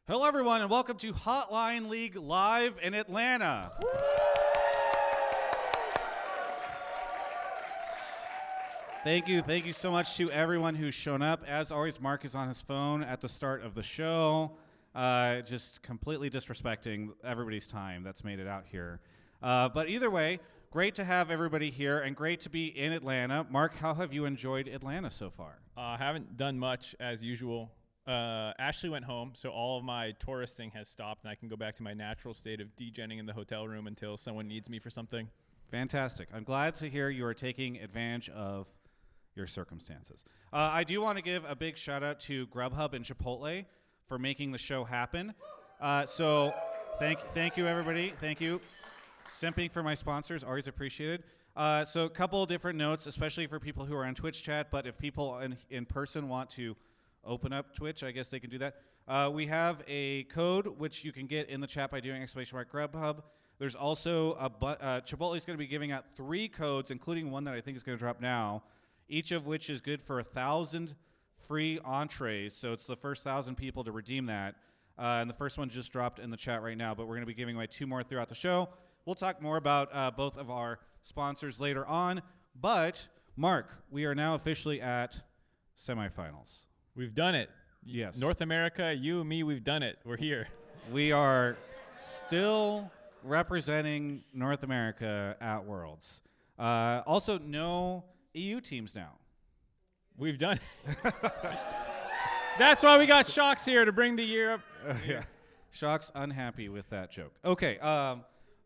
Hello, everyone, and welcome to Hotline League Live in Atlanta. Thank you so much to everyone who's shown up. As always, Mark is on his phone at the start of the show, just completely disrespecting everybody's time that's made it out here. But either way, great to have everybody here and great to be in Atlanta. Mark, how have you enjoyed Atlanta so far? Haven't done much as usual. Ashley went home, so all of my touristing has stopped, and I can go back to my natural state of degenning in the hotel room until someone needs me for something. Fantastic. I'm glad to hear you are taking advantage of your circumstances. I do want to give a big shout out to Grubhub and Chipotle for making the show happen. So thank you, everybody. Thank you. Simping for my sponsors, always appreciated. So a couple different notes, especially for people who are on Twitch chat, but if people in person want to open up Twitch, I guess they can do that. We have a code which you can get in the chat by doing !Grubhub. There's also Chipotle is going to be giving out 3 codes, including one that I think is going to drop now, each of which is good for 1,000 free entrees. So it's the first 1,000 people to redeem that. And the first one just dropped in the chat right now, but we're going to be giving away 2 more throughout the show. We'll talk more about both of our sponsors later on. But, Mark, we are now officially at semifinals. We've done it. Yes. North America, you and me, we've done it. We're here. We are still representing North America at Worlds. Also, no EU teams now. We've done it. That's why we got Sjokz here to bring the year up. Yeah. Sjokz unhappy with that joke. Okay.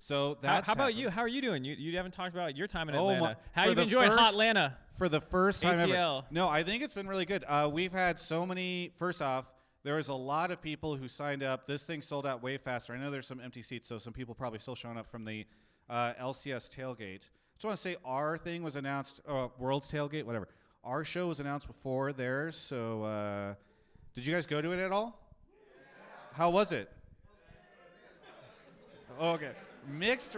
So that's how about you? How are you doing? You haven't talked about your time in Oh, Atlanta. How for you the been enjoying first- Hotlanta? For the first time ATL. ever. No, I think it's been really good. We've had so many. First off, there was a lot of people who signed up. This thing sold out way faster. I know there's some empty seats, so some people probably still showing up from the LCS tailgate. Just want to say our thing was announced, World's tailgate, whatever. Our show was announced before theirs, so did you guys go to it at all? Yeah. How was it? Okay. Mixed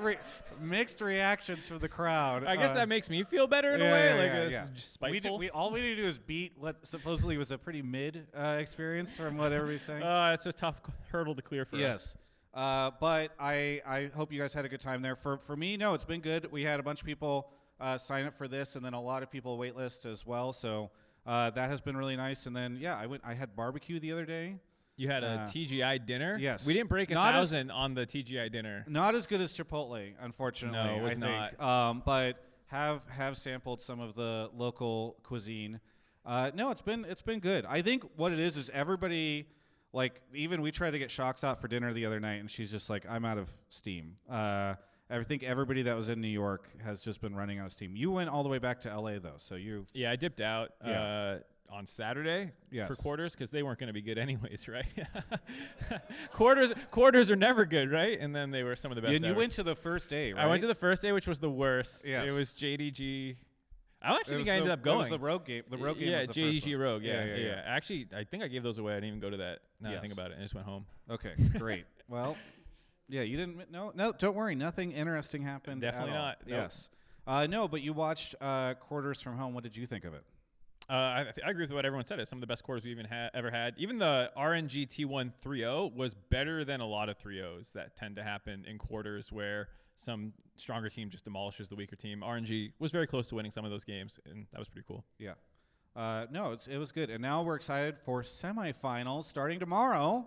reactions from the crowd. I guess that makes me feel better in a way. Yeah. Just spiteful. All we need to do is beat what supposedly was a pretty mid experience from what everybody's saying. It's a tough hurdle to clear for us. Yes. But I hope you guys had a good time there. For me, no, it's been good. We had a bunch of people sign up for this, and then a lot of people waitlist as well. So that has been really nice. And then, yeah, I had barbecue the other day. You had a TGI dinner? Yes. We didn't break 1,000 on the TGI dinner. Not as good as Chipotle, unfortunately. No, it was not. But have sampled some of the local cuisine. No, it's been good. I think what it is everybody, like, even we tried to get Sjokz out for dinner the other night, and she's just like, I'm out of steam. I think everybody that was in New York has just been running out of steam. You went all the way back to LA, though, so you... Yeah, I dipped out. On Saturday for quarters because they weren't going to be good anyways, right? quarters are never good, right? And then they were some of the best. And you went to the first day, right? I went to the first day, which was the worst. Yes. It was JDG. I don't actually think I ended up going. It was the rogue game. The rogue game yeah, was the JDG first one. Rogue. Yeah. Actually, I think I gave those away. I didn't even go to that. Now that I think about it, I just went home. Okay, great. Well, yeah, you didn't. No, don't worry. Nothing interesting happened. Definitely not. Nope. Yes. No, but you watched Quarters from Home. What did you think of it? I agree with what everyone said. It's some of the best quarters we even ever had. Even the RNG T1 3-0 was better than a lot of 3-0s that tend to happen in quarters where some stronger team just demolishes the weaker team. RNG was very close to winning some of those games, and that was pretty cool. Yeah. No, it was good. And now we're excited for semifinals starting tomorrow.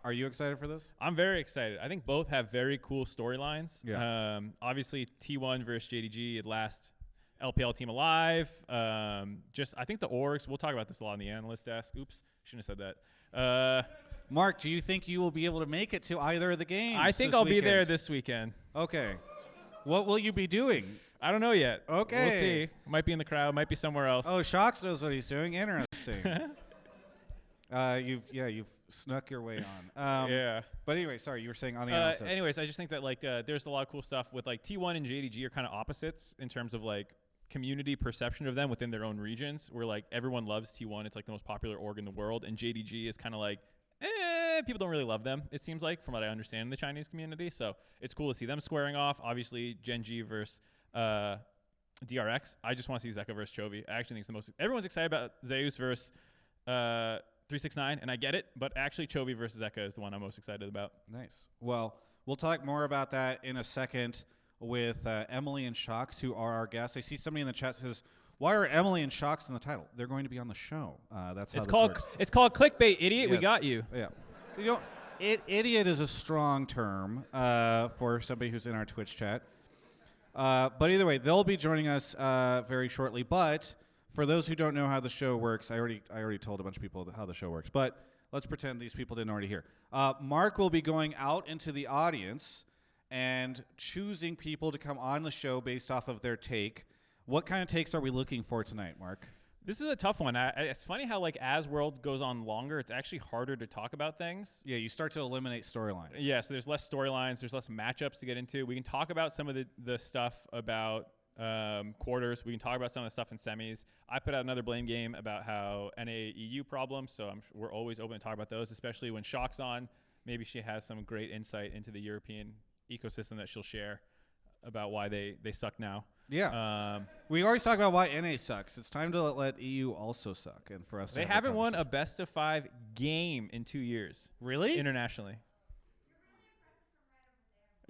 Are you excited for this? I'm very excited. I think both have very cool storylines. Yeah. Obviously, T1 versus JDG, last LPL team alive. I think the orgs, we'll talk about this a lot in the analyst desk. Oops, shouldn't have said that. Mark, do you think you will be able to make it to either of the games? I think I'll be there this weekend. Okay. What will you be doing? I don't know yet. Okay. We'll see. Might be in the crowd, might be somewhere else. Oh, Sjokz knows what he's doing. Interesting. You've snuck your way on. Yeah. But anyway, sorry, you were saying on the analysis. Anyways, I just think that there's a lot of cool stuff with T1 and JDG are kind of opposites in terms of community perception of them within their own regions. Where everyone loves T1, it's the most popular org in the world, and JDG is kind of people don't really love them. It seems like from what I understand in the Chinese community. So it's cool to see them squaring off. Obviously, Gen G versus DRX. I just want to see Zeka versus Chovy. I actually think it's the most. Everyone's excited about Zeus versus 369, and I get it, but actually Chovy versus Zeka is the one I'm most excited about. Nice. Well, we'll talk more about that in a second with Emily and Sjokz, who are our guests. I see somebody in the chat says, "Why are Emily and Sjokz in the title?" They're going to be on the show. That's how It's this called works. it's called clickbait, idiot. We Yes. got you. Yeah. You know, idiot is a strong term for somebody who's in our Twitch chat. But either way, they'll be joining us very shortly. But for those who don't know how the show works, I already told a bunch of people how the show works. But let's pretend these people didn't already hear. Mark will be going out into the audience and choosing people to come on the show based off of their take. What kind of takes are we looking for tonight, Mark? This is a tough one. It's funny how, like, as Worlds goes on longer, it's actually harder to talk about things. Yeah, you start to eliminate storylines. Yeah, so there's less storylines, there's less matchups to get into. We can talk about some of the stuff about quarters. We can talk about some of the stuff in semis. I put out another blame game about how NA-EU problems, so we're always open to talk about those, especially when Sjokz on. Maybe she has some great insight into the European ecosystem that she'll share about why they suck now. Yeah. We always talk about why NA sucks. It's time to let EU also suck, and for us to They have haven't won a best-of-5 game in 2 years. Really? Internationally.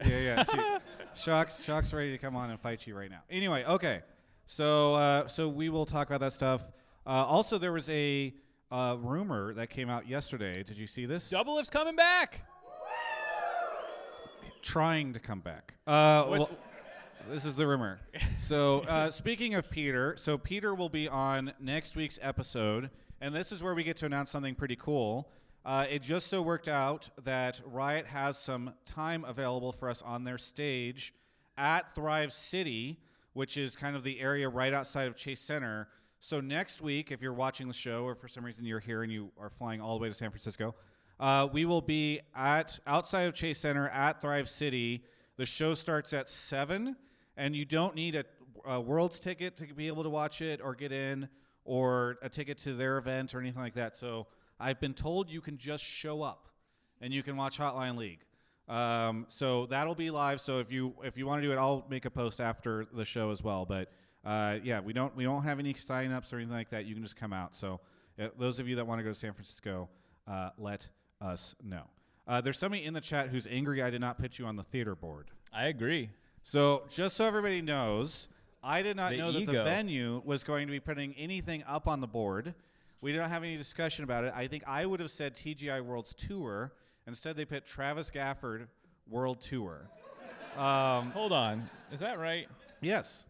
Yeah. Sjokz ready to come on and fight you right now. Anyway, okay. So we will talk about that stuff. Also, there was a rumor that came out yesterday. Did you see this? Doublelift's coming back. Trying to come back. This is the rumor. So speaking of Peter, so Peter will be on next week's episode, and this is where we get to announce something pretty cool. It just so worked out that Riot has some time available for us on their stage at Thrive City, which is kind of the area right outside of Chase Center. So next week, if you're watching the show or for some reason you're here and you are flying all the way to San Francisco, we will be outside of Chase Center at Thrive City. The show starts at 7, and you don't need a Worlds ticket to be able to watch it or get in, or a ticket to their event or anything like that. So I've been told you can just show up and you can watch Hotline League. So that'll be live. So if you want to do it, I'll make a post after the show as well. But yeah, we don't have any sign-ups or anything like that. You can just come out. So those of you that want to go to San Francisco, let us know. There's somebody in the chat who's angry I did not put you on the theater board. I agree. So just so everybody knows, I did not know that ego. the venue was going to be putting anything up on the board. We didn't have any discussion about it. I think I would have said TGI Worlds Tour. Instead, they put Travis Gafford World Tour. Hold on. Is that right? Yes.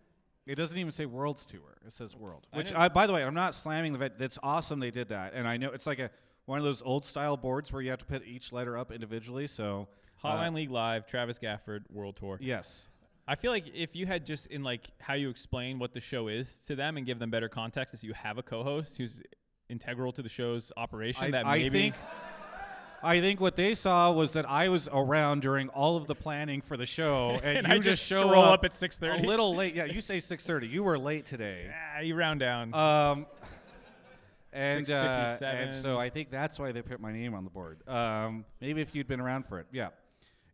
It doesn't even say Worlds Tour. It says World. Which, by the way, I'm not slamming the vet. That's awesome they did that. And I know it's like one of those old-style boards where you have to put each letter up individually. So Hotline League Live, Travis Gafford World Tour. Yes. I feel like if you had just in like how you explain what the show is to them and give them better context, as you have a co-host who's integral to the show's operation, I think what they saw was that I was around during all of the planning for the show, and you I just show stroll up at 6:30. a little late. Yeah, you say 6:30. You were late today. You round down. And 6:57. so I think that's why they put my name on the board. Maybe if you'd been around for it. Yeah.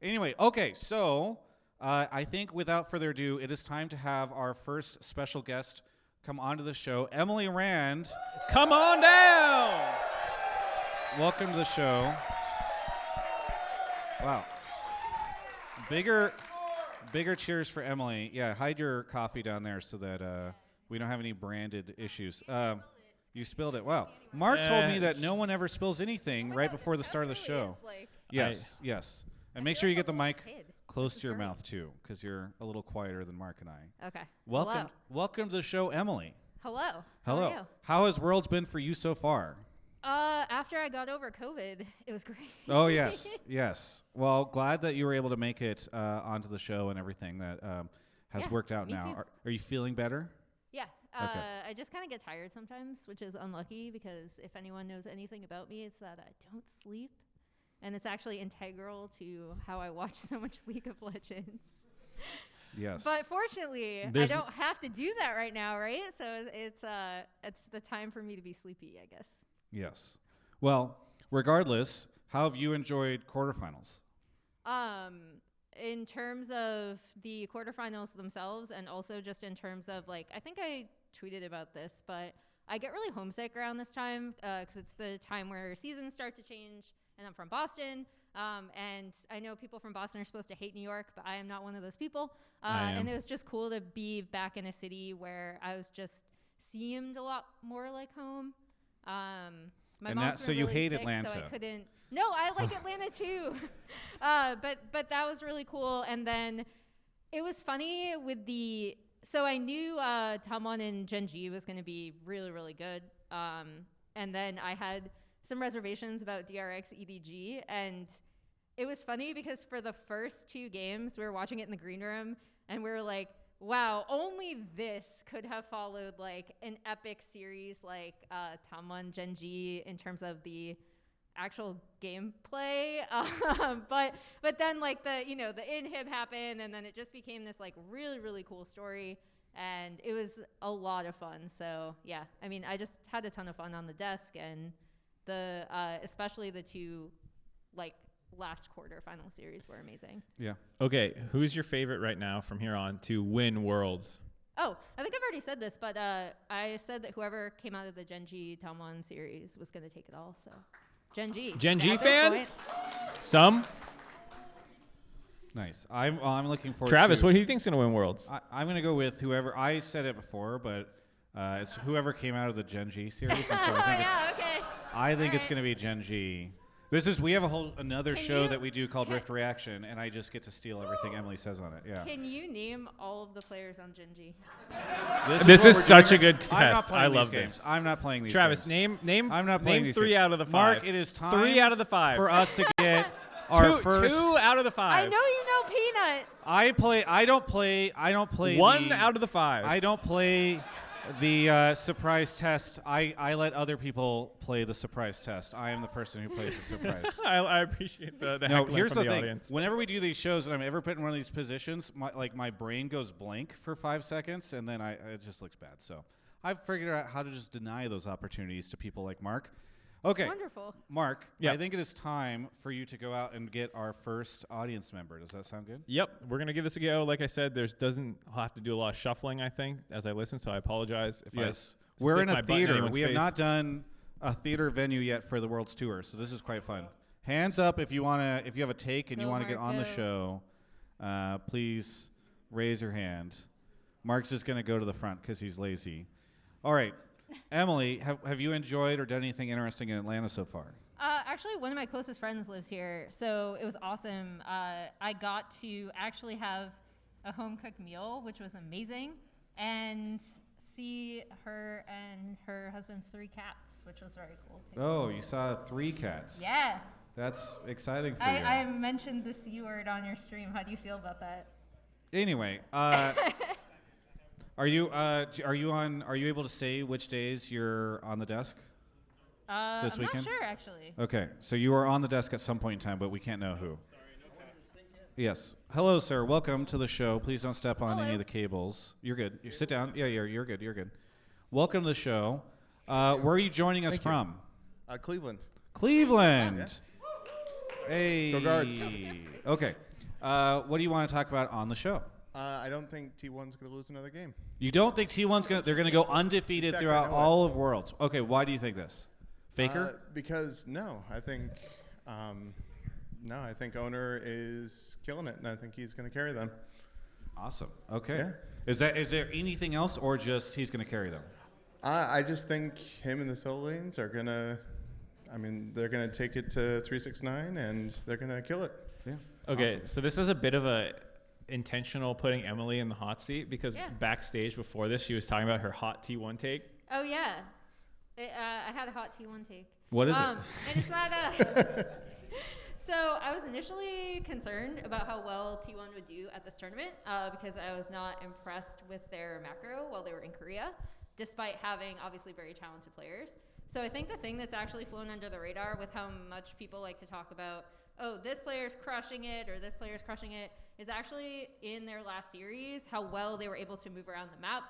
Anyway, okay, so I think without further ado, it is time to have our first special guest come onto the show. Emily Rand. Come on down! Welcome to the show. Wow. Bigger cheers for Emily. Yeah, hide your coffee down there so that we don't have any branded issues. You spilled it. Wow. Mark told me that no one ever spills anything right before the start of the show. Yes. And make sure you get the mic close to your mouth, too, because you're a little quieter than Mark and I. Okay. Welcome to the show, Emily. Hello. Hello. How are you? How has Worlds been for you so far? After I got over COVID, it was great. Oh, yes. Well, glad that you were able to make it onto the show and everything that has worked out now. Are you feeling better? Yeah. Okay. I just kind of get tired sometimes, which is unlucky because if anyone knows anything about me, it's that I don't sleep. And it's actually integral to how I watch so much League of Legends. Yes. But fortunately, I don't have to do that right now, right? So it's the time for me to be sleepy, I guess. Yes. Well, regardless, how have you enjoyed quarterfinals? In terms of the quarterfinals themselves, and also just in terms of I think I tweeted about this, but I get really homesick around this time because it's the time where seasons start to change, and I'm from Boston. And I know people from Boston are supposed to hate New York, but I am not one of those people. And it was just cool to be back in a city where I was just seemed a lot more like home. My mom's so you really hate sick, Atlanta? So I couldn't. No, I like Atlanta too. But that was really cool. And then it was funny with the. So I knew Tamwon and Gen G was going to be really, really good. And then I had some reservations about DRX EDG, and it was funny because for the first 2 games we were watching it in the green room and we were like, wow, only this could have followed like an epic series like Tamwon Gen G in terms of the actual gameplay. But then like the inhib happened, and then it just became this like really, really cool story, and it was a lot of fun. So yeah, I mean, I just had a ton of fun on the desk, and the especially the 2 like last quarter final series were amazing. Yeah. Okay, who's your favorite right now from here on to win Worlds? Oh, I think I've already said this, but I said that whoever came out of the Gen G Talmon series was going to take it all. So Gen G. Gen G At this fans? point. Some? Nice. I'm looking forward Travis, to what do you think's going to win Worlds? I'm going to go with whoever. I said it before, but it's whoever came out of the Gen G series. And so I think it's going to be Gen G. We have another show that we do called Rift Reaction, and I just get to steal everything Emily says on it. Yeah. Can you name all of the players on Gen G? This is such a good test. I love games. this. I'm not playing these Travis, games. name I'm not playing name these 3 games. out of the 5. Mark, it is time 3 out of the 5 for us to get our first. 2 out of the 5. I know you know Peanut. I don't play 1 out of the 5. I don't play the surprise test. I let other people play the surprise test. I am the person who plays the surprise. I appreciate the No, heckling here's from the the thing. audience. Whenever we do these shows and I'm ever put in one of these positions, my brain goes blank for 5 seconds, and then it just looks bad. So I've figured out how to just deny those opportunities to people like Mark. Okay. Wonderful. Mark, Yep. I think it is time for you to go out and get our first audience member. Does that sound good? Yep, we're going to give this a go. Like I said, I'll have to do a lot of shuffling, I think, as I listen, so I apologize if We're stick in my a butt in theater. anyone's We have face. not done a theater venue yet for the World's Tour, so this is quite fun. Hands up if you have a take and Go you want to get on the Marco. show. Please raise your hand. Mark's just going to go to the front because he's lazy. All right. Emily, have you enjoyed or done anything interesting in Atlanta so far? Actually, one of my closest friends lives here, so it was awesome. I got to actually have a home-cooked meal, which was amazing, and see her and her husband's 3 cats, which was very cool, too. Oh, you saw 3 cats. Yeah. That's exciting for you. I mentioned the C word on your stream. How do you feel about that? Anyway, Are you able to say which days you're on the desk? This I'm weekend? not sure, actually. Okay, so you are on the desk at some point in time, but we can't know who. Yes. Hello, sir. Welcome to the show. Please don't step on any of the cables. You're good. You sit down. Yeah, you're good. You're good. Welcome to the show. Where are you joining us from? Cleveland. Cleveland. Hey. Go Guards. Okay. What do you want to talk about on the show? I don't think T1's going to lose another game. You don't think T1's they're going to go undefeated In fact, throughout I know all of Worlds? Okay, why do you think this? Faker? Because I think I think Owner is killing it, and I think he's going to carry them. Awesome. Okay. Yeah. Is there anything else, or just he's going to carry them? I just think him and the solo lanes are going to, they're going to take it to 369, and they're going to kill it. Yeah. Okay, Awesome. so this is a bit of a intentional putting Emily in the hot seat because Yeah. backstage before this, she was talking about her hot T1 take. Oh, yeah. I had a hot T1 take. What is it? And it's not So I was initially concerned about how well T1 would do at this tournament because I was not impressed with their macro while they were in Korea, despite having obviously very talented players. So I think the thing that's actually flown under the radar with how much people like to talk about, oh, this player's crushing it or this player's crushing it, is actually in their last series, how well they were able to move around the map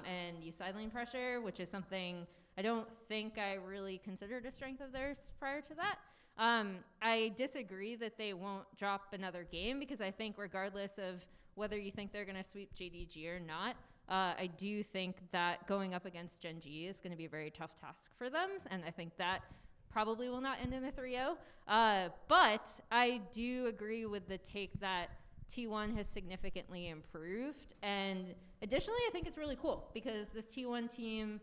and use side lane pressure, which is something I don't think I really considered a strength of theirs prior to that. I disagree that they won't drop another game because I think regardless of whether you think they're going to sweep JDG or not, I do think that going up against Gen G is going to be a very tough task for them, and I think that probably will not end in a 3-0. But I do agree with the take that T1 has significantly improved. And additionally, I think it's really cool because this T1 team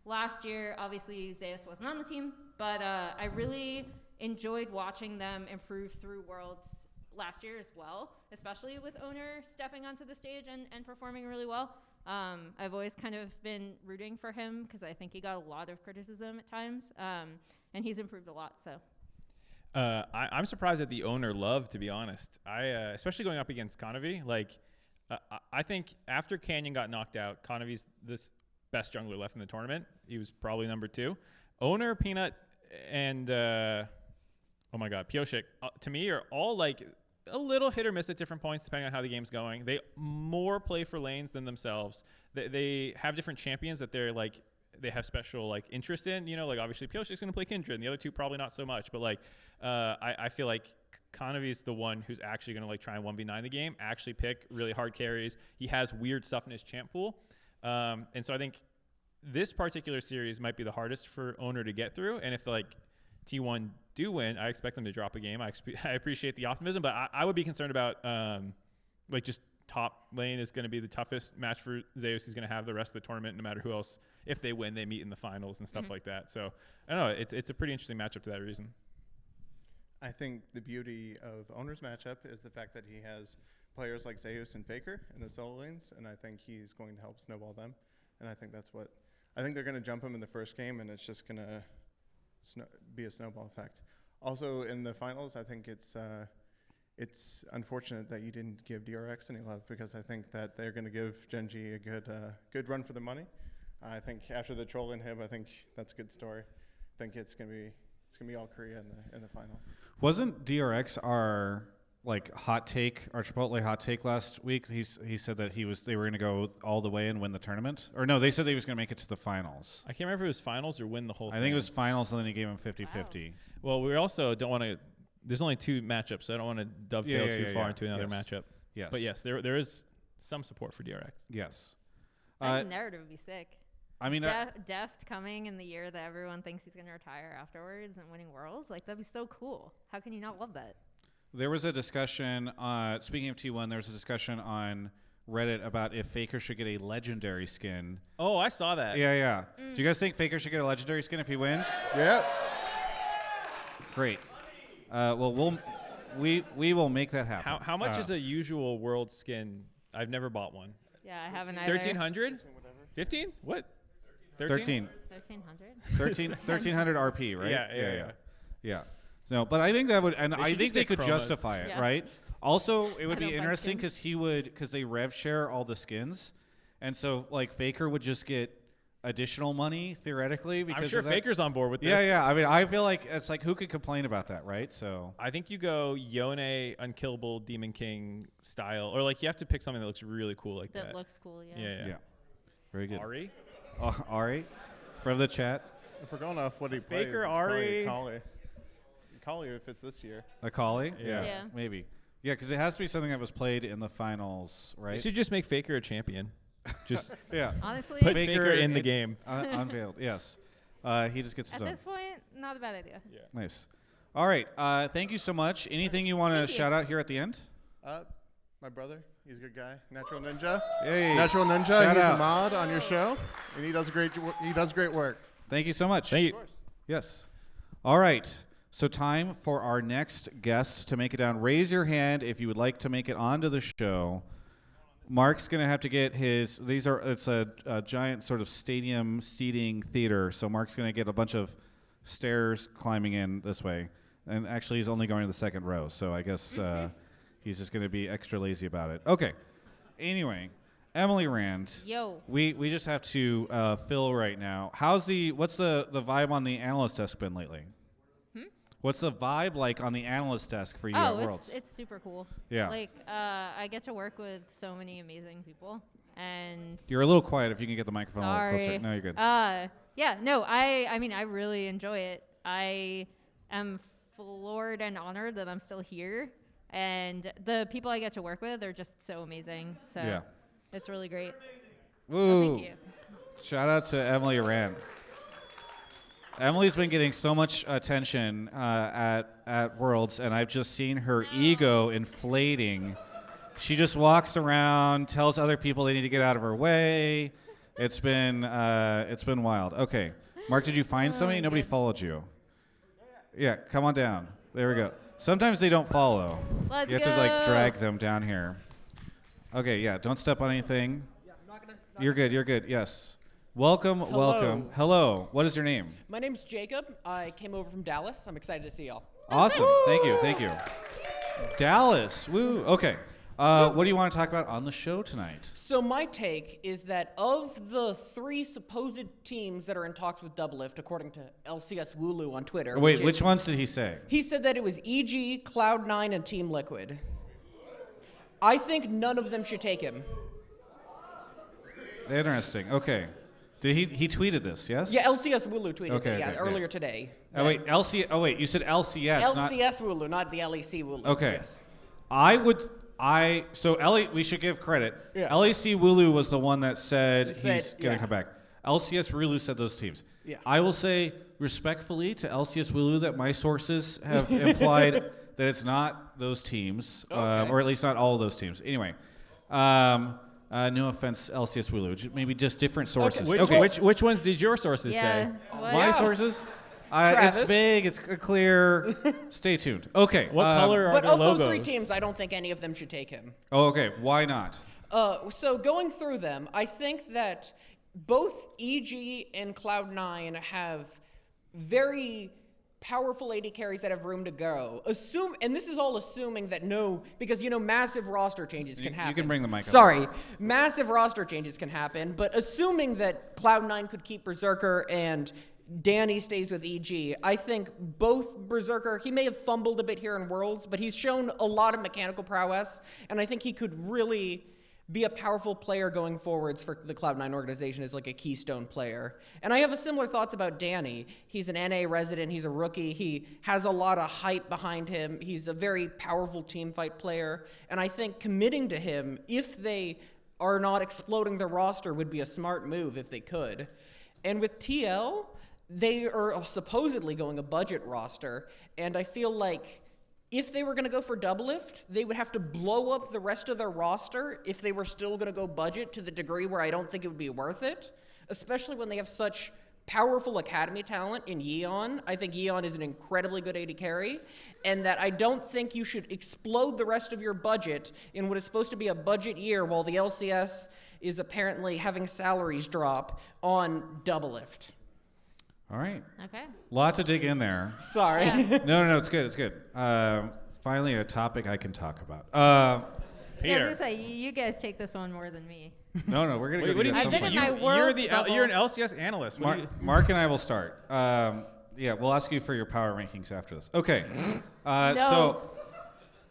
last year, obviously Zeus wasn't on the team, but I really enjoyed watching them improve through Worlds last year as well, especially with Owner stepping onto the stage and performing really well. I've always kind of been rooting for him because I think he got a lot of criticism at times, and he's improved a lot. So I'm surprised at the Owner love, to be honest. Especially going up against Konavi. I think after Canyon got knocked out, Konavi's this best jungler left in the tournament. He was probably number 2. Owner, Peanut, and oh my God, Pioshik, to me are all like a little hit or miss at different points depending on how the game's going. They more play for lanes than themselves. They have different champions that they have special interest in. Obviously Pioshik's gonna play Kindred, and the other two probably not so much. But I feel like Konavi's the one who's actually gonna try and 1v9 the game, actually pick really hard carries. He has weird stuff in his champ pool, and so I think this particular series might be the hardest for Owner to get through. And if T1 do win, I expect them to drop a game. I appreciate the optimism, but I would be concerned about just top lane is going to be the toughest match for Zeus. He's going to have the rest of the tournament, no matter who else. If they win, they meet in the finals and stuff like that. So I don't know. It's a pretty interesting matchup to that reason. I think the beauty of Owner's matchup is the fact that he has players like Zeus and Faker in the solo lanes, and I think he's going to help snowball them. And I think that's what I think they're going to jump him in the first game, and it's just going to be a snowball effect. Also, in the finals, I think it's unfortunate that you didn't give DRX any love, because I think that they're going to give Gen G a good run for the money. I think after the troll inhib, I think that's a good story. I think it's going to be all Korea in the finals. Wasn't DRX our hot take, our Chipotle hot take last week? He said that they were going to go all the way and win the tournament, or no, they said he was going to make it to the finals. I can't remember if it was finals or win the whole thing. I think it was finals, and then he gave him 50-50. Well, we also don't want to. There's only 2 matchups, so I don't want to dovetail too far into another matchup. Yes, but yes, there is some support for DRX. Yes, that narrative would be sick. I mean, Deft coming in the year that everyone thinks he's going to retire afterwards and winning Worlds, that'd be so cool. How can you not love that? There was a discussion, speaking of T1, there was a discussion on Reddit about if Faker should get a legendary skin. Oh, I saw that. Yeah. Do you guys think Faker should get a legendary skin if he wins? Yeah. Great. Well, we will make that happen. How much is a usual world skin? I've never bought one. Yeah, I haven't either. 1,300? 15? What? 13. 1,300? 1,300 RP, right? Yeah. No, but I think that would, and I think they could justify it, right? Also, it would be interesting because they rev share all the skins, and so Faker would just get additional money theoretically. Because I'm sure Faker's on board with this. Yeah. I mean, I feel like it's who could complain about that, right? So I think you go Yone, Unkillable, Demon King style, or you have to pick something that looks really cool like that. That looks cool, Yeah. Very good. Ari? Ari, from the chat. If we're going off what he plays, Faker, it's Ari. Kali if it's this year. Akali? Yeah. Maybe. Yeah, because it has to be something that was played in the finals, right? You should just make Faker a champion. Just yeah. Honestly, put Faker in the game. Unveiled, yes. He just gets his at own. this point, not a bad idea. Yeah. Nice. All right. Thank you so much. Anything you want to shout out here at the end? My brother, he's a good guy. Natural Ninja. Hey. Natural Ninja. Shout He's out. a mod on your show, and he does great work. Thank you so much. Thank you. Yes. All right. So time for our next guest to make it down. Raise your hand if you would like to make it onto the show. Mark's going to have to get his, it's a giant sort of stadium seating theater. So Mark's going to get a bunch of stairs climbing in this way. And actually he's only going to the second row. So I guess he's just going to be extra lazy about it. Okay. Anyway, Emily Rand. Yo. We just have to fill right now. What's the vibe on the analyst desk been lately? What's the vibe like on the analyst desk for you at Worlds? It's super cool. Yeah. I get to work with so many amazing people, and You're a little quiet. If you can get the microphone a little closer. sorry. No, you're good. Yeah, no, I mean, I really enjoy it. I am floored and honored that I'm still here, and the people I get to work with are just so amazing. So Yeah. it's really great. Woo. Thank you. Shout out to Emily Rand. Emily's been getting so much attention at Worlds, and I've just seen her ego inflating. She just walks around, tells other people they need to get out of her way. It's been wild. Okay, Mark, did you find somebody? Nobody followed you. Yeah, come on down. There we go. Sometimes they don't follow. Let's You have to like drag them down here. Okay, yeah, don't step on anything. Yeah, I'm not gonna. You're good. You're good. Yes. Welcome. Welcome. Hello. What is your name? My name's Jacob. I came over from Dallas. I'm excited to see y'all. Awesome. Thank you. Thank you. Dallas. Woo. Okay. What do you want to talk about on the show tonight? So my take is that of the 3 supposed teams that are in talks with Doublelift, according to LCS Wooloo on Twitter. Wait, which ones did he say? He said that it was EG, Cloud9, and Team Liquid. I think none of them should take him. Interesting. Okay. Did he tweeted this? Yes. Yeah, LCS Wooloo tweeted Okay, it. Yeah, okay, earlier yeah. today. Oh wait, Oh wait, you said LCS. Not LCS Wooloo, not the LEC Wooloo. Okay. Yes. We should give credit. Yeah. LAC Wooloo was the one that said He said, he's gonna yeah. come back. LCS Wooloo said those teams. Yeah. I will say respectfully to LCS Wooloo that my sources have implied that it's not those teams, Okay. or at least not all of those teams. Anyway, no offense, LCS Wooloo, maybe just different sources. Which ones did your sources say? What? My Yeah. sources? Travis. It's vague. It's clear. Stay tuned. Okay. What color are But the of logos? those 3 teams, I don't think any of them should take him. Oh, okay. Why not? So going through them, I think that both EG and Cloud9 have very powerful AD carries that have room to grow. And this is all assuming that because massive roster changes can happen. You can bring the mic up. Sorry, massive roster changes can happen, but assuming that Cloud9 could keep Berserker and Danny stays with EG, I think both Berserker, he may have fumbled a bit here in Worlds, but he's shown a lot of mechanical prowess, and I think he could really be a powerful player going forwards for the Cloud9 organization as like a keystone player. And I have a similar thoughts about Danny. He's an NA resident, he's a rookie, he has a lot of hype behind him, he's a very powerful team fight player, and I think committing to him, if they are not exploding the roster, would be a smart move if they could. And with TL, they are supposedly going a budget roster, and I feel like if they were going to go for Doublelift, they would have to blow up the rest of their roster if they were still going to go budget to the degree where I don't think it would be worth it, especially when they have such powerful academy talent in Yeon. I think Yeon is an incredibly good AD carry, and that I don't think you should explode the rest of your budget in what is supposed to be a budget year while the LCS is apparently having salaries drop on Doublelift. All right. Okay. Lot to dig in there. Sorry. Yeah. No, it's good. It's good. Finally, a topic I can talk about. Yeah, I was Peter. gonna say, you guys take this one more than me. No, we're gonna go What do do you I've some been fun. in my world bubble. You're an LCS analyst. What do you- Mark and I will start. Yeah, we'll ask you for your power rankings after this. Okay. No.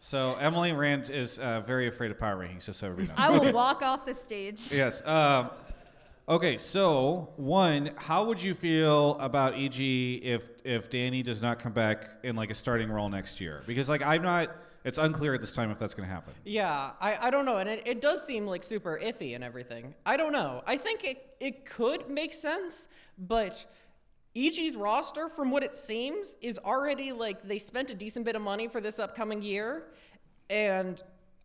So Emily Rand is very afraid of power rankings, just so everybody knows. I will walk off the stage. Yes. Okay, so one, how would you feel about EG if Danny does not come back in like a starting role next year? Because like it's unclear at this time if that's going to happen. Yeah, I don't know, and it does seem like super iffy and everything. I don't know. I think it could make sense, but EG's roster, from what it seems, is already like they spent a decent bit of money for this upcoming year, and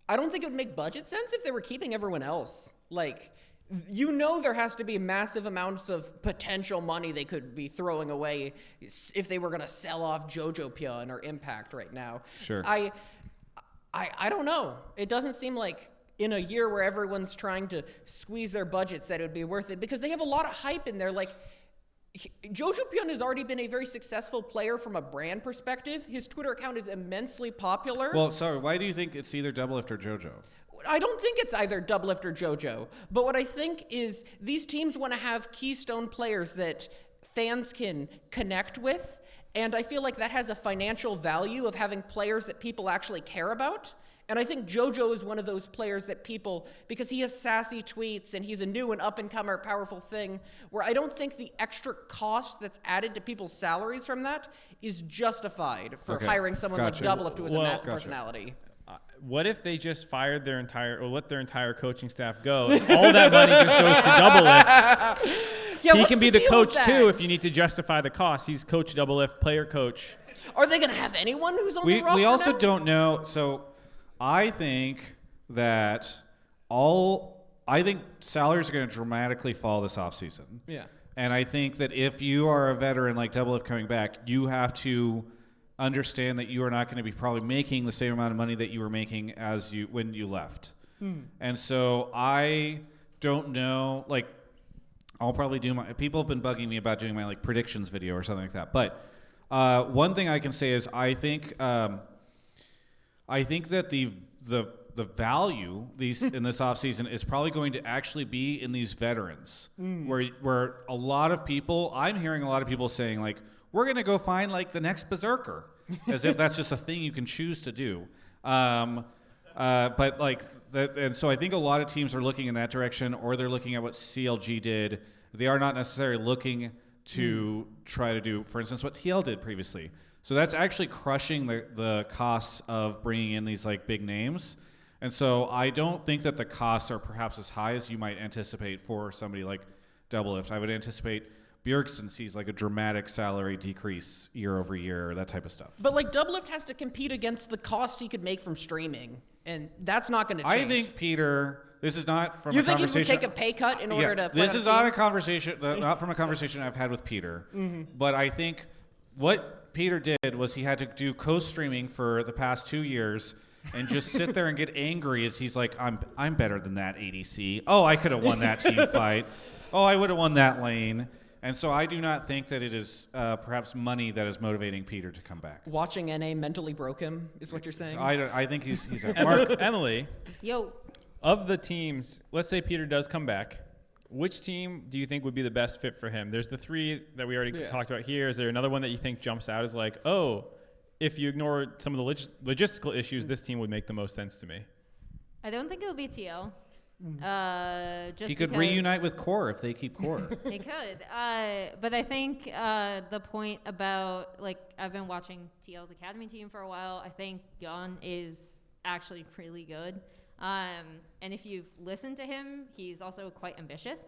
I don't think it would make budget sense if they were keeping everyone else. Like, there has to be massive amounts of potential money they could be throwing away if they were going to sell off Jojo Pion or Impact right now. Sure. I don't know. It doesn't seem like in a year where everyone's trying to squeeze their budgets that it would be worth it, because they have a lot of hype in there. Like, Jojo Pion has already been a very successful player from a brand perspective. His Twitter account is immensely popular. Well, sorry, why do you think it's either Doublelift or JoJo? I don't think it's either Doublelift or JoJo, but what I think is these teams want to have keystone players that fans can connect with, and I feel like that has a financial value of having players that people actually care about. And I think JoJo is one of those players that people, because he has sassy tweets and he's a new and up-and-comer powerful thing, where I don't think the extra cost that's added to people's salaries from that is justified for Okay. hiring someone Gotcha. like Doublelift, who has a Well, massive Gotcha. personality. What if they just fired their entire or let their entire coaching staff go? And all that money just goes to Doublelift. Yeah, He what's can the be the deal coach with that? too if you need to justify the cost. He's coach Doublelift, player coach. Are they going to have anyone who's on the roster We also now? don't know. So I think that salaries are going to dramatically fall this offseason. Yeah. And I think that if you are a veteran like Doublelift coming back, you have to understand that you are not going to be probably making the same amount of money that you were making when you left. And so I don't know, like, I'll probably do people have been bugging me about doing my like predictions video or something like that. But one thing I can say is I think that the value in this offseason is probably going to actually be in these veterans, where a lot of people, I'm hearing a lot of people saying like, we're going to go find like the next berserker, as if that's just a thing you can choose to do. But like, and so I think a lot of teams are looking in that direction, or they're looking at what CLG did. They are not necessarily looking to try to do, for instance, what TL did previously. So that's actually crushing the costs of bringing in these like big names. And so I don't think that the costs are perhaps as high as you might anticipate for somebody like Doublelift. I would anticipate Bjergsen sees like a dramatic salary decrease year over year, that type of stuff. But like Doublelift has to compete against the cost he could make from streaming, and that's not going to change. I think Peter, this is not from You a think he conversation. would take a pay cut in order to play This on is a team? not a conversation, not from a conversation I've had with Peter. But I think what Peter did was he had to do co-streaming for the past 2 years and just sit there and get angry as he's like, I'm better than that ADC. Oh, I could have won that team fight. Oh, I would have won that lane. And so I do not think that it is perhaps money that is motivating Peter to come back. Watching NA mentally broke him, is what you're saying? I think he's at Mark. Emily, Yo. of the teams, let's say Peter does come back. Which team do you think would be the best fit for him? There's the three that we already talked about here. Is there another one that you think jumps out as like, oh, if you ignore some of the logistical issues, this team would make the most sense to me? I don't think it'll be TL. Just He could because reunite with Core if they keep Core. They could. But I think the point about, like, I've been watching TL's academy team for a while. I think Jan is actually really good. And if you've listened to him, he's also quite ambitious,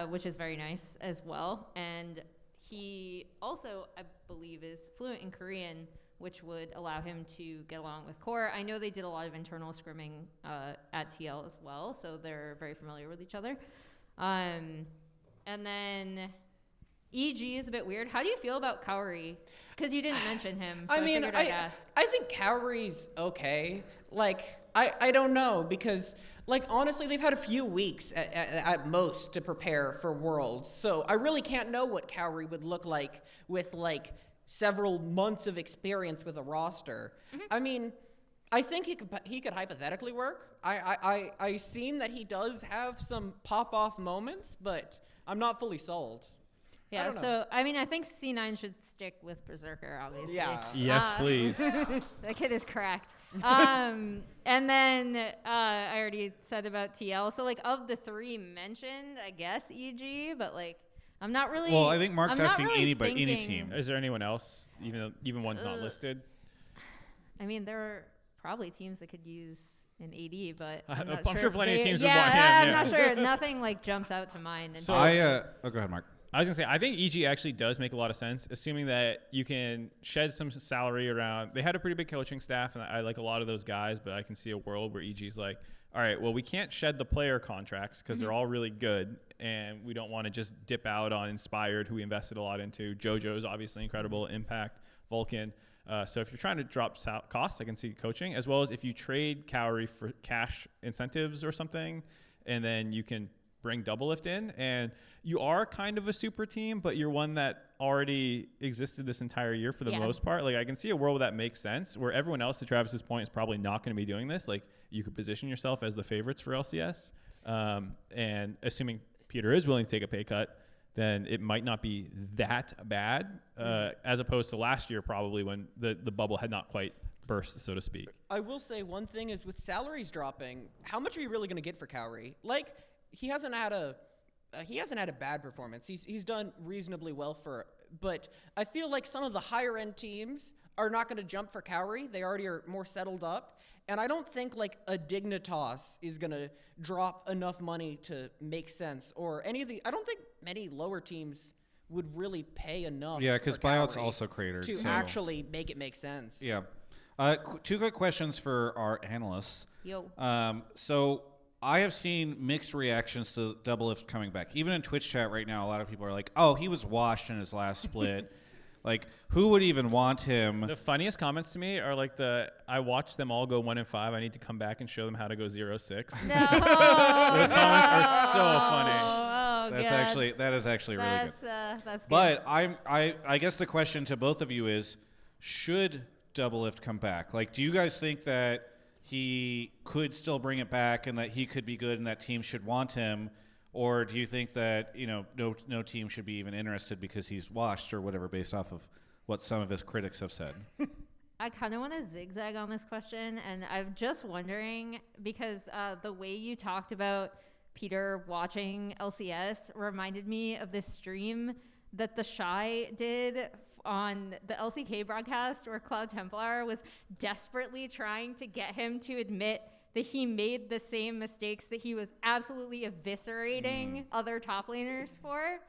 which is very nice as well. And he also, I believe, is fluent in Korean, which would allow him to get along with Core. I know they did a lot of internal scrimming at TL as well, so they're very familiar with each other. And then EG is a bit weird. How do you feel about Kaori? Because you didn't mention him, so I figured I'd ask. I think Kaori's okay. Like, I don't know, because, like, honestly, they've had a few weeks at most to prepare for Worlds, so I really can't know what Kaori would look like with, like, several months of experience with a roster. I mean, I think he could hypothetically work. I seen that he does have some pop-off moments, but I'm not fully sold. Yeah, so, I mean, I think C9 should stick with Berserker, obviously. Yeah. Yes, please. That kid is cracked. And then I already said about TL. So, like, of the three mentioned, I guess EG, but, like, I'm not really. Well, I think Mark's I'm not asking really anybody, any thinking- team. Is there anyone else, even one's not listed? I mean, there are probably teams that could use an AD, but I'm I'm not sure plenty of they- teams would yeah, want him, I'm yeah. not sure. Nothing like jumps out to mind. And So- Go ahead, Mark. I was gonna say, I think EG actually does make a lot of sense, assuming that you can shed some salary around. They had a pretty big coaching staff, and I like a lot of those guys, but I can see a world where EG's like, all right, well, we can't shed the player contracts because they're all really good, and we don't want to just dip out on Inspired, who we invested a lot into. JoJo's obviously incredible, Impact, Vulcan. So if you're trying to drop costs, I can see coaching, as well as if you trade Kaori for cash incentives or something, and then you can bring Doublelift in, and you are kind of a super team, but you're one that already existed this entire year for the most part. Like, I can see a world where that makes sense, where everyone else, to Travis's point, is probably not going to be doing this. Like, you could position yourself as the favorites for LCS, and assuming Peter is willing to take a pay cut, then it might not be that bad, as opposed to last year probably when the bubble had not quite burst, so to speak. I will say one thing is, with salaries dropping, how much are you really going to get for Kaori? Like, he hasn't had a bad performance. He's done reasonably well but I feel like some of the higher end teams are not going to jump for Cowrie. They already are more settled up. And I don't think like a Dignitas is going to drop enough money to make sense. Or any of the, I don't think many lower teams would really pay enough. Yeah, because for buyout's Cowrie also cratered. to so. actually make it make sense. Yeah. Two good questions for our analysts. Yo. So I have seen mixed reactions to Doublelift coming back. Even in Twitch chat right now, a lot of people are like, "Oh, he was washed in his last split." Like, who would even want him? The funniest comments to me are like I watched them all go 1-5. I need to come back and show them how to go 0-6. No. Those comments are so funny. Oh, That is actually really good. That's good. But I guess the question to both of you is, should Doublelift come back? Like, do you guys think that he could still bring it back and that he could be good and that teams should want him? Or do you think that, no team should be even interested because he's washed or whatever based off of what some of his critics have said? I kind of want to zigzag on this question, and I'm just wondering because the way you talked about Peter watching LCS reminded me of this stream that the Shy did on the LCK broadcast where Cloud Templar was desperately trying to get him to admit that he made the same mistakes that he was absolutely eviscerating other top laners for.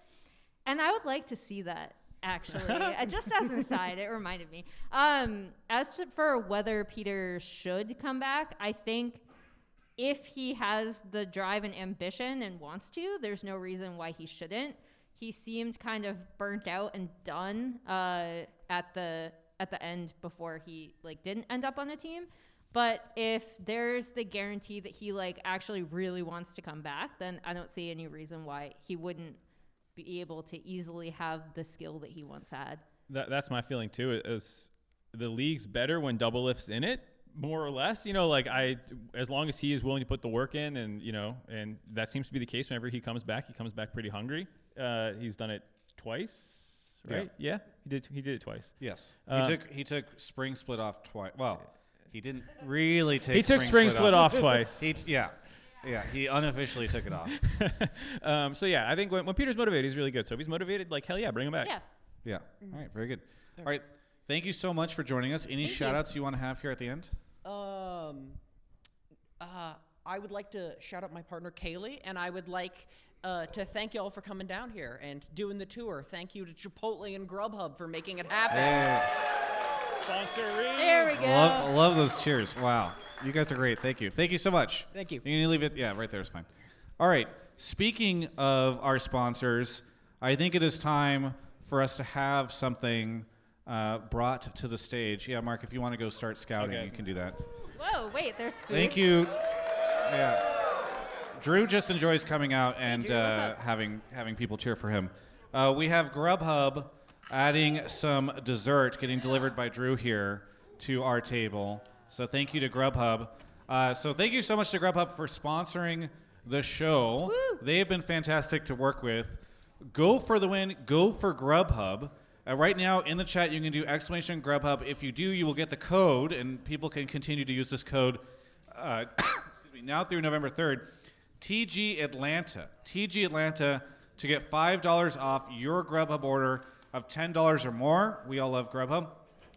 And I would like to see that, actually. Just as an aside, it reminded me. For whether Peter should come back, I think if he has the drive and ambition and wants to, there's no reason why he shouldn't. He seemed kind of burnt out and done at the end before he didn't end up on a team. But if there's the guarantee that he actually really wants to come back, then I don't see any reason why he wouldn't be able to easily have the skill that he once had. That's my feeling too. Is the league's better when Doublelift's in it, more or less. As long as he is willing to put the work in, and that seems to be the case whenever he comes back pretty hungry. He's done it twice, right? Yeah, he did it twice. Yes, he took Spring Split off twice. Well, he didn't really take. He took Spring Split off twice. Yeah, he unofficially took it off. So yeah, I think when Peter's motivated, he's really good. So if he's motivated, hell yeah, bring him back. Yeah. All right, very good. All right, thank you so much for joining us. Any shout outs you want to have here at the end? I would like to shout out my partner Kaylee, and I would like to thank y'all for coming down here and doing the tour. Thank you to Chipotle and Grubhub for making it happen. Sponsoring. There we go. Love those cheers. Wow. You guys are great. Thank you. Thank you so much. Thank you. You can leave it. Yeah, right there is fine. All right. Speaking of our sponsors, I think it is time for us to have something brought to the stage. Yeah, Mark, if you want to go start scouting, you can do that. Whoa, wait, there's food. Thank you. Yeah. Drew just enjoys coming out and Drew, having people cheer for him. We have Grubhub adding some dessert getting delivered by Drew here to our table. So thank you to Grubhub. So thank you so much to Grubhub for sponsoring the show. Woo! They have been fantastic to work with. Go for the win. Go for Grubhub. Right now in the chat, you can do exclamation Grubhub. If you do, you will get the code, and people can continue to use this code now through November 3rd. TG Atlanta. TG Atlanta to get $5 off your Grubhub order of $10 or more. We all love Grubhub.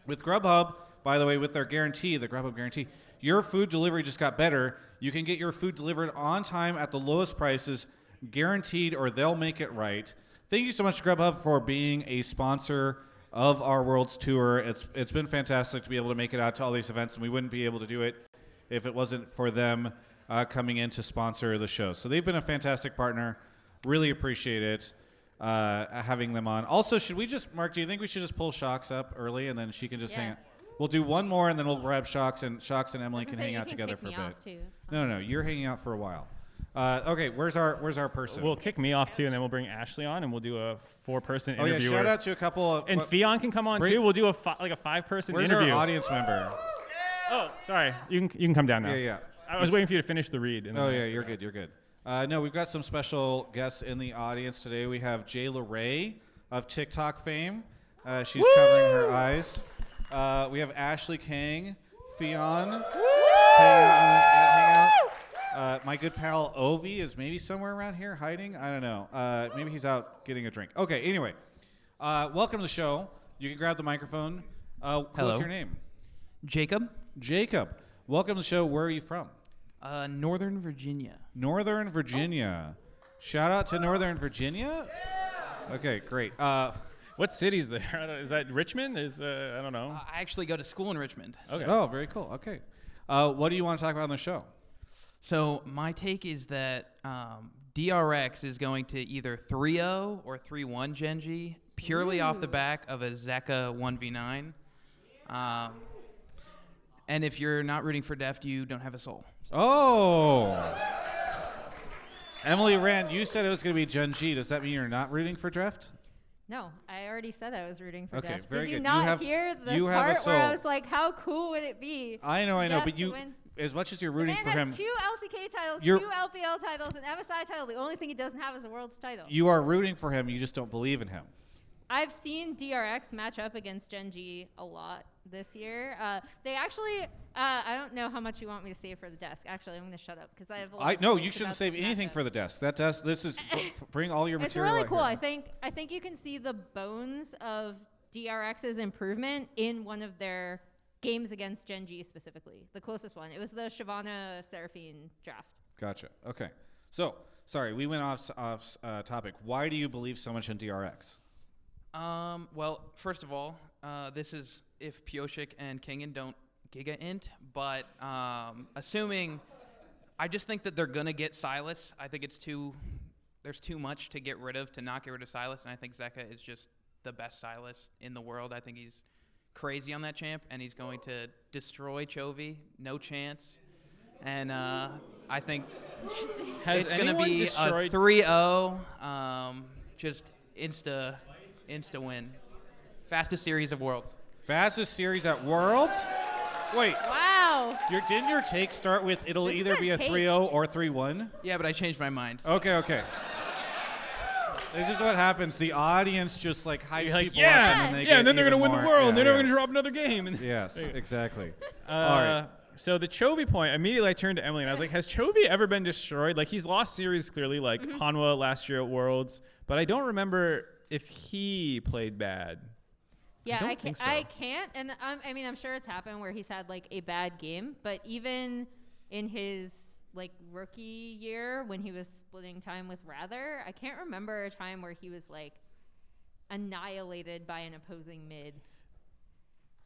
With Grubhub, by the way, with their guarantee, the Grubhub guarantee, your food delivery just got better. You can get your food delivered on time at the lowest prices, guaranteed, or they'll make it right. Thank you so much to Grubhub for being a sponsor of our World's Tour. It's been fantastic to be able to make it out to all these events, and we wouldn't be able to do it if it wasn't for them coming in to sponsor the show. So they've been a fantastic partner. Really appreciate it. Having them on. Also, should we just, Mark, do you think we should just pull Sjokz up early and then she can just hang out? We'll do one more and then we'll grab Sjokz and Emily can hang out together for a bit. No, you're hanging out for a while. Okay, where's our person? We'll kick me off too, and then we'll bring Ashley on, and we'll do a 4-person interview. Shout out to a couple. And Fionn can come on too. We'll do a 5-person interview. Where's our audience member? Oh, sorry. You can come down now. Yeah. I was waiting for you to finish the read. You're good. No, we've got some special guests in the audience today. We have jaelaray of TikTok fame. She's covering her eyes. We have Ashley Kang, Fionn, hang out. My good pal Ovi is maybe somewhere around here hiding. I don't know. Maybe he's out getting a drink. Okay, anyway. Welcome to the show. You can grab the microphone Hello. What's your name? Jacob, Jacob. Welcome to the show. Where are you from? Northern Virginia. Northern Virginia. Shout out to Northern Virginia. Okay, great. What city's there? Is that Richmond? I don't know. I actually go to school in Richmond. Okay. Oh, very cool. Okay. What do you want to talk about on the show? So my take is that DRX is going to either 3-0 or 3-1 Genji purely off the back of a Zeka 1v9. And if you're not rooting for Deft, you don't have a soul. Oh. Emily Rand, you said it was going to be Genji. Does that mean you're not rooting for Dreft? No, I already said I was rooting for Okay, Deft. very Did you good. not hear the you have a part where I soul. was like, how cool would it be? I know, Deft but to you, win? as much as you're The rooting man for him, has 2 LCK titles, You're- 2 LPL titles, an MSI title. The only thing he doesn't have is a Worlds title. you are rooting for him. You just don't believe in him. I've seen DRX match up against Genji a lot this year. They actually, I don't know how much you want me to save for the desk. Actually, I'm going to shut up because I have a lot No, of you things shouldn't about save this anything matchup. for the desk. That desk. This is bring all your It's material. really out cool. here. I think you can see the bones of DRX's improvement in one of their games against Genji specifically. The closest one. It was the Shyvana Seraphine draft. Gotcha. Okay. So, sorry, we went off topic. Why do you believe so much in DRX? Well, first of all, this is if Pioshik and Kingen don't Giga Int, but assuming, I just think that they're gonna get Silas. I think there's too much to get rid of to not get rid of Silas, and I think Zeka is just the best Silas in the world. I think he's crazy on that champ, and he's going to destroy Chovy, no chance. And I think Has it's gonna anyone be a destroyed 3-0, just insta win. Fastest series of worlds. Fastest series at Worlds? Wait, Wow. didn't your take start with it'll This is either a be a take. 3-0 or 3-1? Yeah, but I changed my mind. Okay. This is what happens. The audience just like hypes You're like, people yeah, up, and then they get and then they're even gonna win the more- world, yeah, and they're never yeah. gonna drop another game. And Yes, exactly. All right. So the Chovy point, immediately I turned to Emily and I was like, has Chovy ever been destroyed? Like, he's lost series clearly, like Hanwha last year at Worlds, but I don't remember if he played bad. Yeah, don't I think can't. so. I can't. And I mean, I'm sure it's happened where he's had like a bad game, but even in his like rookie year when he was splitting time with Rather, I can't remember a time where he was like annihilated by an opposing mid.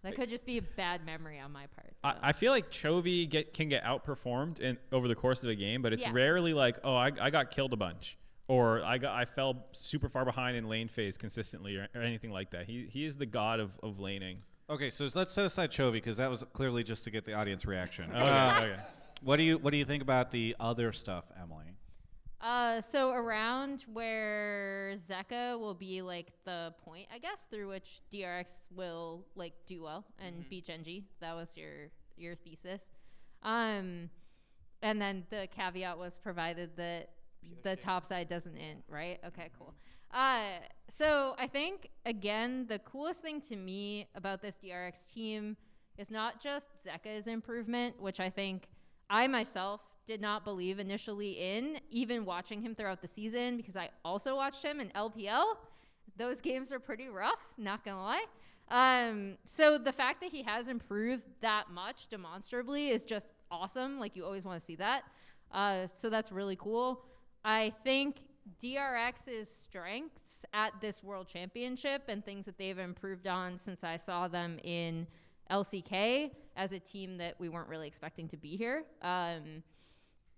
That could just be a bad memory on my part. I feel like Chovy can get outperformed over the course of a game, but it's Yeah. rarely like, oh, I got killed a bunch, or I fell super far behind in lane phase consistently, or anything like that. He is the god of laning. Okay, so let's set aside Chovy because that was clearly just to get the audience reaction. Okay. What do you think about the other stuff, Emily? So around where Zeka will be like the point, I guess, through which DRX will like do well and beat Genji. That was your thesis. And then the caveat was provided that the top side doesn't int, right? Okay, cool. So I think again the coolest thing to me about this DRX team is not just Zeka's improvement, which I think I myself did not believe initially in, even watching him throughout the season, because I also watched him in LPL. Those games are pretty rough, not gonna lie. So the fact that he has improved that much demonstrably is just awesome. Like, you always want to see that. So that's really cool. I think DRX's strengths at this World Championship and things that they've improved on since I saw them in LCK as a team that we weren't really expecting to be here.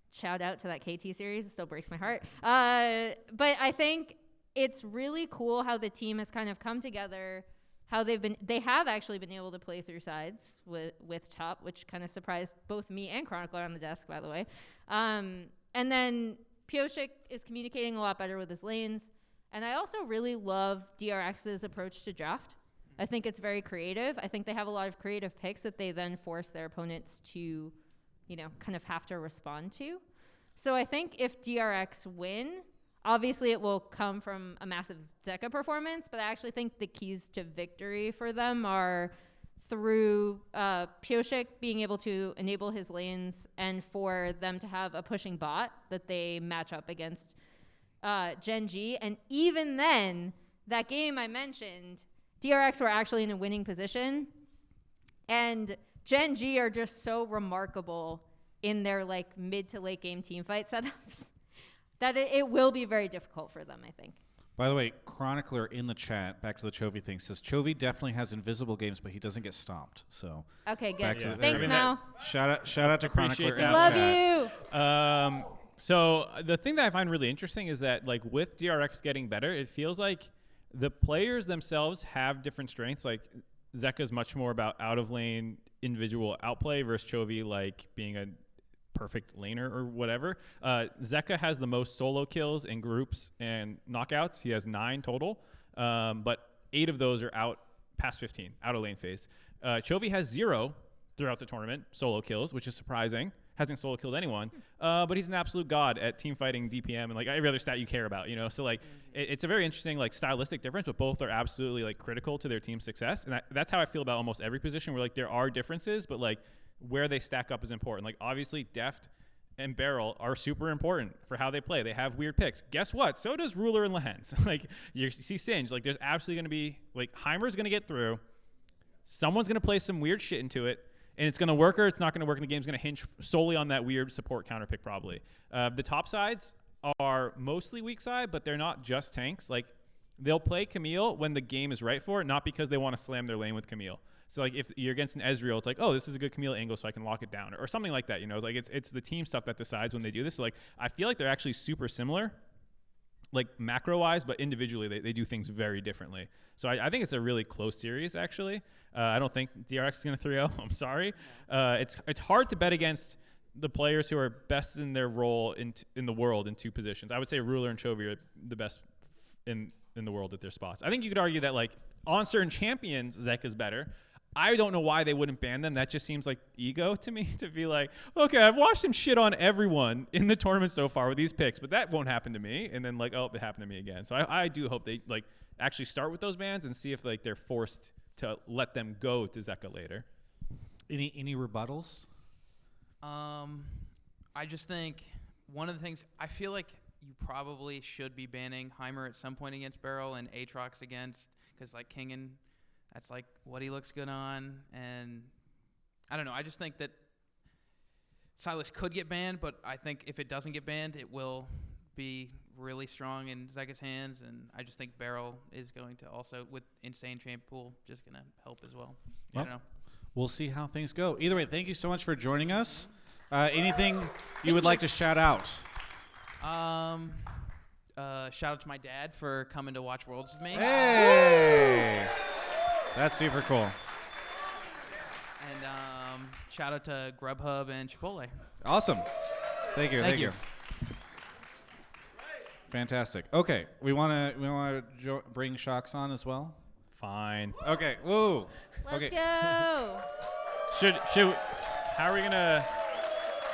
Shout out to that KT series. It still breaks my heart. But I think it's really cool how the team has kind of come together, how they have actually been able to play through sides with top, which kind of surprised both me and Chronicler on the desk, by the way. And then Pioshik is communicating a lot better with his lanes. And I also really love DRX's approach to draft. I think it's very creative. I think they have a lot of creative picks that they then force their opponents to, kind of have to respond to. So I think if DRX win, obviously it will come from a massive Zeka performance, but I actually think the keys to victory for them are through Pioshik being able to enable his lanes and for them to have a pushing bot that they match up against Genji. And even then, that game I mentioned, DRX were actually in a winning position. And Gen G are just so remarkable in their like mid to late game team fight setups that it will be very difficult for them, I think. By the way, Chronicler in the chat, back to the Chovy thing, says Chovy definitely has invisible games, but he doesn't get stomped. So Okay, good. back to Thanks, Mel. shout out to Chronicler Appreciate in We the love chat. you. So the thing that I find really interesting is that like with DRX getting better, it feels like the players themselves have different strengths. Like Zeka's much more about out of lane individual outplay versus Chovy like being a perfect laner or whatever. Zeka has the most solo kills in groups and knockouts. He has 9 total, but 8 of those are out past 15, out of lane phase. Chovy has 0 throughout the tournament solo kills, which is surprising. Hasn't solo killed anyone, but he's an absolute god at team fighting, DPM, and like every other stat you care about, you know. So like it's a very interesting like stylistic difference, but both are absolutely like critical to their team's success, and that's how I feel about almost every position where like there are differences, but like where they stack up is important. Like obviously Deft and Barrel are super important for how they play. They have weird picks. Guess what? So does Ruler and Lehens. Like you see Singe. Like there's absolutely going to be like Heimer's going to get through. Someone's going to play some weird shit into it. And it's going to work or it's not going to work, and the game's going to hinge solely on that weird support counter pick probably. The top sides are mostly weak side, but they're not just tanks. Like, they'll play Camille when the game is right for it, not because they want to slam their lane with Camille. So, like, if you're against an Ezreal, it's like, oh, this is a good Camille angle so I can lock it down, or something like that, you know? It's like it's the team stuff that decides when they do this. So, like, I feel like they're actually super similar, like, macro-wise, but individually they do things very differently. So I think it's a really close series, actually. I don't think DRX is going to 3-0. I'm sorry. It's hard to bet against the players who are best in their role in the world in 2 positions. I would say Ruler and Chovy are the best in the world at their spots. I think you could argue that, like, on certain champions, Zeka's better. I don't know why they wouldn't ban them. That just seems like ego to me, to be like, okay, I've watched him shit on everyone in the tournament so far with these picks, but that won't happen to me. And then like, oh, it happened to me again. So I do hope they like actually start with those bans and see if like they're forced to let them go to Zeka later. Any rebuttals? I just think one of the things I feel like you probably should be banning Heimer at some point against Barrel and Aatrox against, because like Kingen, that's like what he looks good on. And I don't know. I just think that Sylas could get banned, but I think if it doesn't get banned, it will be really strong in Zeka's hands. And I just think Barrel is going to also, with insane champ pool, just going to help as well. I don't know. We'll see how things go. Either way, thank you so much for joining us. Anything you would like to shout out? Shout out to my dad for coming to watch Worlds with me. Hey! That's super cool. And shout out to Grubhub and Chipotle. Awesome. Thank you. Thank you. Fantastic. Okay, we want to bring Sjokz on as well. Fine. Okay. Woo. Let's go. Should how are we gonna?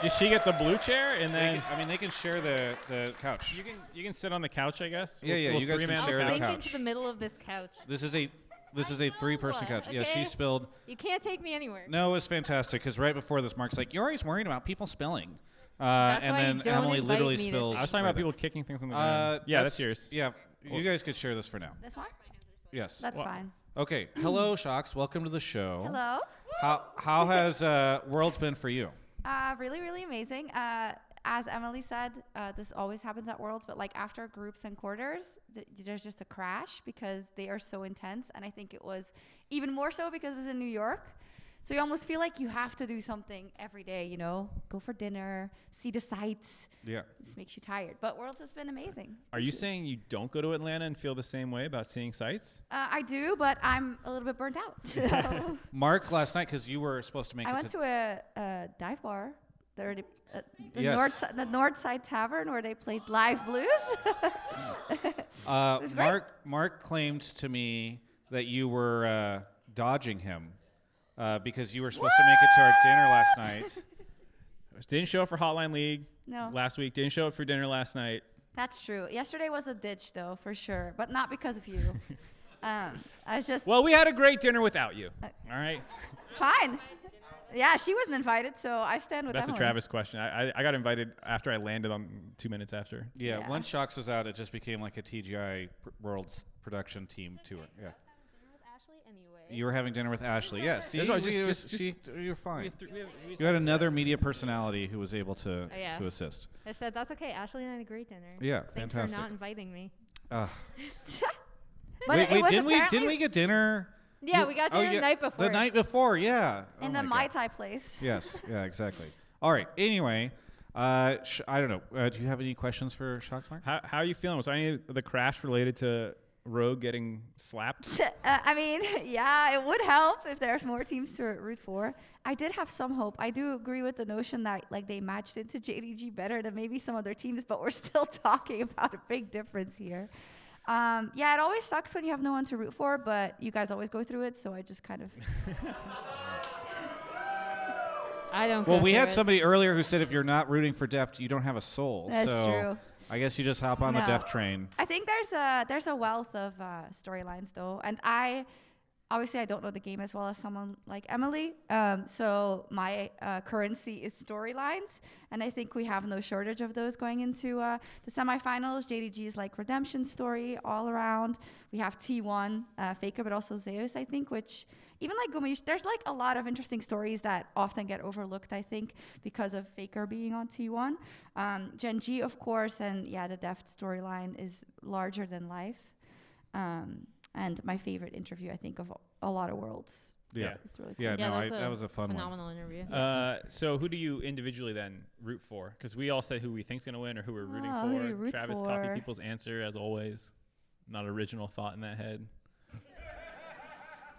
Does she get the blue chair and then? They can share the couch. You can sit on the couch, I guess. Yeah, you guys can three-man share I'll the sink couch. into the middle of this couch. This is a 3-person couch. Yeah, okay? she spilled. You can't take me anywhere. No, it was fantastic because right before this, Mark's like, "You're always worried about people spilling," That's and why then you don't Emily invite literally me to- spills. I was talking right about people kicking things on the there. ground. Yeah, that's yours. Yeah, you guys could share this for now. This one? Yes. That's fine. Okay. Hello, Sjokz. Welcome to the show. Hello. How has Worlds been for you? Really, really amazing. As Emily said, this always happens at Worlds, but like after groups and quarters, there's just a crash because they are so intense. And I think it was even more so because it was in New York. So you almost feel like you have to do something every day, you know, go for dinner, see the sights. Yeah. This makes you tired. But Worlds has been amazing. Are you saying you don't go to Atlanta and feel the same way about seeing sights? I do, but I'm a little bit burnt out. So Mark, last night, because you were supposed to make I it went to a dive bar. The Yes. North Side Tavern where they played live blues. was great. Mark claimed to me that you were dodging him because you were supposed to make it to our dinner last night. Didn't show up for Hotline League No. last week. Didn't show up for dinner last night. That's true. Yesterday was a ditch, though, for sure, but not because of you. I was just Well, we had a great dinner without you. All right. fine. Yeah, she wasn't invited, so I stand with That's a Emily. Travis question. I got invited after I landed on 2 minutes after. Yeah, Yeah. once Sjokz was out, it just became like a TGI Worlds production team tour. Yeah. You were having dinner with Ashley. Yes. That's why You're fine. we You had another media personality who was able to yeah. to assist. I said, that's okay. Ashley and I had a great dinner. Yeah, Thanks fantastic. for not inviting me. But Wait, it was didn't apparently we get dinner? Yeah, we got dinner the night before. The night before, yeah. in Oh the my Mai God. Tai place. Yes, yeah, exactly. All right. Anyway, I don't know. Do you have any questions for Sjokz, Mark? How are you feeling? Was any of the crash related to Rogue getting slapped? I mean, yeah, it would help if there's more teams to root for. I did have some hope. I do agree with the notion that like they matched into JDG better than maybe some other teams, but we're still talking about a big difference here. Yeah, it always sucks when you have no one to root for, but you guys always go through it, so I just kind of... I don't. Well, go we through had it. somebody earlier who said if you're not rooting for Deft, you don't have a soul. That's so true. I guess you just hop on the No. Deft train. I think there's a wealth of storylines though, and obviously I don't know the game as well as someone like Emily. So my currency is storylines, and I think we have no shortage of those going into the semifinals. JDG is like redemption story all around. We have T1, Faker, but also Zeus, I think, which even like Gumish, there's like a lot of interesting stories that often get overlooked, I think, because of Faker being on T1. Gen G, of course, and yeah, the Deft storyline is larger than life. And my favorite interview, I think, of a lot of worlds. Yeah. It's really cool. Yeah, Yeah, no, that was a fun one. phenomenal interview. So who do you individually then root for? Because we all said who we think's gonna win or who we're rooting Oh, who do you root Travis for? copied people's answer as always. Not original thought in that head.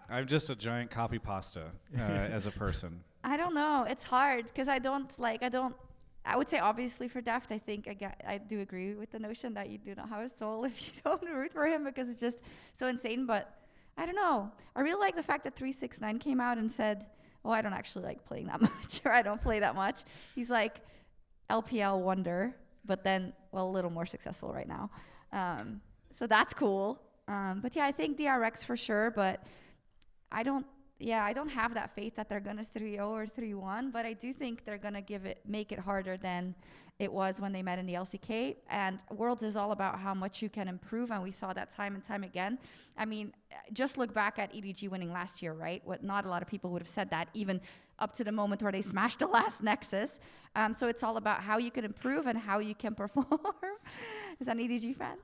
I'm just a giant copy pasta as a person. I don't know. It's hard because I would say obviously for Deft, I think I do agree with the notion that you do not have a soul if you don't root for him because it's just so insane. But I don't know. I really like the fact that 369 came out and said, oh, I don't actually like playing that much, or I don't play that much. He's like LPL wonder, but then, well, a little more successful right now. So that's cool. But yeah, I think DRX for sure, but I don't have that faith that they're going to 3-0 or 3-1, but I do think they're going to make it harder than it was when they met in the LCK. And Worlds is all about how much you can improve, and we saw that time and time again. I mean, just look back at EDG winning last year, right? What not a lot of people would have said that, even up to the moment where they smashed the last Nexus. So it's all about how you can improve and how you can perform. Is that an EDG fan?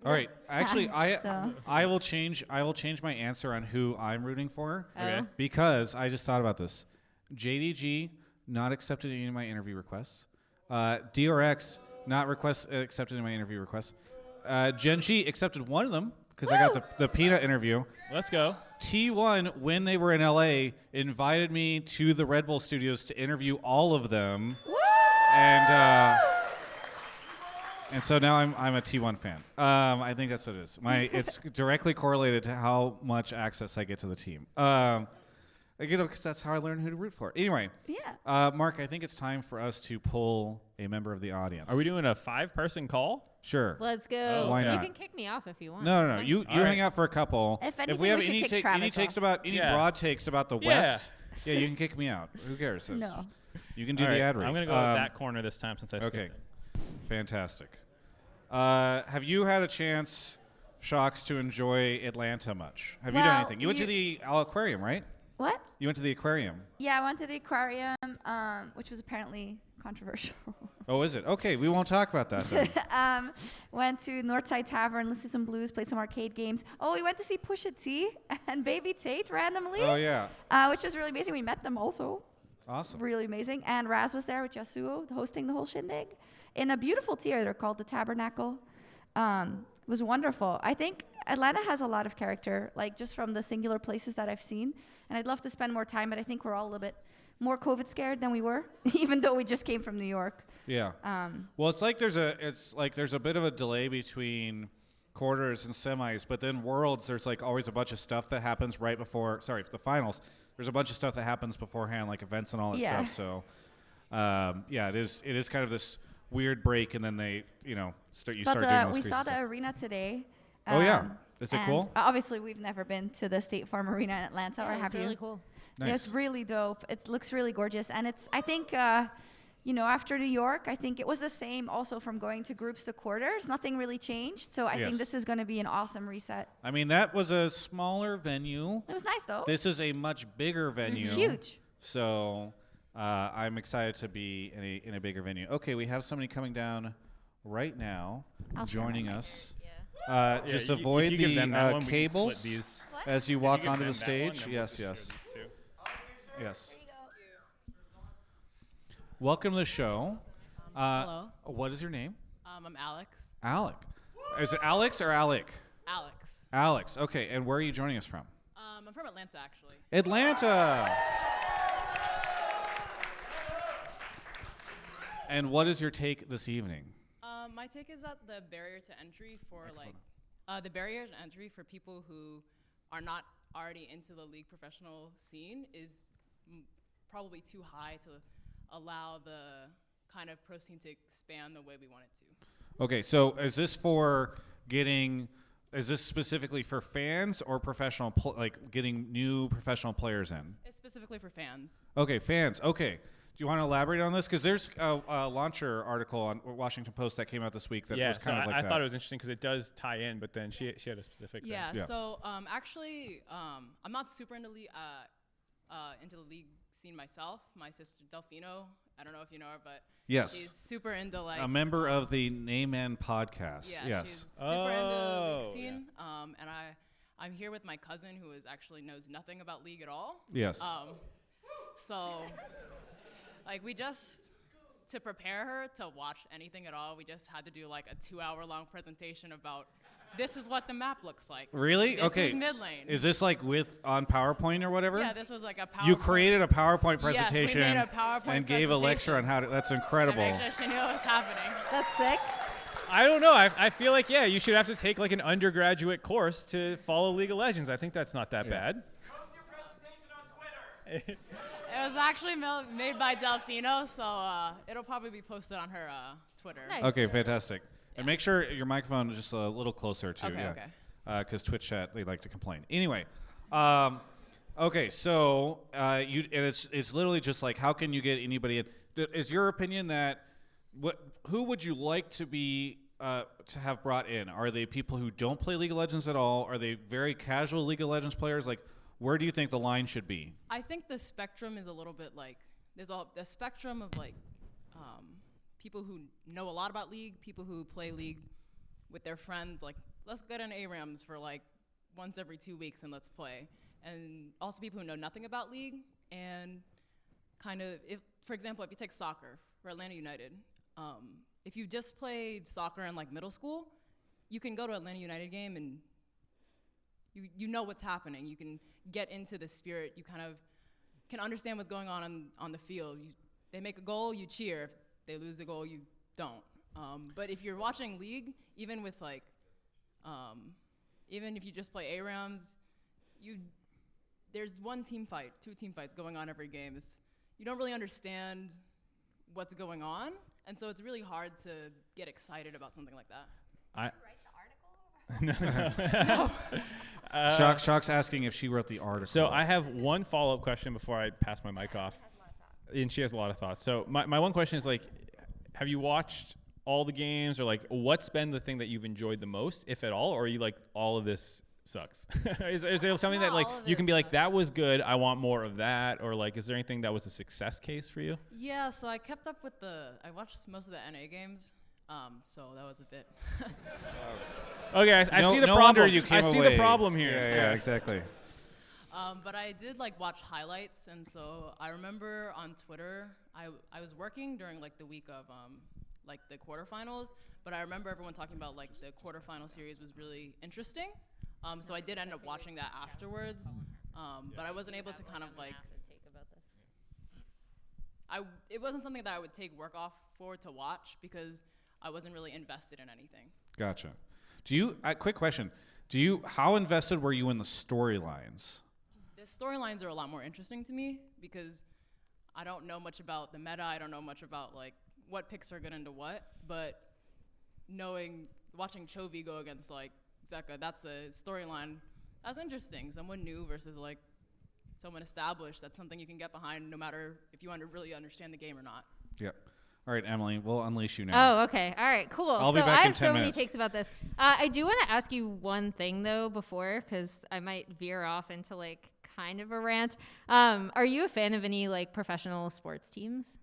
All right. Actually, So- I will change my answer on who I'm rooting for Okay. because I just thought about this. JDG not accepted any of my interview requests. DRX not accepted my interview requests. Gen G accepted one of them because I got the Peanut interview. Let's go. T1, when they were in LA, invited me to the Red Bull studios to interview all of them. Woo! And so now I'm a T1 fan. I think that's what it is. It's directly correlated to how much access I get to the team. Because that's how I learn who to root for. Anyway, Yeah. Mark, I think it's time for us to pull a member of the audience. Are we doing a 5-person call? Sure. Let's go. Why you not? can kick me off if you want. No. It's You fine. hang out for a couple. If anything, we have we should any kick any Travis takes off. about any Yeah. broad takes about the Yeah. West, yeah, you can kick me out. Who cares? No. You can do All the right, ad read. I'm going to go with that corner this time since I skipped Okay. it. Fantastic. Have you had a chance, Sjokz, to enjoy Atlanta much? Have you done Well, anything? You went to the aquarium, right? What? You went to the aquarium. Yeah, I went to the aquarium, which was apparently controversial. Oh, is it? Okay, we won't talk about that then. Went to Northside Tavern, listened to some blues, played some arcade games. Oh, we went to see Pusha T and Baby Tate randomly, Oh, yeah. which was really amazing. We met them also. Awesome. Really amazing. And Raz was there with Yasuo hosting the whole shindig in a beautiful theater called the Tabernacle. It was wonderful. I think Atlanta has a lot of character, like just from the singular places that I've seen. And I'd love to spend more time, but I think we're all a little bit more COVID scared than we were, even though we just came from New York. Yeah. Well, it's like there's a bit of a delay between quarters and semis, but then Worlds, there's like always a bunch of stuff that happens right before. Sorry, for the finals, there's a bunch of stuff that happens beforehand, like events and all that Yeah. stuff. So, yeah, it is kind of this weird break, and then they, start doing those We crazy saw the stuff. arena today. Oh, yeah. Is it and cool? Obviously, we've never been to the State Farm Arena in Atlanta, or Yeah, have it's really you? cool. Nice. Yeah, it's really dope. It looks really gorgeous, and I think after New York, I think it was the same also from going to groups to quarters. Nothing really changed. So I think this is going to be an awesome reset. I mean, that was a smaller venue. It was nice, though. This is a much bigger venue. It's huge. So I'm excited to be in a bigger venue. Okay, we have somebody coming down right now, joining us. Just avoid the cables as you walk onto the stage. Yes. Welcome to the show. Hello. What is your name? I'm Alex. Alec. Is it Alex or Alec? Alex. Alex. Okay, and where are you joining us from? I'm from Atlanta, actually. Atlanta. And what is your take this evening? My take is that the barrier to entry for the barrier to entry for people who are not already into the league professional scene is probably too high to allow the kind of pro scene to expand the way we want it to. Okay, so is this specifically for fans or professional, getting new professional players in? It's specifically for fans. Okay, fans. Okay. Do you want to elaborate on this? Because there's a launcher article on Washington Post that came out this week that was kind of like that. I thought it was interesting because it does tie in, but then she had a specific thing. Yeah. So actually, I'm not super into the league scene myself. My sister Delfino, I don't know if you know her, but she's super into a member of the Name and podcast. Yeah, yes. She's super into the league scene. And I'm here with my cousin who knows nothing about league at all. Yes. So. We just, to prepare her to watch anything at all, we just had to do a 2-hour-long presentation about this is what the map looks like. Really? This okay. is mid lane. Is this on PowerPoint or whatever? Yeah, this was a PowerPoint. You created a PowerPoint presentation yes, we made a PowerPoint and gave a lecture on how to, that's incredible. To make sure she knew what was happening. That's sick. I don't know. I feel like, you should have to take an undergraduate course to follow League of Legends. I think that's not that bad. Post your presentation on Twitter. It was actually made by Delfino, so it'll probably be posted on her Twitter. Nice. Okay, fantastic. And make sure your microphone is just a little closer too. Okay, because Twitch chat, they like to complain. Anyway, okay, so it's literally just how can you get anybody in? Is your opinion that who would you like to be to have brought in? Are they people who don't play League of Legends at all? Are they very casual League of Legends players? Where do you think the line should be? I think the spectrum is a little bit there's a spectrum of people who know a lot about League, people who play League with their friends. Let's get in ARAMs for once every 2 weeks and let's play. And also people who know nothing about League and for example, if you take soccer for Atlanta United, if you just played soccer in middle school, you can go to Atlanta United game and you know what's happening. You can get into the spirit. You kind of can understand what's going on the field. They make a goal, you cheer. If they lose a goal, you don't. But if you're watching League, even with even if you just play ARAMs, there's one team fight, 2 team fights going on every game. You don't really understand what's going on, and so it's really hard to get excited about something like that. No. Sjokz asking if she wrote the article. So I have one follow-up question before I pass my mic off. And she has a lot of thoughts. So my one question is have you watched all the games or what's been the thing that you've enjoyed the most, if at all, or are you all of this sucks? is there something that you can be that was good, I want more of that, or is there anything that was a success case for you? Yeah, so I kept up with I watched most of the NA games. So that was a bit. Okay, I see the problem. Wonder you came I see away. the problem here. Yeah, exactly. But I did watch highlights, and so I remember on Twitter, I was working during the week of the quarterfinals, but I remember everyone talking about the quarterfinal series was really interesting. So I did end up watching that afterwards, but I wasn't able to kind of it wasn't something that I would take work off for to watch because I wasn't really invested in anything. Gotcha. Quick question. How invested were you in the storylines? The storylines are a lot more interesting to me because I don't know much about the meta. I don't know much about what picks are good into what, but watching Chovy go against Zeka, that's a storyline. That's interesting. Someone new versus someone established, that's something you can get behind no matter if you really understand the game or not. Yep. All right, Emily, we'll unleash you now. Oh, okay. All right, cool. I'll so be back I in have 10 so many minutes. takes about this. I do want to ask you one thing though before, because I might veer off into like kind of a rant. Are you a fan of any like professional sports teams?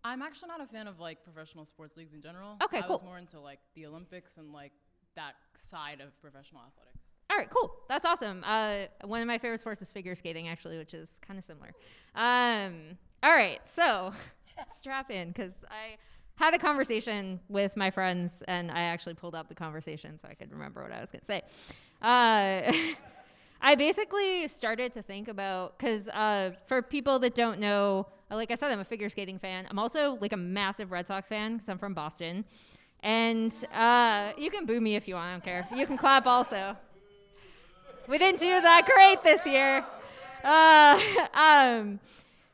I'm actually not a fan of like professional sports leagues in general. Okay, I cool. was more into like the Olympics and like that side of professional athletics. All right, cool. That's awesome. One of my favorite sports is figure skating, actually, which is kind of similar. All right, so strap in, because I had a conversation with my friends, and I actually pulled up the conversation so I could remember what I was going to say. I basically started to think about, because for people that don't know, like I said, I'm a figure skating fan. I'm also like a massive Red Sox fan, because I'm from Boston. And you can boo me if you want, I don't care. You can clap also. We didn't do that great this year.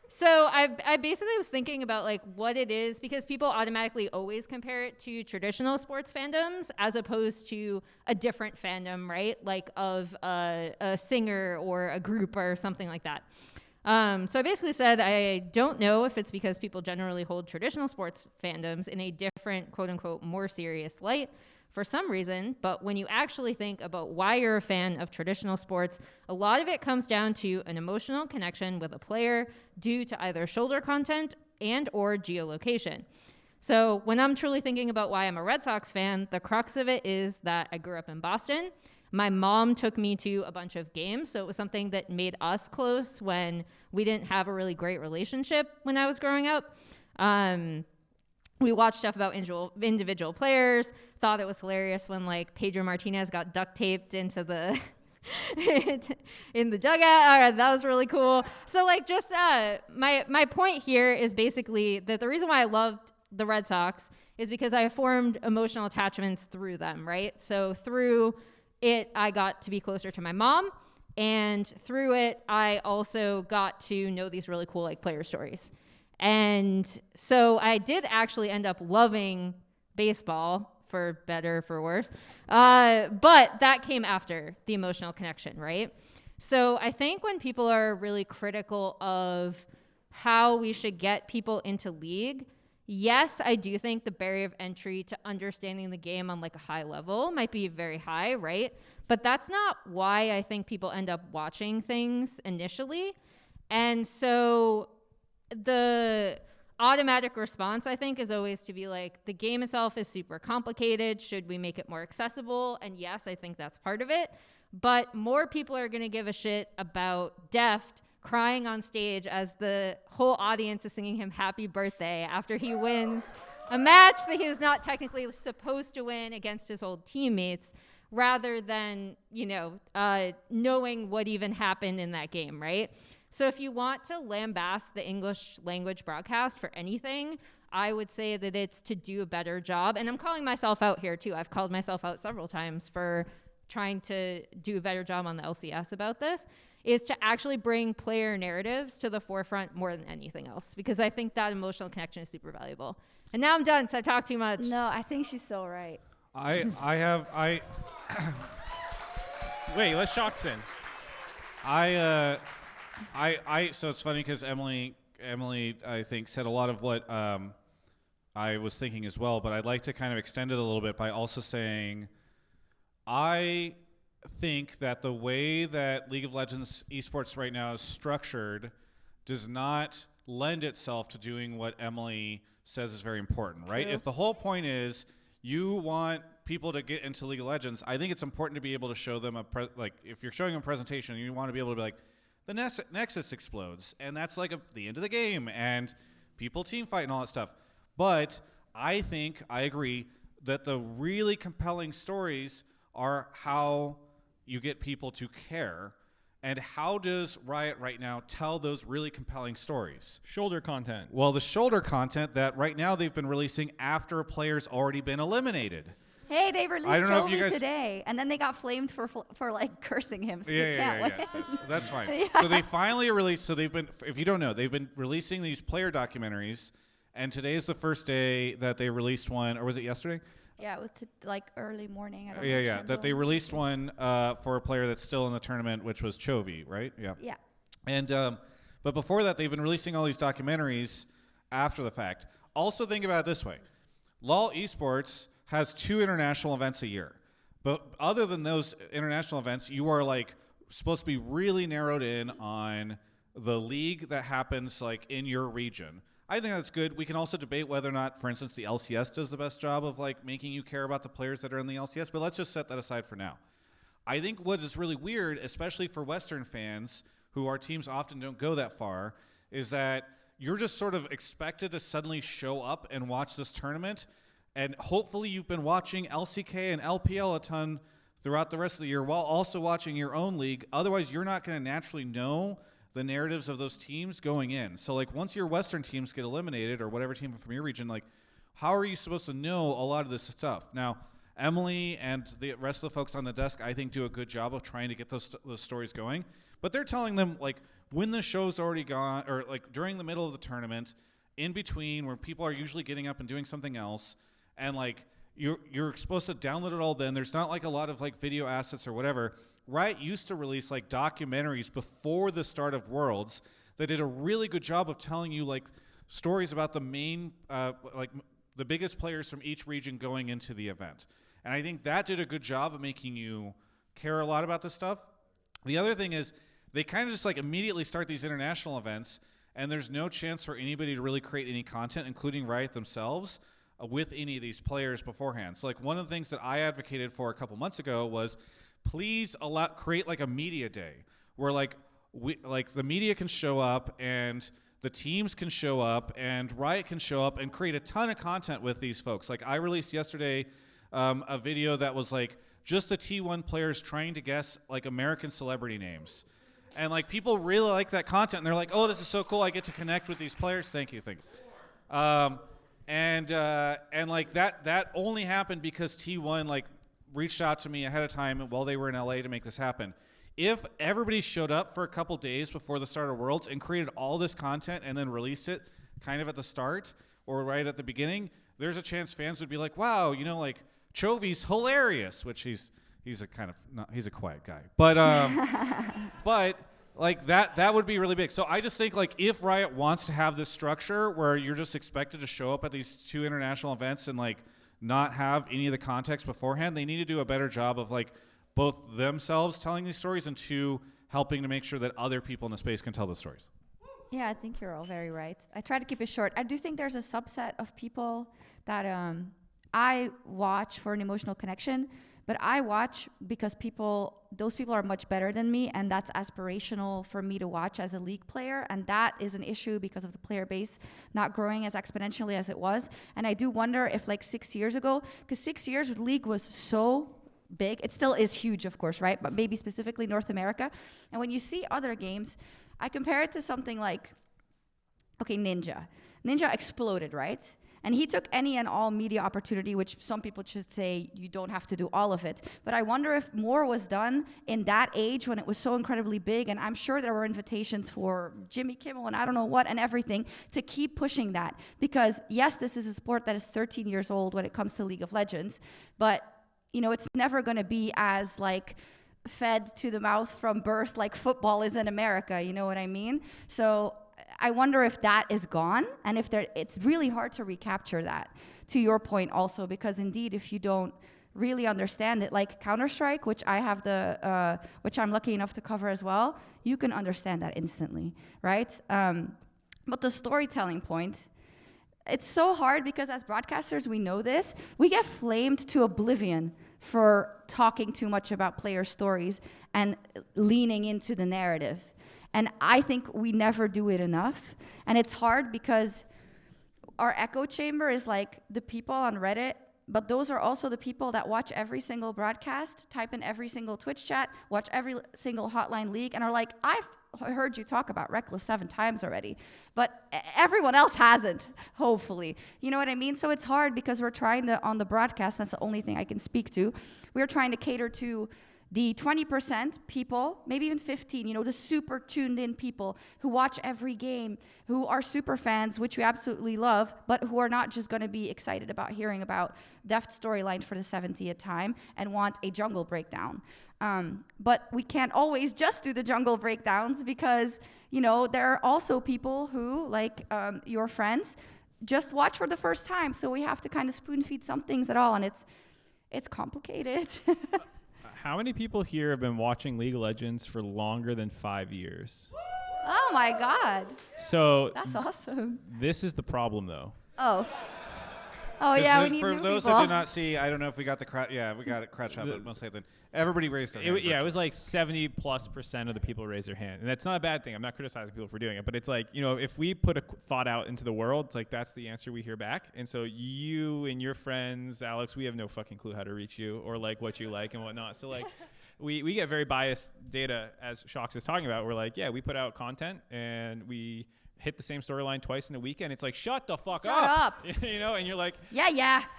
So I basically was thinking about like what it is, because people automatically always compare it to traditional sports fandoms as opposed to a different fandom, right? Like of a singer or a group or something like that. So I basically said I don't know if it's because people generally hold traditional sports fandoms in a different, quote unquote, more serious light for some reason, but when you actually think about why you're a fan of traditional sports, a lot of it comes down to an emotional connection with a player due to either shoulder content and or geolocation. So when I'm truly thinking about why I'm a Red Sox fan, the crux of it is that I grew up in Boston. My mom took me to a bunch of games, so it was something that made us close when we didn't have a really great relationship when I was growing up. We watched stuff about individual players, thought it was hilarious when like Pedro Martinez got duct taped into the in the dugout. That was really cool. So like just my point here is basically that the reason why I loved the Red Sox is because I formed emotional attachments through them, right? So through it, I got to be closer to my mom, and through it, I also got to know these really cool like player stories. And so I did actually end up loving baseball, for better, for worse. But that came after the emotional connection, right? So I think when people are really critical of how we should get people into league, yes, I do think the barrier of entry to understanding the game on like a high level might be very high, right? But that's not why I think people end up watching things initially. And so the automatic response, I think, is always to be like, the game itself is super complicated. Should we make it more accessible? And yes, I think that's part of it. But more people are going to give a shit about Deft crying on stage as the whole audience is singing him happy birthday after he wins a match that he was not technically supposed to win against his old teammates, rather than, you know, knowing what even happened in that game, right? So if you want to lambast the English language broadcast for anything, I would say that it's to do a better job. And I'm calling myself out here too. I've called myself out several times for trying to do a better job on the LCS about this, is to actually bring player narratives to the forefront more than anything else, because I think that emotional connection is super valuable. And now I'm done, because I talked too much. No, I think she's so right. Wait, let's Sjokz in. So it's funny because Emily, I think, said a lot of what I was thinking as well, but I'd like to kind of extend it a little bit by also saying I think that the way that League of Legends esports right now is structured does not lend itself to doing what Emily says is very important, right? True. If the whole point is you want people to get into League of Legends, I think it's important to be able to show them if you're showing them a presentation, you want to be able to be like, the Nexus explodes, and that's like the end of the game, and people team fight and all that stuff. But I think, I agree, that the really compelling stories are how you get people to care. And how does Riot right now tell those really compelling stories? Shoulder content. Well, the shoulder content that right now they've been releasing after a player's already been eliminated. Hey, they released I don't know if you Jovi guys- today, and then they got flamed for like cursing him. So they can't win. So that's fine. Yeah. So they finally released. So they've been, if you don't know, they've been releasing these player documentaries, and today is the first day that they released one, or was it yesterday? Yeah, it was like early morning. I don't know. Yeah. That they released one for a player that's still in the tournament, which was Chovy, right? Yeah. Yeah. And but before that, they've been releasing all these documentaries after the fact. Also, think about it this way: LOL Esports has 2 international events a year. But other than those international events, you are like supposed to be really narrowed in on the league that happens like in your region. I think that's good. We can also debate whether or not, for instance, the LCS does the best job of like making you care about the players that are in the LCS, but let's just set that aside for now. I think what is really weird, especially for Western fans who our teams often don't go that far, is that you're just sort of expected to suddenly show up and watch this tournament. And hopefully you've been watching LCK and LPL a ton throughout the rest of the year while also watching your own league. Otherwise, you're not going to naturally know the narratives of those teams going in. So, like, once your Western teams get eliminated or whatever team from your region, like, how are you supposed to know a lot of this stuff? Now, Emily and the rest of the folks on the desk, I think, do a good job of trying to get those stories going. But they're telling them, like, when the show's already gone, or, like, during the middle of the tournament, in between, where people are usually getting up and doing something else, and, like, you're supposed to download it all then. There's not, like, a lot of, like, video assets or whatever. Riot used to release, like, documentaries before the start of Worlds that did a really good job of telling you, like, stories about the main, like, the biggest players from each region going into the event. And I think that did a good job of making you care a lot about this stuff. The other thing is they kind of just, like, immediately start these international events, and there's no chance for anybody to really create any content, including Riot themselves, with any of these players beforehand. So, like, one of the things that I advocated for a couple months ago was please create like a media day where like the media can show up and the teams can show up and Riot can show up and create a ton of content with these folks. Like, I released yesterday a video that was like just the T1 players trying to guess like American celebrity names. And like people really like that content and they're like, oh, this is so cool. I get to connect with these players. Thank you. And like that only happened because T1 like reached out to me ahead of time while they were in LA to make this happen. If everybody showed up for a couple days before the start of Worlds and created all this content and then released it kind of at the start or right at the beginning, there's a chance fans would be like, wow, you know, like Chovy's hilarious, which he's a kind of he's a quiet guy. But but like that would be really big. So I just think like if Riot wants to have this structure where you're just expected to show up at these 2 international events and like not have any of the context beforehand, they need to do a better job of like both themselves telling these stories and 2, helping to make sure that other people in the space can tell the stories. Yeah, I think you're all very right. I try to keep it short. I do think there's a subset of people that I watch for an emotional connection, but I watch because those people are much better than me, and that's aspirational for me to watch as a league player, and that is an issue because of the player base not growing as exponentially as it was. And I do wonder if like 6 years ago, because 6 years with league was so big, it still is huge, of course, right? But maybe specifically North America. And when you see other games, I compare it to something like, okay, Ninja exploded, right? And he took any and all media opportunity, which some people should say you don't have to do all of it. But I wonder if more was done in that age when it was so incredibly big. And I'm sure there were invitations for Jimmy Kimmel and I don't know what and everything to keep pushing that. Because yes, this is a sport that is 13 years old when it comes to League of Legends. But, you know, it's never going to be as like fed to the mouth from birth like football is in America. You know what I mean? So I wonder if that is gone, and if it's really hard to recapture that, to your point also, because indeed, if you don't really understand it, like Counter-Strike, which I have which I'm lucky enough to cover as well, you can understand that instantly, right? But the storytelling point, it's so hard because as broadcasters, we know this. We get flamed to oblivion for talking too much about player stories and leaning into the narrative. And I think we never do it enough. And it's hard because our echo chamber is like the people on Reddit, but those are also the people that watch every single broadcast, type in every single Twitch chat, watch every single Hotline League, and are like, I've heard you talk about Reckless 7 times already, but everyone else hasn't, hopefully. You know what I mean? So it's hard because we're trying to, on the broadcast, that's the only thing I can speak to, we're trying to cater to the 20% people, maybe even 15, the super tuned in people who watch every game, who are super fans, which we absolutely love, but who are not just going to be excited about hearing about Deft storyline for the 70th time and want a jungle breakdown. But we can't always just do the jungle breakdowns because, there are also people who, like your friends, just watch for the first time. So we have to kind of spoon feed some things at all, and it's complicated. How many people here have been watching League of Legends for longer than 5 years? Oh my God. So that's awesome. This is the problem, though. Oh yeah, we need for new those people. that did not see, I don't know if we got the crowd. Yeah, we got it crouch up, but mostly then everybody raised their hand. Yeah, it was like 70+% of the people raised their hand, and that's not a bad thing. I'm not criticizing people for doing it, but it's like, if we put a thought out into the world, it's like that's the answer we hear back. And so you and your friends, Alex, we have no fucking clue how to reach you or like what you like and whatnot. So like we get very biased data, as Sjokz is talking about. We're like, yeah, we put out content and we hit the same storyline twice in a weekend. It's like, shut the fuck up. And you're like, yeah,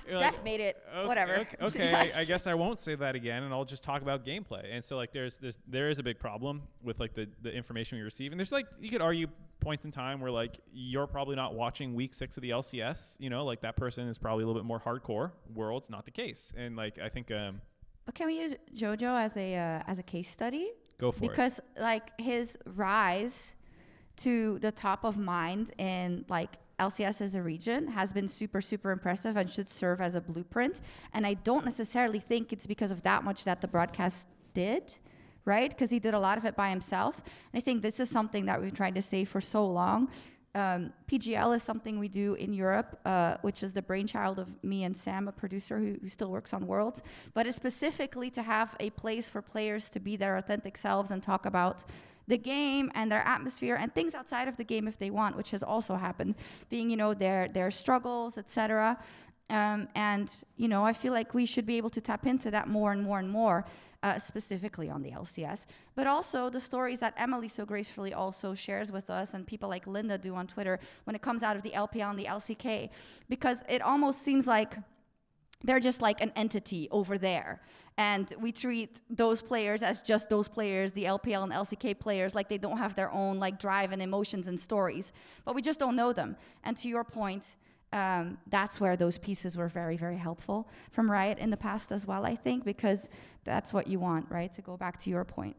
you're Def like, made it. Okay, Whatever. Okay, I guess I won't say that again, and I'll just talk about gameplay. And so like there is a big problem with like the information we receive. And there's like, you could argue points in time where like you're probably not watching week 6 of the LCS, like that person is probably a little bit more hardcore. World's not the case. And like I think But can we use JoJo as a case study? Go for it. Because like his rise to the top of mind in like LCS as a region has been super, super impressive and should serve as a blueprint. And I don't necessarily think it's because of that much that the broadcast did, right? Because he did a lot of it by himself. And I think this is something that we've tried to say for so long. PGL is something we do in Europe, which is the brainchild of me and Sam, a producer who still works on Worlds. But it's specifically to have a place for players to be their authentic selves and talk about the game and their atmosphere and things outside of the game if they want, which has also happened, being, their struggles, etc. And, I feel like we should be able to tap into that more and more and more, specifically on the LCS. But also the stories that Emily so gracefully also shares with us and people like Linda do on Twitter when it comes out of the LPL and the LCK, because it almost seems like they're just like an entity over there. And we treat those players as just those players, the LPL and LCK players, like they don't have their own like drive and emotions and stories. But we just don't know them. And to your point, that's where those pieces were very, very helpful from Riot in the past as well, I think, because that's what you want, right? To go back to your point.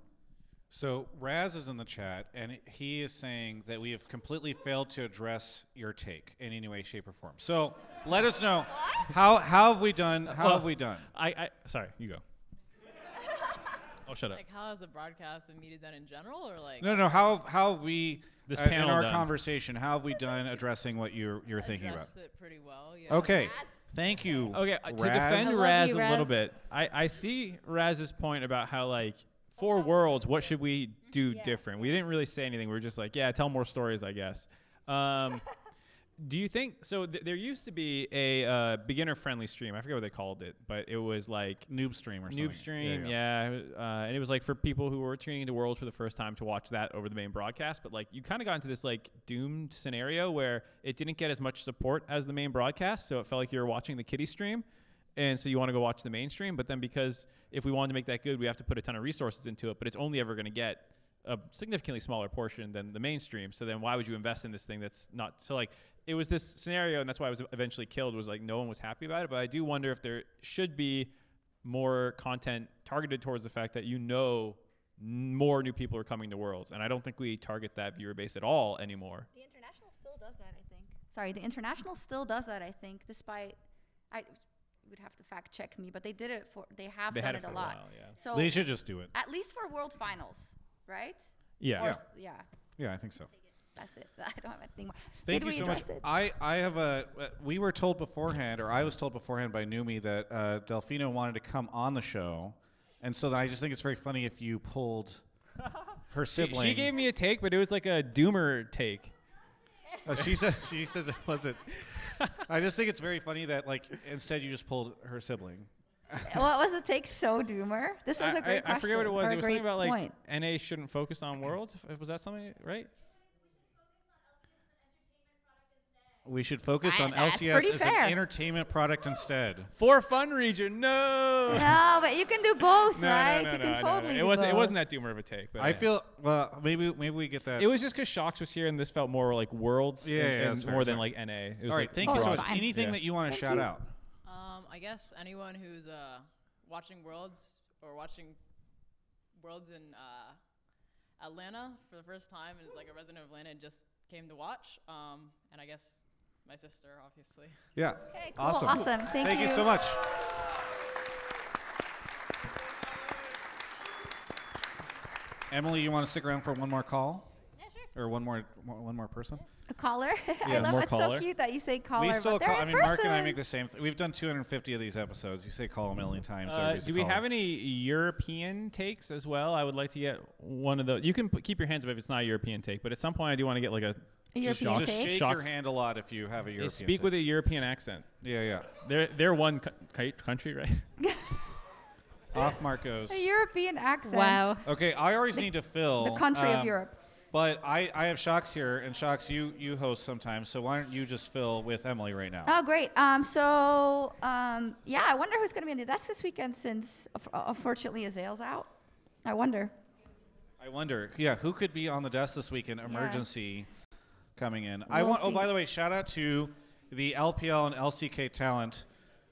So Raz is in the chat, and he is saying that we have completely failed to address your take in any way, shape, or form. So let us know how have we done? How have we done? Sorry, you go. Oh, shut up. Like, how has the broadcast and media done in general, or like? No. How have we? This in panel our done. Conversation, how have we done addressing what you're thinking about? Addressed it pretty well. Yeah. Okay. Thank you. Okay, Raz. to defend I love Raz you, a little Raz. bit, I see Raz's point about how like for Worlds, what should we do different? We didn't really say anything. We were just like, yeah, tell more stories, I guess. Do you think so? There used to be a beginner-friendly stream. I forget what they called it, but it was like Noob stream or something. Noob stream, yeah. And it was like for people who were tuning into Worlds for the first time to watch that over the main broadcast. But like you kind of got into this like doomed scenario where it didn't get as much support as the main broadcast, so it felt like you were watching the kiddie stream. And so you want to go watch the mainstream, but then because if we wanted to make that good, we have to put a ton of resources into it, but it's only ever going to get a significantly smaller portion than the mainstream. So then why would you invest in this thing that's not so like it was this scenario, and that's why it was eventually killed, was like no one was happy about it. But I do wonder if there should be more content targeted towards the fact that more new people are coming to Worlds. And I don't think we target that viewer base at all anymore. The International still does that, I think. Sorry, the International still does that, I think, despite I would have to fact check me, but they did it They done had it for a a lot. while, yeah. So They should just do it. at least for World Finals, right? Yeah. Or Yeah. yeah. Yeah, I think so. That's it. I don't have anything more. Thank Did you we so much. address it? I have we were told beforehand, or I was told beforehand by Numi that Delfino wanted to come on the show, and so then I just think it's very funny if you pulled her sibling. She gave me a take, but it was like a doomer take. Oh, she says it wasn't. I just think it's very funny that like instead you just pulled her sibling. What was the take so doomer? This was a great question. I forget what it was. or It a was something great about like point. NA shouldn't focus on Worlds. Was that something, right? We should focus on That's LCS pretty as fair. an entertainment product instead. For fun region, no. No, but you can do both, No, right? no, you no, can no, totally no. do It both. wasn't that doomer of a take. But I yeah. feel maybe we get that. It was just because Sjokz was here and this felt more like Worlds and that's fair, more that's than fair. like NA. It was All right, like thank you so broad. much. fine. Anything Yeah. that you want to shout out? I guess anyone who's watching Worlds or watching Worlds in Atlanta for the first time and is like a resident of Atlanta and just came to watch. And I guess my sister, obviously. Yeah. Okay, cool. Awesome. Awesome. Thank you so much. Emily, you want to stick around for one more call? Yeah, sure. Or one more person? A caller? Yeah, I love more it's caller. so cute that you say caller. We still but they're call. I in mean, Mark and I person. make the same. We've done 250 of these episodes. You say call a million times. so everybody's Do a we caller. have any European takes as well? I would like to get one of those. You can keep your hands up if it's not a European take, but at some point I do want to get like a A European Sjokz- Just take? shake Sjokz- your hand a lot if you have a European. Speak with a European accent. Yeah. They're one country, right? Off Marcos. A European accent. Wow. Okay, I always need to fill. The country of Europe. But I have Sjokz here, and Sjokz, you host sometimes, so why don't you just fill with Emily right now? Oh, great. Yeah, I wonder who's going to be on the desk this weekend since, unfortunately, Azael's out. I wonder. Yeah, who could be on the desk this weekend? Emergency coming in. Oh, by the way, shout out to the LPL and LCK talent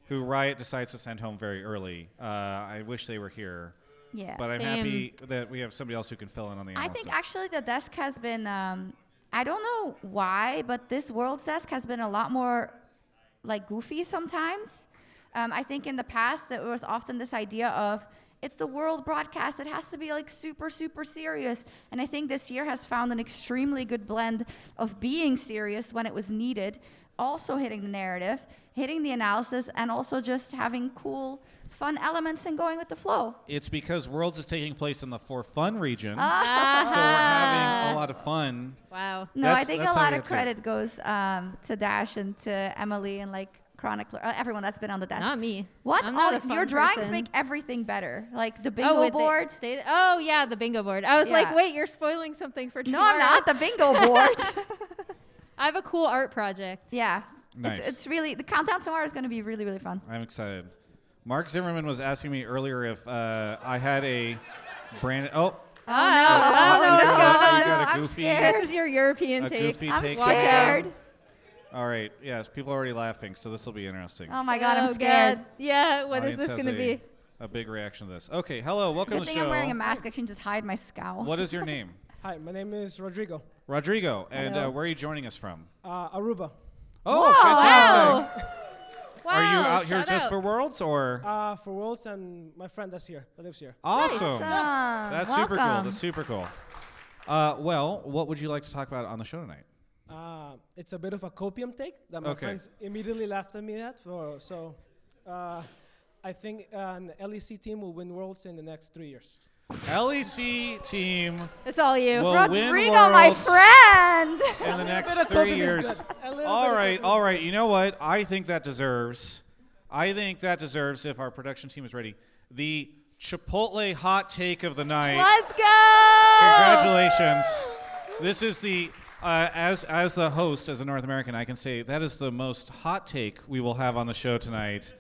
who Riot decides to send home very early. I wish they were here. Yeah. But I'm Same. happy that we have somebody else who can fill in on the I analysis. think actually the desk has been, I don't know why, but this World's desk has been a lot more like goofy sometimes. I think in the past there was often this idea of it's the World broadcast. It has to be like super, super serious. And I think this year has found an extremely good blend of being serious when it was needed, also hitting the narrative, hitting the analysis, and also just having cool, fun elements and going with the flow. It's because Worlds is taking place in the For Fun region, so we're Ah. having a lot of fun. Wow. No, I That's- think a that's how lot we of have to do it. credit goes to Dash and to Emily and like Chronicler, everyone that's been on the desk. Not me. What? I'm not a fun your drawings person. make everything better. Like the bingo wait, board. Oh yeah, the bingo board. I was like, Yeah. wait, you're spoiling something for No, tomorrow. I'm not. The bingo board. I have a cool art project. Yeah. Nice. It's really, the countdown tomorrow is going to be really, really fun. I'm excited. Mark Zimmerman was asking me earlier if I had a brand. Oh, Oh, no, I don't know what's no, going you on. got a I'm goofy- scared. This is your European a take. goofy I'm take. Watch scared. All right. Yes, people are already laughing, so this will be interesting. Oh my God, Oh, I'm scared. God. Yeah, what is Audience this has going to be? a big reaction to this. Okay, hello, welcome Good to the thing I'm wearing a show. mask. I can just hide my scowl. What is your name? Hi, my name is Rodrigo. Rodrigo, and Hello. where are you joining us from? Aruba. Oh, Whoa, fantastic! Wow. Are you Wow, out here shout just out. for Worlds, or? For Worlds and my friend that's here, that lives here. Awesome! That's super cool. Welcome. That's super cool. Well, what would you like to talk about on the show tonight? It's a bit of a copium take that my Okay. friends immediately laughed at me at. I think an LEC team will win Worlds in the next 3 years. LEC team It's all you. will win Rodrigo, my Worlds friend. in the next bit of 3 copium is years. good. A little All bit of right, copium all is right. You know what? I think that deserves, if our production team is ready, the Chipotle hot take of the night. Let's go. Congratulations. This is the, as the host, as a North American, I can say that is the most hot take we will have on the show tonight.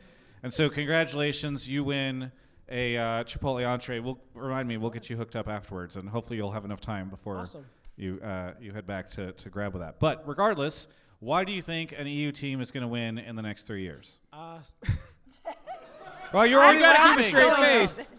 And so congratulations, you win a Chipotle entree. We'll get you hooked up afterwards, and hopefully you'll have enough time before Awesome. you head back to grab with that. But regardless, why do you think an EU team is going to win in the next 3 years? Well, you're already gotta keep a laughing. straight face.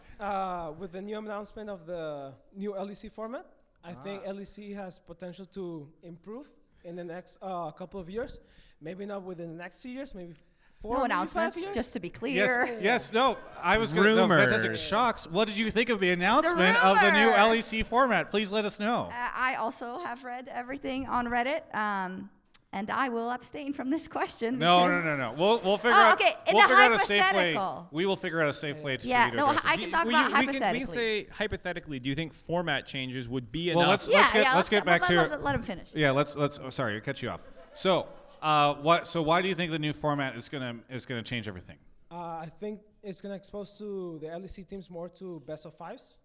With the new announcement of the new LEC format, I think LEC has potential to improve in the next couple of years. Maybe not within the next 2 years, maybe 4 No maybe 5 announcements, years. just to be clear. Yes, no. I was going to. No, fantastic. Rumors. Sjokz, what did you think of the announcement of the new rumor. LEC format? Please let us know. I also have read everything on Reddit, and I will abstain from this question. No. because- We'll figure Oh, out. okay, in We'll the figure out a safe way. hypothetical. We will figure out a safe way to Yeah, for you to no, address this. I can talk We about can hypothetically. say hypothetically. Do you think format changes would be Well, enough? let's get back to. Let him finish. Yeah, let's. Oh, sorry, I cut you off. So, why do you think the new format is gonna change everything? I think it's going to expose to the LEC teams more to best of fives.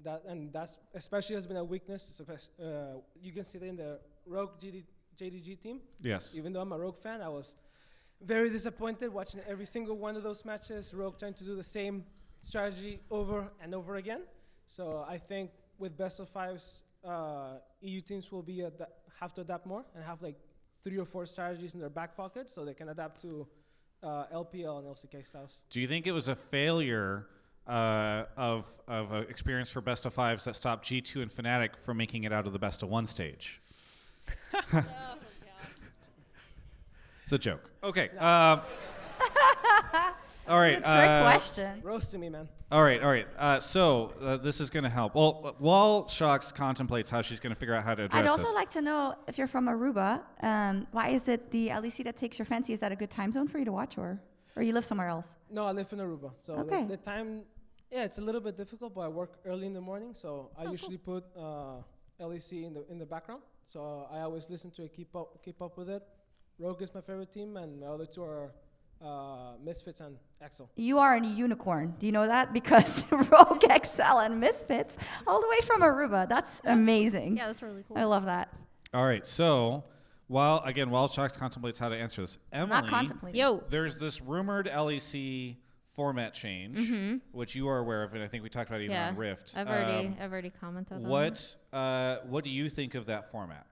That's especially has been a weakness. You can see it in the Rogue JDG team. Yes. Even though I'm a Rogue fan, I was very disappointed watching every single one of those matches. Rogue trying to do the same strategy over and over again. So I think with best of fives, EU teams will be have to adapt more and have like 3 or 4 strategies in their back pocket so they can adapt to LPL and LCK styles. Do you think it was a failure of an experience for best of fives that stopped G2 and Fnatic from making it out of the best of 1 stage? It's a joke. Okay. All right. It's a trick question. Roasting me, man. All right. So this is going to help. Well, while Sjokz contemplates how she's going to figure out how to address I'd this. also like to know if you're from Aruba, why is it the LEC that takes your fancy? Is that a good time zone for you to watch, or you live somewhere else? No, I live in Aruba. So Okay. the time, it's a little bit difficult, but I work early in the morning, so I usually put LEC in the background. So I always listen to it, keep up with it. Rogue is my favorite team, and the other 2 are Misfits and Excel. You are a unicorn. Do you know that? Because Rogue, Excel, and Misfits, all the way from Aruba. That's amazing. Yeah, that's really cool. I love that. All right. So while Sjokz contemplates how to answer this, Emily, Not contemplating. Yo. there's this rumored LEC format change, which you are aware of, and I think we talked about it even on Rift. I've already commented on it. What do you think of that format?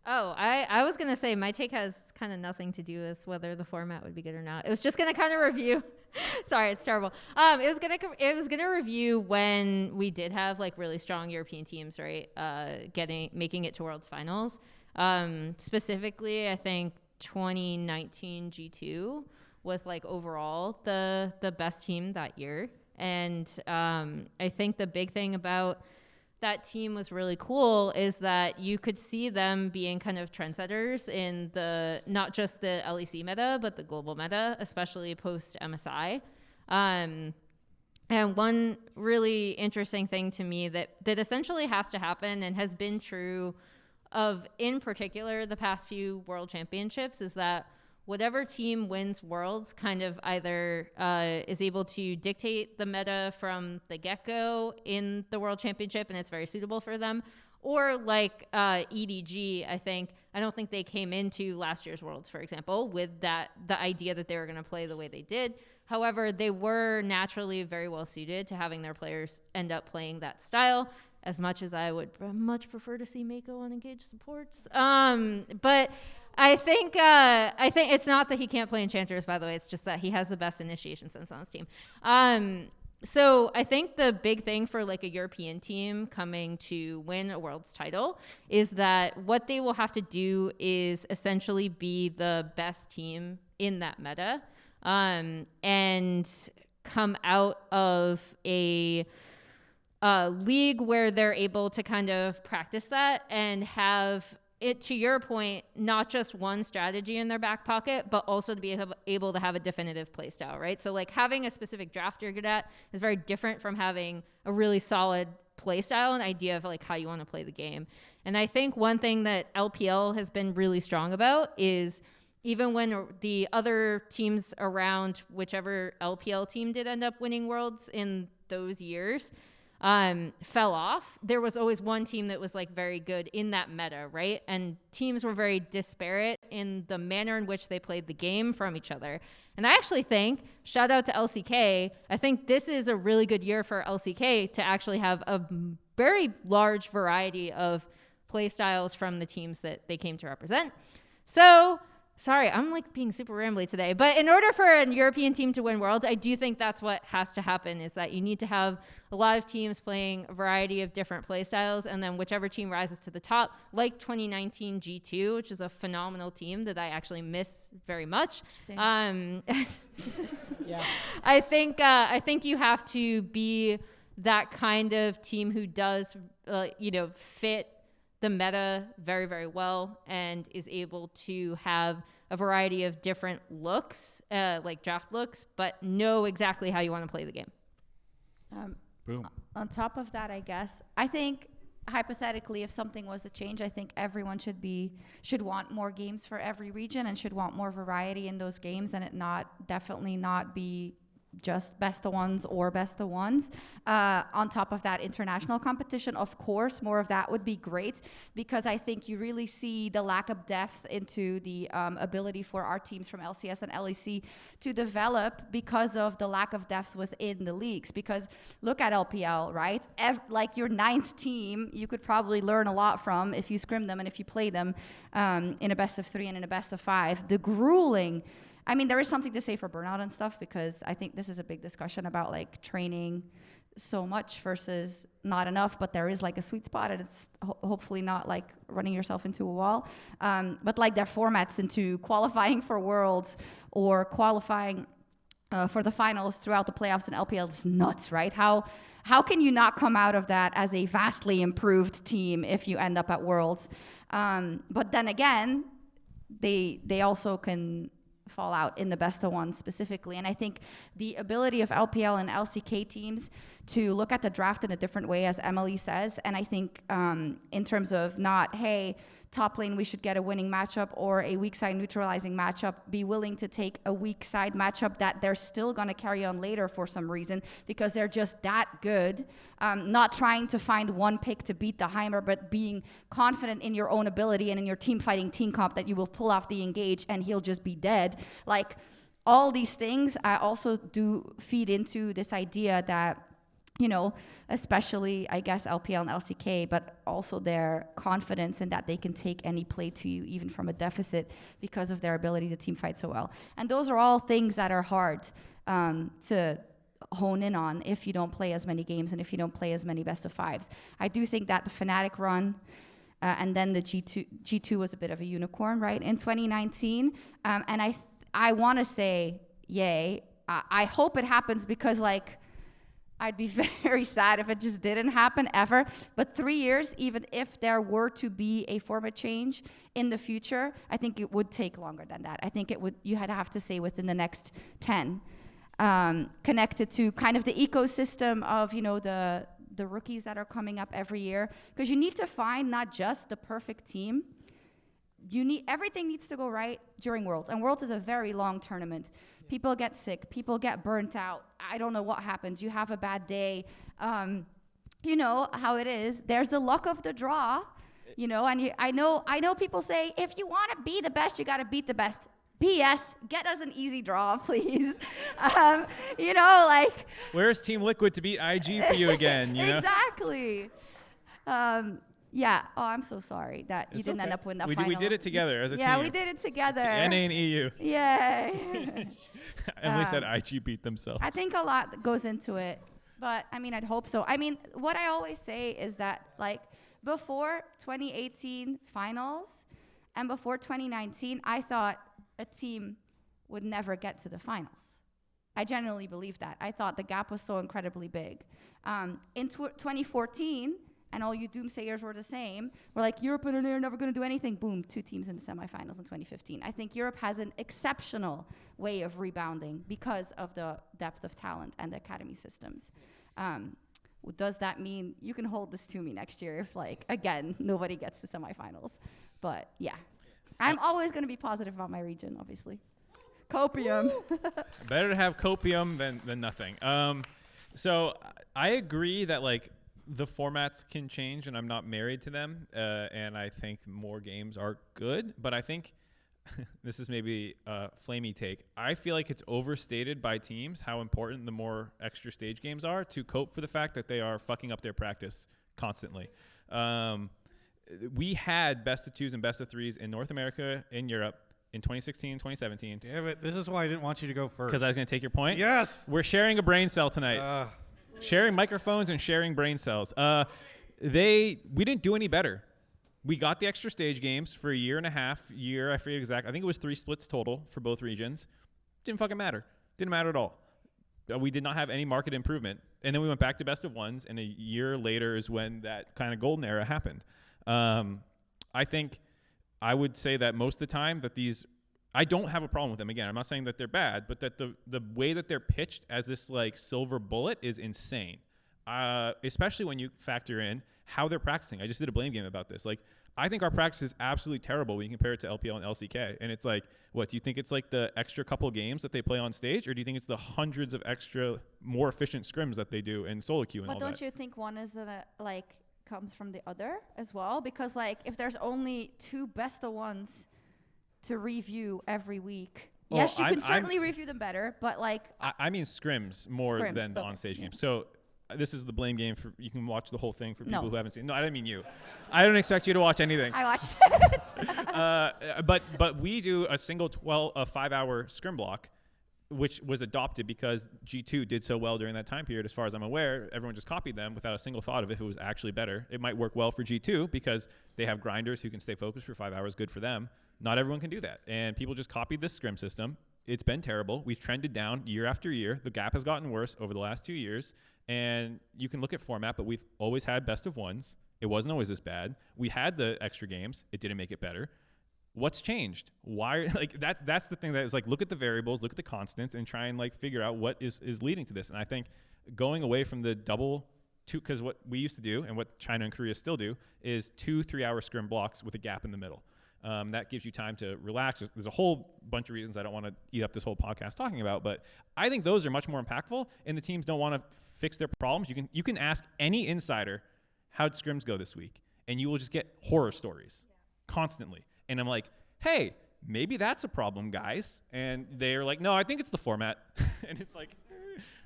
Oh, I was going to say my take has kind of nothing to do with whether the format would be good or not. It was just going to kind of review. Sorry, it's terrible. It was gonna review when we did have like really strong European teams, right? Making it to Worlds Finals. Specifically, I think 2019 G2 was like overall the best team that year. And I think the big thing about that team was really cool is that you could see them being kind of trendsetters in not just the LEC meta, but the global meta, especially post MSI. And one really interesting thing to me that essentially has to happen and has been true of, in particular, the past few world championships is that whatever team wins Worlds kind of either is able to dictate the meta from the get-go in the World Championship, and it's very suitable for them. Or like EDG, I don't think they came into last year's Worlds, for example, with the idea that they were going to play the way they did. However, they were naturally very well suited to having their players end up playing that style, as much as I would much prefer to see Mako on engaged supports. But I think it's not that he can't play Enchanters, by the way. It's just that he has the best initiation sense on his team. So I think the big thing for like a European team coming to win a Worlds title is that what they will have to do is essentially be the best team in that meta, and come out of a league where they're able to kind of practice that and have it, to your point, not just one strategy in their back pocket, but also to be able to have a definitive play style, right? So like having a specific draft you're good at is very different from having a really solid play style and idea of like how you want to play the game. And I think one thing that LPL has been really strong about is even when the other teams around whichever LPL team did end up winning Worlds in those years fell off, there was always one team that was like very good in that meta, right? And teams were very disparate in the manner in which they played the game from each other. And I actually think, shout out to LCK, I think this is a really good year for LCK to actually have a very large variety of play styles from the teams that they came to represent. So sorry, I'm like being super rambly today, but in order for a European team to win Worlds, I do think that's what has to happen, is that you need to have a lot of teams playing a variety of different play styles, and then whichever team rises to the top, like 2019 G2, which is a phenomenal team that I actually miss very much. Same. Yeah. I think you have to be that kind of team who does, fit the meta very, very well and is able to have a variety of different looks, like draft looks, but know exactly how you want to play the game. Boom. On top of that, I guess, I think hypothetically, if something was to change, I think everyone should want more games for every region and should want more variety in those games, and it definitely not be just best of ones or best of ones. On top of that, international competition, of course, more of that would be great, because I think you really see the lack of depth into the ability for our teams from LCS and LEC to develop because of the lack of depth within the leagues. Because look at LPL, right? Like your 9th team, you could probably learn a lot from if you scrim them and if you play them in a best of 3 and in a best of 5. The grueling, I mean, there is something to say for burnout and stuff, because I think this is a big discussion about like training so much versus not enough, but there is like a sweet spot, and it's hopefully not like running yourself into a wall. But like their formats into qualifying for Worlds or qualifying for the finals throughout the playoffs in LPL is nuts, right? How can you not come out of that as a vastly improved team if you end up at Worlds? But then again, they also can fall out in the best of one specifically. And I think the ability of LPL and LCK teams to look at the draft in a different way, as Emily says, and I think in terms of not, hey, top lane, we should get a winning matchup or a weak side neutralizing matchup, be willing to take a weak side matchup that they're still going to carry on later for some reason because they're just that good. Not trying to find one pick to beat the Heimer, but being confident in your own ability and in your team fighting team comp that you will pull off the engage and he'll just be dead. Like all these things, I also do feed into this idea that, you know, especially, I guess, LPL and LCK, but also their confidence in that they can take any play to you, even from a deficit, because of their ability to team fight so well. And those are all things that are hard to hone in on if you don't play as many games and if you don't play as many best of 5s. I do think that the Fnatic run and then the G2 was a bit of a unicorn, right, in 2019. And I want to say, yay. I hope it happens because, like, I'd be very sad if it just didn't happen ever. But 3 years, even if there were to be a format change in the future, I think it would take longer than that. I think it would. You had to have to say within the next 10, connected to kind of the ecosystem of, you know, the rookies that are coming up every year, because you need to find not just the perfect team. Everything needs to go right during Worlds, and Worlds is a very long tournament. People get sick, people get burnt out. I don't know what happens. You have a bad day. You know how it is. There's the luck of the draw, you know. And I know people say, if you want to be the best, you got to beat the best. BS. Get us an easy draw, please. You know, like. Where's Team Liquid to beat IG for you again? You know? Exactly. Yeah. Oh, I'm so sorry that you didn't end up winning that final. We did it together as a team. Yeah, we did it together. NA and EU. Yay. Emily said IG beat themselves. I think a lot goes into it, but I mean, I'd hope so. I mean, what I always say is that, like, before 2018 finals and before 2019, I thought a team would never get to the finals. I genuinely believe that. I thought the gap was so incredibly big. In 2014, and all you doomsayers were the same. We're like, Europe and NA are never going to do anything. Boom, 2 teams in the semifinals in 2015. I think Europe has an exceptional way of rebounding because of the depth of talent and the academy systems. Does that mean you can hold this to me next year if, like, again, nobody gets to semifinals? But yeah, I'm always going to be positive about my region, obviously. Copium. Better to have copium than nothing. So I agree that, like, the formats can change, and I'm not married to them, and I think more games are good, but I think this is maybe a flamey take. I feel like it's overstated by teams how important the more extra stage games are to cope for the fact that they are fucking up their practice constantly. We had best of 2s and best of 3s in North America, in Europe, in 2016 and 2017. Damn it, this is why I didn't want you to go first. Because I was going to take your point? Yes! We're sharing a brain cell tonight. Sharing microphones and sharing brain cells. We didn't do any better. We got the extra stage games for a year and a half. I forget exactly. I think it was 3 splits total for both regions. Didn't fucking matter. Didn't matter at all. We did not have any market improvement. And then we went back to best of 1s, and a year later is when that kind of golden era happened. I think I would say that most of the time that these, I don't have a problem with them. Again, I'm not saying that they're bad, but that the way that they're pitched as this, like, silver bullet is insane. Especially when you factor in how they're practicing. I just did a blame game about this. Like, I think our practice is absolutely terrible when you compare it to LPL and LCK. And it's like, what, do you think it's like the extra couple games that they play on stage? Or do you think it's the hundreds of extra, more efficient scrims that they do in solo queue and all that? But don't you think one is like comes from the other as well? Because like if there's only 2 best of ones to review every week, Well, yes, you can certainly review them better, but like I mean scrims more than the on-stage games. So this is the blame game for, you can watch the whole thing for people who haven't seen. No, I didn't mean you. I don't expect you to watch anything. I watched it. But we do a single 5-hour scrim block, which was adopted because G2 did so well during that time period. As far as I'm aware, everyone just copied them without a single thought of if it was actually better. It might work well for G2 because they have grinders who can stay focused for 5 hours. Good for them. Not everyone can do that. And people just copied this scrim system. It's been terrible. We've trended down year after year. The gap has gotten worse over the last 2 years. And you can look at format, but we've always had best of ones. It wasn't always this bad. We had the extra games. It didn't make it better. What's changed? Why? Like that's the thing that is like, look at the variables, look at the constants, and try and like figure out what is leading to this. And I think going away from the double two, because what we used to do and what China and Korea still do is 2 3-hour scrim blocks with a gap in the middle. That gives you time to relax. There's a whole bunch of reasons I don't want to eat up this whole podcast talking about, but I think those are much more impactful, and the teams don't want to fix their problems. You can ask any insider, how'd scrims go this week? And you will just get horror stories constantly. And I'm like, hey, maybe that's a problem, guys. And they're like, no, I think it's the format. And it's like,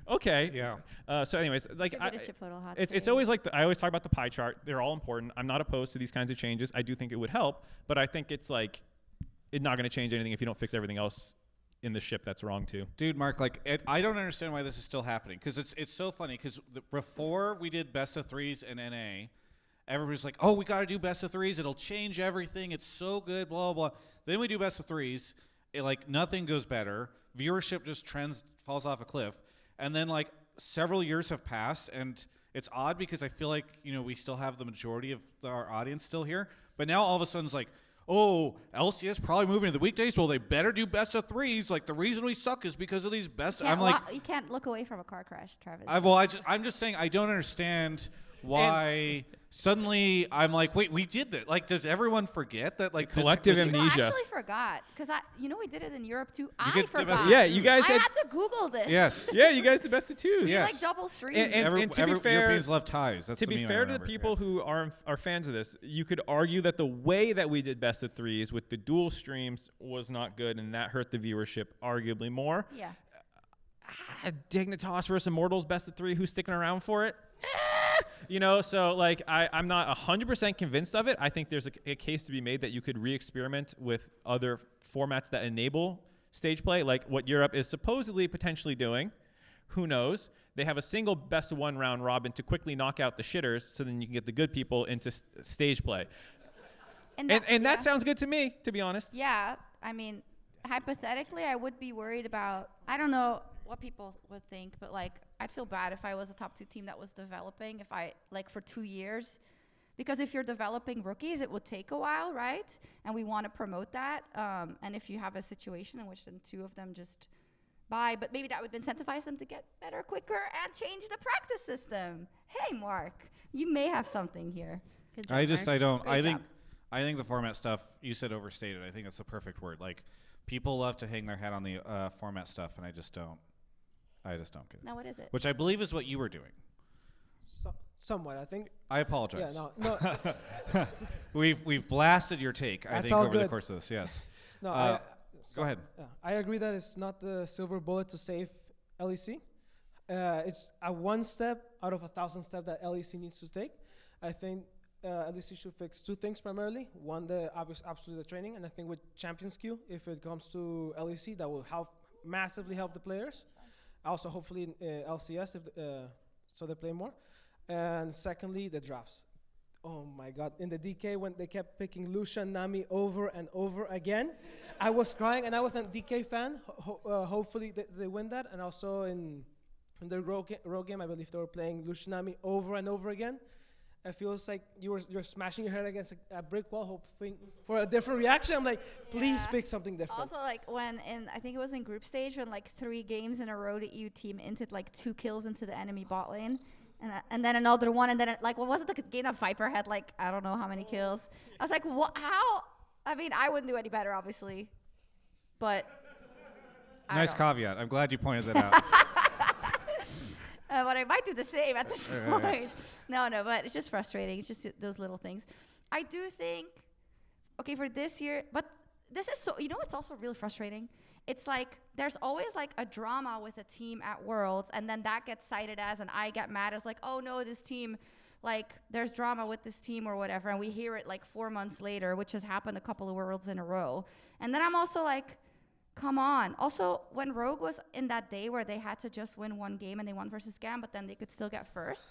okay. Yeah. So anyways, like it's take. always like I always talk about the pie chart. They're all important. I'm not opposed to these kinds of changes. I do think it would help, but I think it's like it's not going to change anything if you don't fix everything else in the ship that's wrong too. Dude, Mark, like I don't understand why this is still happening, because it's so funny, because before we did best of threes in NA, everybody's like, oh, we got to do best of threes. It'll change everything. It's so good, blah, blah, blah. Then we do best of threes. Like nothing goes better. Viewership just falls off a cliff. And then like several years have passed, and it's odd because I feel like, we still have the majority of our audience still here. But now all of a sudden it's like, oh, LCS probably moving to the weekdays. Well, they better do best of threes. Like the reason we suck is because of these best. I'm like, you can't look away from a car crash, Travis. I'm just saying I don't understand why suddenly I'm like, wait, we did that. Like, does everyone forget that? Like collective amnesia. I actually forgot, because we did it in Europe too. I forgot. Yeah, you guys. I had to Google this. Yes. Yeah, you guys the best of twos. Yes. Like double streams. And to be fair, Europeans love ties. That's to be fair to the people who are fans of this, you could argue that the way that we did best of threes with the dual streams was not good, and that hurt the viewership arguably more. Yeah. Dignitas versus Immortals best of 3. Who's sticking around for it? So like I'm not 100% convinced of it. I think there's a case to be made that you could re-experiment with other formats that enable stage play, like what Europe is supposedly potentially doing. Who knows? They have a single best of 1 round robin to quickly knock out the shitters, so then you can get the good people into stage play. And that sounds good to me, to be honest. Yeah, I mean, hypothetically, I would be worried about, I don't know what people would think, but like I'd feel bad if I was a top 2 team that was developing, if I like for 2 years, because if you're developing rookies, it would take a while, right? And we want to promote that. And if you have a situation in which then 2 of them just buy, but maybe that would incentivize them to get better quicker and change the practice system. Hey, Mark, you may have something here. Good job, Mark. I think the format stuff, you said overstated. I think that's the perfect word. Like people love to hang their hat on the format stuff, and I just don't get it. Now what is it? Which I believe is what you were doing. Somewhat, I think. I apologize. Yeah, no. We've blasted your take, I think, over the course of this. Yes. No, go ahead. Yeah, I agree that it's not the silver bullet to save LEC. It's a 1 step out of 1,000 steps that LEC needs to take. I think LEC should fix 2 things primarily. One, absolutely the training, and I think with Champions Queue, if it comes to LEC, that will massively help the players. Also, hopefully LCS, so they play more. And secondly, the drafts. Oh my God! In the DK, when they kept picking Lucian, Nami over and over again, I was crying, and I was a DK fan. Hopefully they win that. And also in the rogue game, I believe they were playing Lucian, Nami over and over again. It feels like you're smashing your head against a brick wall, hoping for a different reaction. I'm like, please pick something different. Also, like I think it was in group stage when like 3 games in a row the EU team entered like 2 kills into the enemy bot lane, And then another one, and then what was it? The game that Viper had like I don't know how many kills. I was like, what? How? I mean, I wouldn't do any better, obviously, but. Nice caveat. I'm glad you pointed that out. But I might do the same at this point. No, but it's just frustrating. It's just those little things. I do think, okay, for this year, but this is so, it's also really frustrating. It's like there's always like a drama with a team at Worlds, and then that gets cited as, and I get mad as like, oh no, this team, like there's drama with this team or whatever, and we hear it like 4 months later, which has happened a couple of Worlds in a row. And then I'm also like, come on. Also, when Rogue was in that day where they had to just win one game and they won versus GAM, but then they could still get first,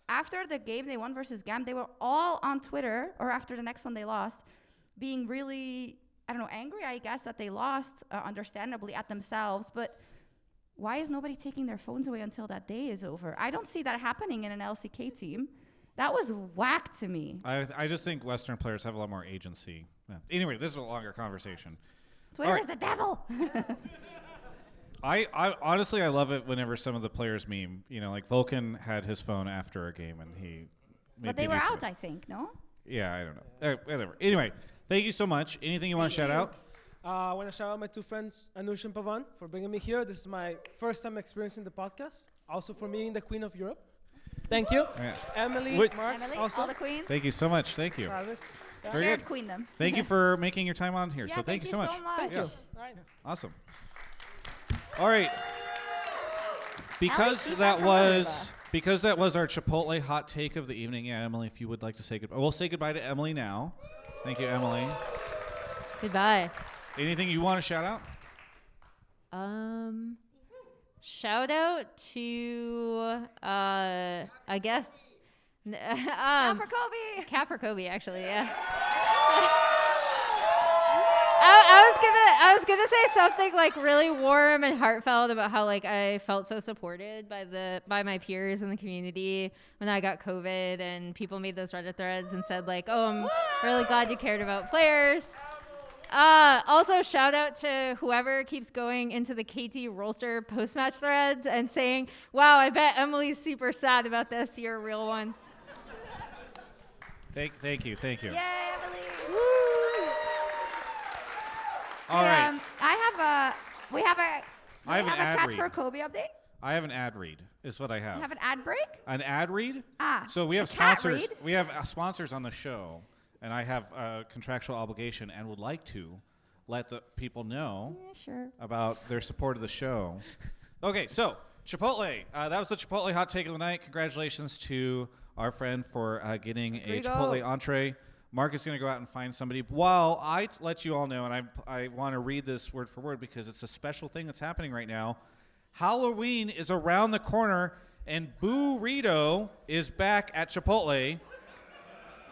after the game they won versus GAM, they were all on Twitter, or after the next one they lost, being really, I don't know, angry, I guess, that they lost, understandably, at themselves. But why is nobody taking their phones away until that day is over? I don't see that happening in an LCK team. That was whack to me. I just think Western players have a lot more agency. Yeah. Anyway, this is a longer conversation. Twitter is the devil. I honestly, I love it whenever some of the players meme. Like Vulcan had his phone after a game, and he. But they were out, I think, no? Yeah, I don't know. Whatever. Anyway, thank you so much. Anything you want to shout out? I want to shout out my two friends, Anush and Pavan, for bringing me here. This is my first time experiencing the podcast. Also for meeting the Queen of Europe. Thank you. Yeah. Emily, Marks, also. All the queens. Thank you so much. Thank you. Very Shared good. queen them. Thank you for making your time on here. Yeah, so thank you so much. Thank you. All Awesome. All right. Because that was our Chipotle hot take of the evening. Yeah, Emily, if you would like to say goodbye. We'll say goodbye to Emily now. Thank you, Emily. Goodbye. Anything you want to shout out? Shout out to I guess Cat for Kobe. Cat for Kobe, actually, yeah. I was gonna say something like really warm and heartfelt about how like I felt so supported by my peers in the community when I got COVID, and people made those Reddit threads and said like, oh, I'm really glad you cared about players. Also, shout out to whoever keeps going into the KT Rollster post-match threads and saying, wow, I bet Emily's super sad about this. You're a real one. Thank you. Yay, Emily. Woo. All right. We have a Cat read. for Kobe update. I have an ad read, is what I have. You have an ad break? An ad read? So we have cat sponsors. read? We have sponsors on the show, and I have a contractual obligation and would like to let the people know about their support of the show. Okay, so Chipotle. That was the Chipotle hot take of the night. Congratulations to our friend for getting Rodrigo. a Chipotle entree. Mark is going to go out and find somebody. While I let you all know, and I want to read this word for word because it's a special thing that's happening right now. Halloween is around the corner, and BOO-rito is back at Chipotle.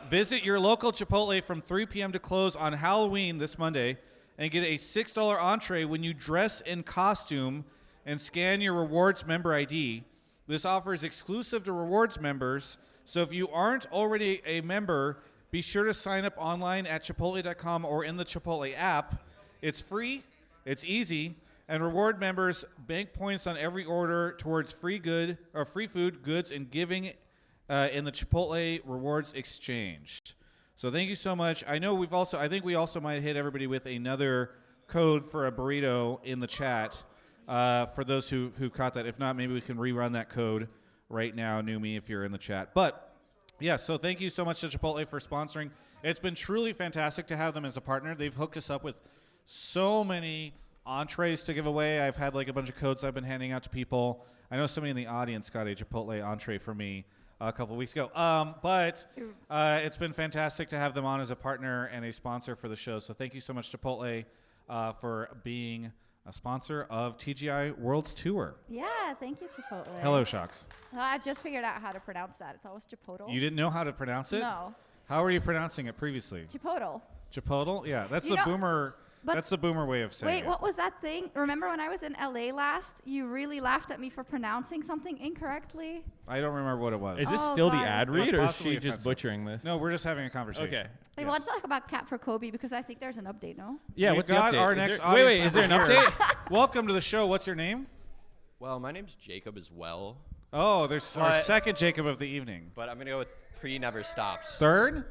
Visit your local Chipotle from 3 p.m. to close on Halloween this Monday and get a $6 entree when you dress in costume and scan your Rewards member ID. This offer is exclusive to Rewards members, so if you aren't already a member, be sure to sign up online at Chipotle.com or in the Chipotle app. It's free, it's easy, and reward members bank points on every order towards free food, goods, and giving in the Chipotle Rewards Exchange. So thank you so much. I think we also might hit everybody with another code for a burrito in the chat for those who caught that. If not, maybe we can rerun that code right now, Numi, if you're in the chat. But yeah, so thank you so much to Chipotle for sponsoring. It's been truly fantastic to have them as a partner. They've hooked us up with so many entrees to give away. I've had like a bunch of codes I've been handing out to people. I know somebody in the audience got a Chipotle entree for me a couple of weeks ago. But it's been fantastic to have them on as a partner and a sponsor for the show. So thank you so much, Chipotle, for being a sponsor of TGI Worlds Tour. Yeah, thank you, Chipotle. Hello, Sjokz. Well, I just figured out how to pronounce that. I thought it was Chipotle. You didn't know how to pronounce it? No. How were you pronouncing it previously? Chipotle. Chipotle? Yeah, that's You the know, boomer. but- That's the boomer way of saying Wait, it. what was that thing? Remember when I was in LA last? You really laughed at me for pronouncing something incorrectly? I don't remember what it was. Is this Oh, still the God. ad It was read, or is possibly she just offensive. butchering this? No, we're just having a conversation. Okay. I want to talk about Cat for Kobe because I think there's an update, no? Yeah, We've what's the got update? our Is next there, wait, audience is there an member here. update? Welcome to the show. What's your name? Well, my name's Jacob as well. Oh, there's our But- second Jacob of the evening. But I'm going to go with PriNeverStops. Third?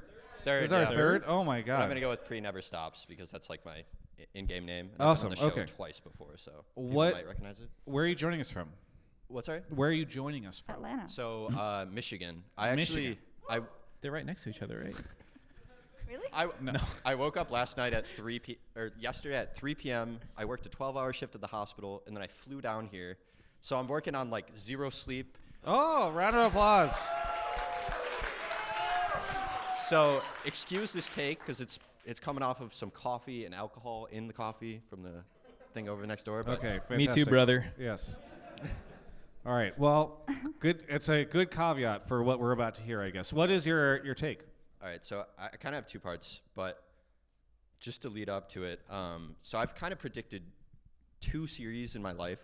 Third, Is our yeah. third? Oh my But God. I'm going to go with PriNeverStops because that's like my in-game name. And Awesome, I've been on the show okay. twice before, so What- people might recognize it. Where are you joining us from? What's sorry? Where are you joining us from? Atlanta. So, Michigan. I actually, Michigan. They're right next to each other, right? Really? I woke up last night at yesterday at 3 p.m. I worked a 12-hour shift at the hospital, and then I flew down here. So I'm working on like zero sleep. Oh, round of applause. So excuse this take because it's coming off of some coffee and alcohol in the coffee from the thing over next door. But Okay, fantastic. Me too, brother. Yes. All right. Well, good. It's a good caveat for what we're about to hear, I guess. What is your take? All right, so I kind of have two parts, but just to lead up to it, so I've kind of predicted 2 series in my life.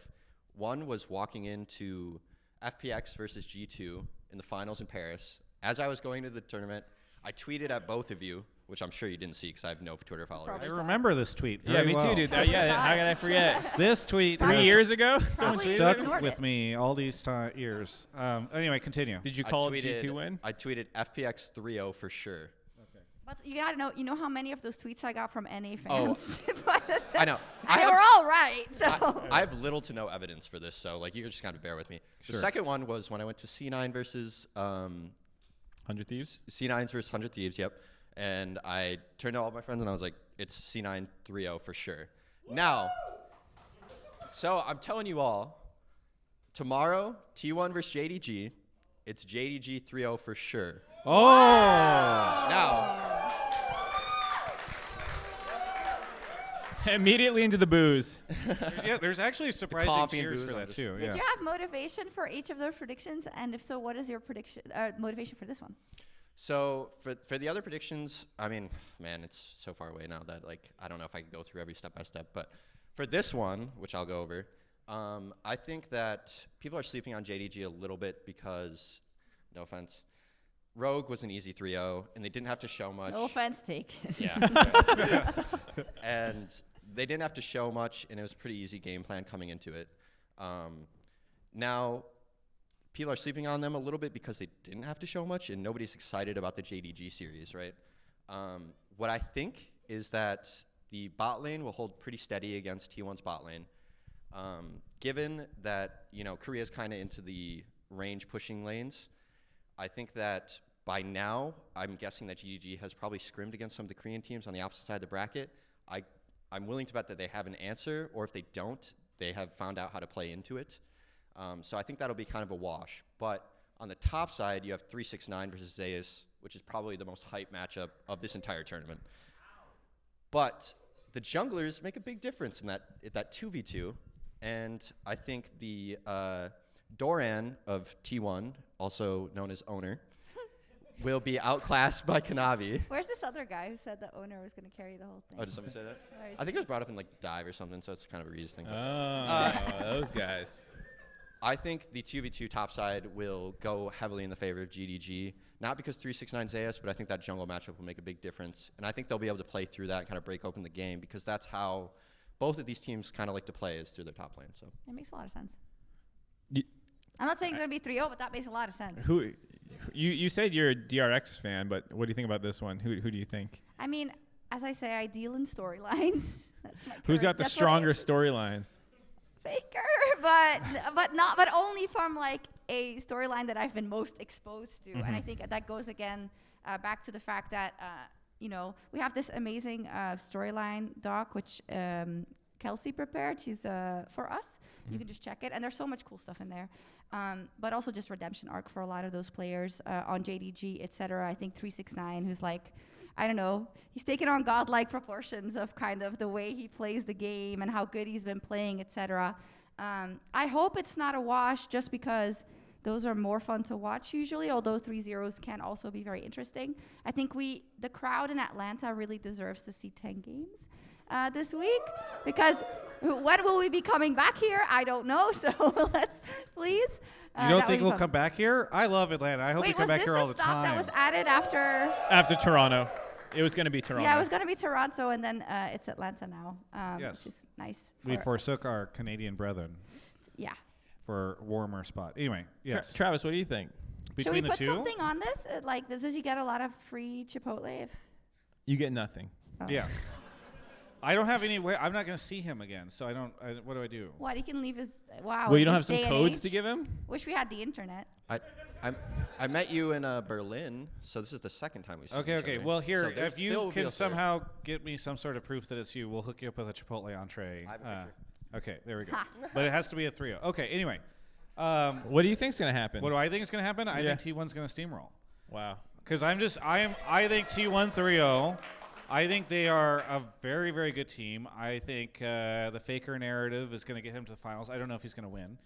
One was walking into FPX versus G2 in the finals in Paris. As I was going to the tournament, I tweeted at both of you, which I'm sure you didn't see because I have no Twitter followers. I remember this tweet. Yeah, Very me well. too, dude. Yeah, how can I forget? This tweet 3 has years ago? Someone Probably tweeted stuck it? ignored with it. me all these years. Anyway, continue. Did you I call tweeted- G2 win? I tweeted FPX 3-0 for sure. But you gotta know, you know how many of those tweets I got from NA Oh, fans? I know. And they were all right. So I have little to no evidence for this, so like you just kind of bear with me. Sure. The second one was when I went to C9 versus 100 Thieves? C9s versus 100 Thieves, yep. And I turned to all my friends and I was like, it's C9 3-0 for sure. Now, so I'm telling you all, tomorrow, T1 versus JDG, it's JDG 3-0 for sure. Oh. Now, Immediately into the booze. Yeah, there's actually surprising coffee and cheers booze, for I'm that just- too. did Yeah. you have motivation for each of those predictions? And if so, what is your prediction motivation for this one? so for the other predictions, I mean, man, it's so far away now that like I don't know if I can go through every step by step. But for this one, which I'll go over, I think that people are sleeping on JDG a little bit because, no offense, Rogue was an easy 3-0, and they didn't have to show much. No offense, take. Yeah. And they didn't have to show much, and it was a pretty easy game plan coming into it. Now, people are sleeping on them a little bit because they didn't have to show much, and nobody's excited about the JDG series, right? What I think is that the bot lane will hold pretty steady against T1's bot lane. Given that, you know, Korea's kind of into the range pushing lanes, I think that by now, I'm guessing that GDG has probably scrimmed against some of the Korean teams on the opposite side of the bracket. I'm willing to bet that they have an answer, or if they don't, they have found out how to play into it. So I think that'll be kind of a wash. But on the top side, you have 369 versus Zeus, which is probably the most hype matchup of this entire tournament. But the junglers make a big difference in that 2v2. And I think the Doran of T1, also known as Owner, will be outclassed by Kanavi. Where's this other guy who said the owner was going to carry the whole thing? Oh, did somebody say that? Right. I think it was brought up in like Dive or something, so it's kind of a Reese thing. Oh, those guys. I think the 2v2 topside will go heavily in the favor of GDG, not because 369 Zeus, but I think that jungle matchup will make a big difference. And I think they'll be able to play through that and kind of break open the game because that's how both of these teams kind of like to play is through their top lane. So It makes a lot of sense. Y- I'm not saying it's going to be 3-0, but that makes a lot of sense. Who? You said you're a DRX fan, but what do you think about this one? Who do you think? I mean, as I say, I deal in storylines. That's my Who's current- got the that's what stronger storylines? Faker, but only from like a storyline that I've been most exposed to, and I think that goes again back to the fact that you know, we have this amazing storyline doc which Kelsey prepared. She's for us. You can just check it, and there's so much cool stuff in there. But also just redemption arc for a lot of those players on JDG, etc. I think 369, who's like, I don't know, he's taken on godlike proportions of kind of the way he plays the game and how good he's been playing, etc. I hope it's not a wash just because those are more fun to watch usually, although 3-0s can also be very interesting. I think the crowd in Atlanta really deserves to see 10 games this week, because when will we be coming back here? I don't know, so let's please. You don't think we'll come back here? I love Atlanta. I hope we Wait, come was back this here all the the stop time. that was added after? After Toronto. It was going to be Toronto. Yeah, it was going to be Toronto, and then it's Atlanta now, Yes. which is nice. We forsook our Canadian brethren. Yeah. for warmer spot. Anyway, yes. Travis, what do you think? Should we Between the put two, something on this? Like, does he get a lot of free Chipotle? If You get nothing. yeah. I don't have any way. I'm not going to see him again, so I don't. What do I do? What, he can leave his wow. Well, you in don't have this some day and codes age? to give him? Wish we had the internet. I met you in Berlin, so this is the second time we've seen Okay, each okay. other. Well, here, So there's- if you there will be can a third. somehow get me some sort of proof that it's you, we'll hook you up with a Chipotle entree. I have a picture. Okay, there we go. Ha. But it has to be a 3-0. Okay, anyway. What do you think's going to happen? What do I think is going to happen? I Yeah. think T1's going to steamroll. Wow. Because I think T1 3-0. I think they are a very, very good team. I think the Faker narrative is going to get him to the finals. I don't know if he's going to win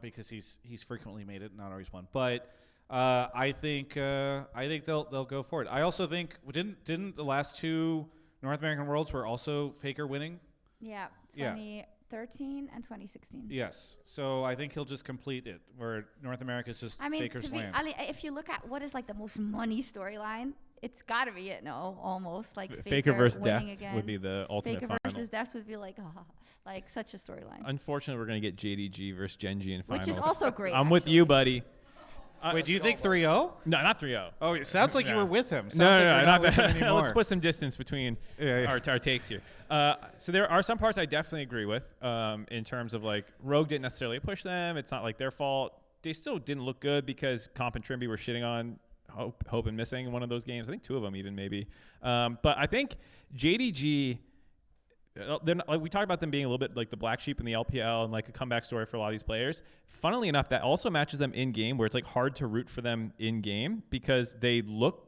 because he's frequently made it, not always won. But I think they'll go for it. I also think didn't the last two North American Worlds were also Faker winning? Yeah, Yeah. 2013 and 2016. Yes. So I think he'll just complete it, where North America's just I mean, Faker's land. if you look at what is like the most money storyline, it's got to be it. No, almost like Faker versus winning Death again. would be the ultimate Faker final. versus Death would be like such a storyline. Unfortunately, we're going to get JDG versus Genji in finals. Which is also great. I'm with you, actually. buddy. Wait, do you think 3-0? No, not 3-0. Oh, it sounds like you Yeah. were with him. Sounds No, like no, you're no, not not with him that. anymore. Let's put some distance between our takes here. So there are some parts I definitely agree with in terms of like Rogue didn't necessarily push them. It's not like their fault. They still didn't look good because Comp and Trimby were shitting on Hope and Missing in one of those games. I think two of them even maybe. But I think JDG, like we talk about them being a little bit like the black sheep in the LPL and like a comeback story for a lot of these players. Funnily enough, that also matches them in game where it's like hard to root for them in game because they look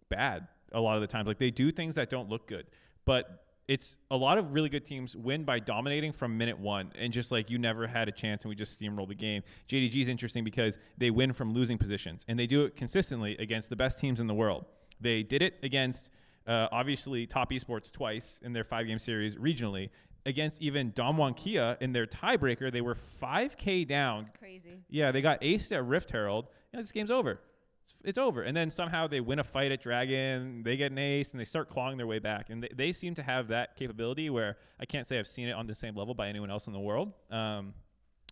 bad a lot of the times. Like they do things that don't look good, but it's a lot of really good teams win by dominating from minute one and just like you never had a chance and we just steamroll the game. JDG is interesting because they win from losing positions and they do it consistently against the best teams in the world. They did it against obviously top esports twice in their 5-game series regionally. Against even Damwon Kia in their tiebreaker, they were 5K down. That's crazy. Yeah, they got aced at Rift Herald. This game's over. It's over. And then somehow they win a fight at Dragon, they get an ace, and they start clawing their way back. And they seem to have that capability where I can't say I've seen it on the same level by anyone else in the world. And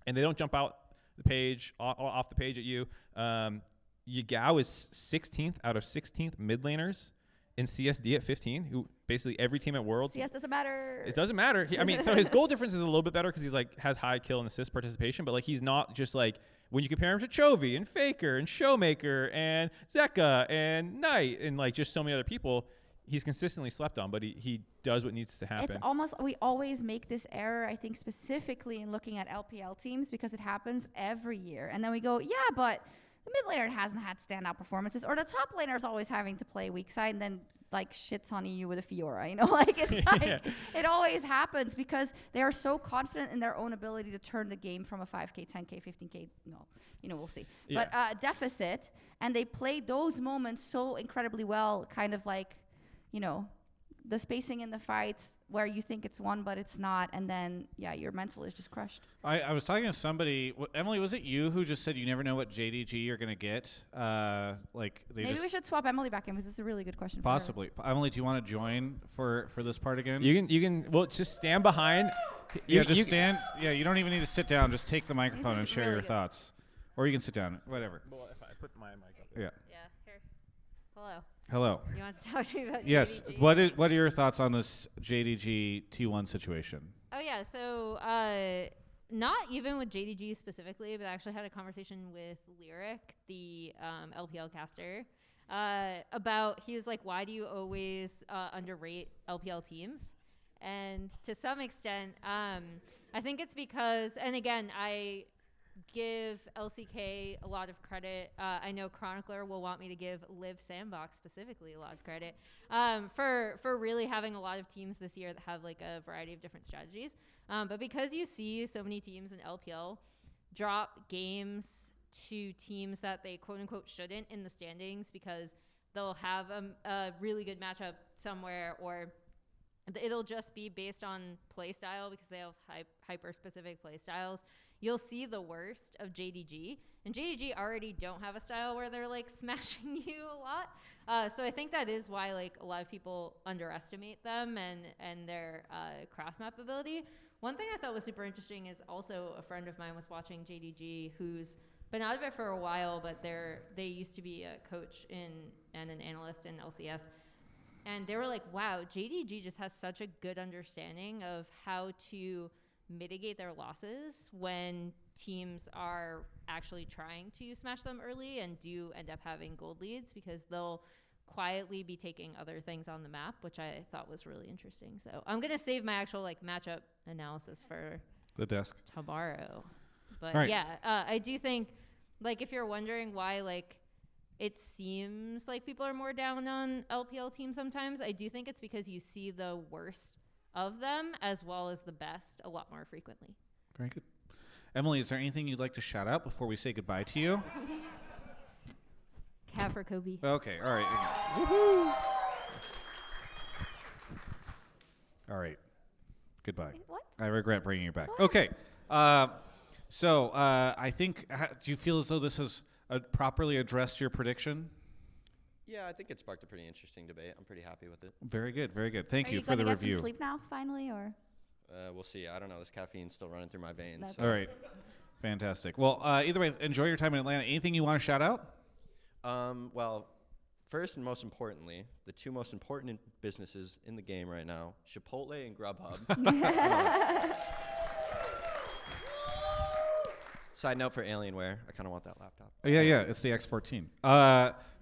they don't jump out the page, off the page at you. Yagao is 16th out of 16th mid laners in CSD at 15, who basically every team at Worlds. CS doesn't matter. It doesn't matter. I mean, so his goal difference is a little bit better because he's like has high kill and assist participation, but like he's not just like when you compare him to Chovy and Faker and Showmaker and Zeka and Knight and like just so many other people, he's consistently slept on, but he does what needs to happen. It's almost, we always make this error, I think, specifically in looking at LPL teams because it happens every year. And then we go, yeah, but the mid laner hasn't had standout performances, or the top laner is always having to play weak side and then like shits on you with a Fiora, you know, like it's like it always happens because they are so confident in their own ability to turn the game from a 5K, 10K, 15K, no, you know, we'll see. Yeah. But deficit, and they play those moments so incredibly well, kind of like, you know, the spacing in the fights where you think it's won, but it's not. And then, yeah, your mental is just crushed. I was talking to somebody. Emily, was it you who just said you never know what JDG you're going to get? Like they Maybe just we should swap Emily back in because it's a really good question. possibly. Emily, do you want to join for this part again? You can. Well, just stand behind. Yeah, just stand. Yeah, you don't even need to sit down. Just take the microphone is and share really your good. thoughts, or you can sit down. Whatever. Well, if I put my mic up. Yeah. Yeah. Here. Hello. Hello. You want to talk to me about Yes. JDG? What are your thoughts on this JDG T1 situation? Oh yeah, so not even with JDG specifically, but I actually had a conversation with Lyric, the LPL caster, about, he was like, why do you always underrate LPL teams? And to some extent, I think it's because, and again, I give LCK a lot of credit. I know Chronicler will want me to give Live Sandbox specifically a lot of credit for really having a lot of teams this year that have like a variety of different strategies. But because you see so many teams in LPL drop games to teams that they quote unquote shouldn't in the standings because they'll have a really good matchup somewhere, or it'll just be based on play style because they have hyper specific play styles. You'll see the worst of JDG, and JDG already don't have a style where they're like smashing you a lot. So I think that is why like a lot of people underestimate them and their cross map ability. One thing I thought was super interesting is also a friend of mine was watching JDG, who's been out of it for a while, but they used to be a coach and an analyst in LCS. And they were like, wow, JDG just has such a good understanding of how to mitigate their losses when teams are actually trying to smash them early and do end up having gold leads, because they'll quietly be taking other things on the map, which I thought was really interesting. So I'm going to save my actual matchup analysis for the desk tomorrow. But right. yeah, I do think if you're wondering why it seems like people are more down on LPL teams sometimes, I do think it's because you see the worst of them as well as the best a lot more frequently. Very good. Emily, is there anything you'd like to shout out before we say goodbye to you? Cat for Kobe. Okay, all right. Woohoo! All right. Goodbye. Wait, what? I regret bringing you back. What? Okay. So I think, do you feel as though this has properly addressed your prediction? Yeah, I think it sparked a pretty interesting debate. I'm pretty happy with it. Very good, very good. Thank Are you you for the gonna get review. some sleep now, finally, or? We'll see. I don't know. This caffeine's still running through my veins. That's So. All right. Fantastic. Well, either way, enjoy your time in Atlanta. Anything you want to shout out? Well, first and most importantly, the two most important businesses in the game right now, Chipotle and Grubhub. Side note for Alienware, I kind of want that laptop. Yeah, it's the X14.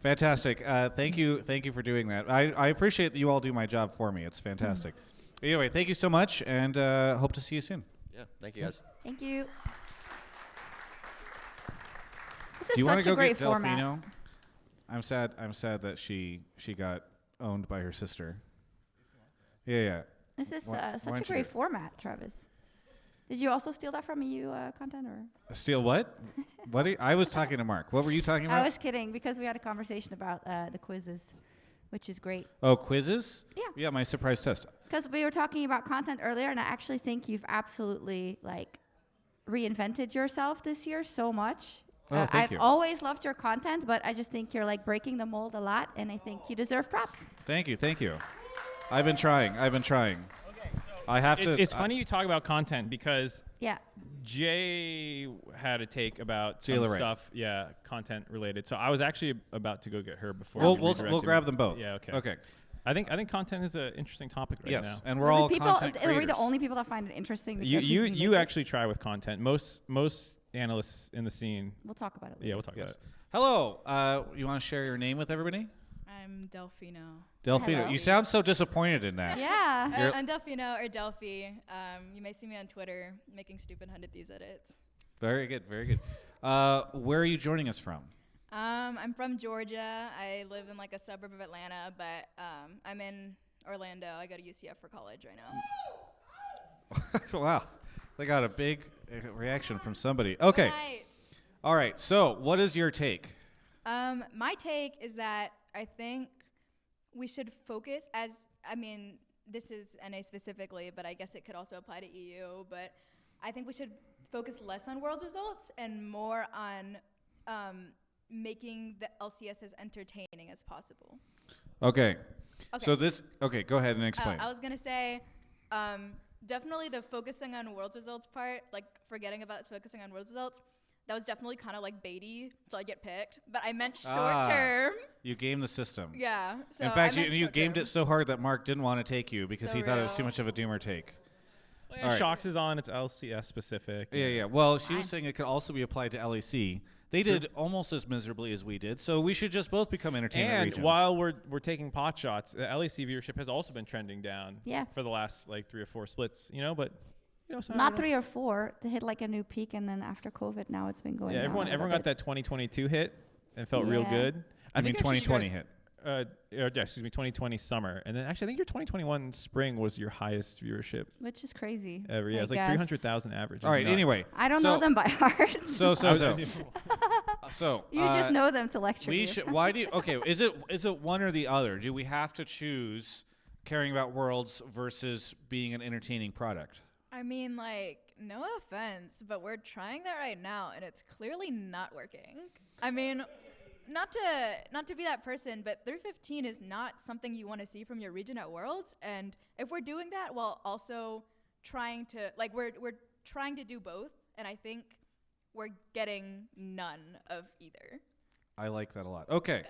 Fantastic. Thank you for doing that. I appreciate that you all do my job for me. It's fantastic. Anyway, thank you so much, and hope to see you soon. Yeah, thank you guys. Thank you. This Do is you want such to a go great get format. Delfino? I'm sad that she got owned by her sister. Yeah. This is Why such a don't you great do it? format, Travis. Did you also steal that from EU content, or? Steal what? I was talking to Mark. What were you talking about? I was kidding, because we had a conversation about the quizzes, which is great. Oh, quizzes? Yeah. Yeah, my surprise test. Because we were talking about content earlier, and I actually think you've absolutely reinvented yourself this year so much. Oh, thank I've you. always loved your content, but I just think you're breaking the mold a lot, and I think you deserve props. Thank you. I've been trying. I have to. It's funny you talk about content because Yeah. Jay had a take about some Jaelaray. stuff, content related. So I was actually about to go get her before. We'll you we'll redirected grab me. them both. Yeah. Okay. Okay. I think content is an interesting topic right Yes, now. and we're all content Are we creators. the only people that find it interesting? You because we you make it? actually try with content. Most analysts in the scene. We'll talk about it later. Yeah, we'll talk about Yes. it. Hello. You want to share your name with everybody? I'm Delfino. Delfino. Hello. You sound so disappointed in that. Yeah. You're- I'm Delfino or Delphi. You may see me on Twitter making stupid 100 Thieves edits. Very good. Where are you joining us from? I'm from Georgia. I live in a suburb of Atlanta, but I'm in Orlando. I go to UCF for college right now. Wow. They got a big reaction from somebody. Okay. Nice. All right. So, what is your take? My take is that I think we should focus this is NA specifically, but I guess it could also apply to EU, but I think we should focus less on Worlds results and more on making the LCS as entertaining as possible. Okay. Okay. So go ahead and explain. I was going to say, definitely the focusing on Worlds results part, forgetting about focusing on Worlds results, that was definitely kind of baity till I get picked. But I meant short term. You gamed the system. Yeah. So In fact, I meant you short gamed term. it so hard that Mark didn't want to take you because So he thought it was too real. much of a doomer take. Yeah, All right. Sjokz is on. It's LCS specific. Yeah. Well, she was saying it could also be applied to LEC. They did almost as miserably as we did, so we should just both become entertainment And regions. while we're taking pot shots, the LEC viewership has also been trending down. Yeah. For the last 3 or 4 splits, but so Not 3 or 4. They hit a new peak, and then after COVID, now it's been going Yeah, down everyone a little got bit. that 2022 hit and felt real Yeah. good. I mean, think actually 2020 you guys, hit. 2020 summer, and then actually I think your 2021 spring was your highest viewership Which is crazy. ever. Yeah, I it was guess. 300,000 average. All right. Anyway, I don't know them by heart. So You just know them to lecture we you. should. Why do you? Okay. Is it one or the other? Do we have to choose caring about Worlds versus being an entertaining product? I mean, no offense, but we're trying that right now, and it's clearly not working. I mean, not to be that person, but 315 is not something you want to see from your region at Worlds. And if we're doing that while also trying to we're trying to do both, and I think we're getting none of either. I like that a lot. Okay.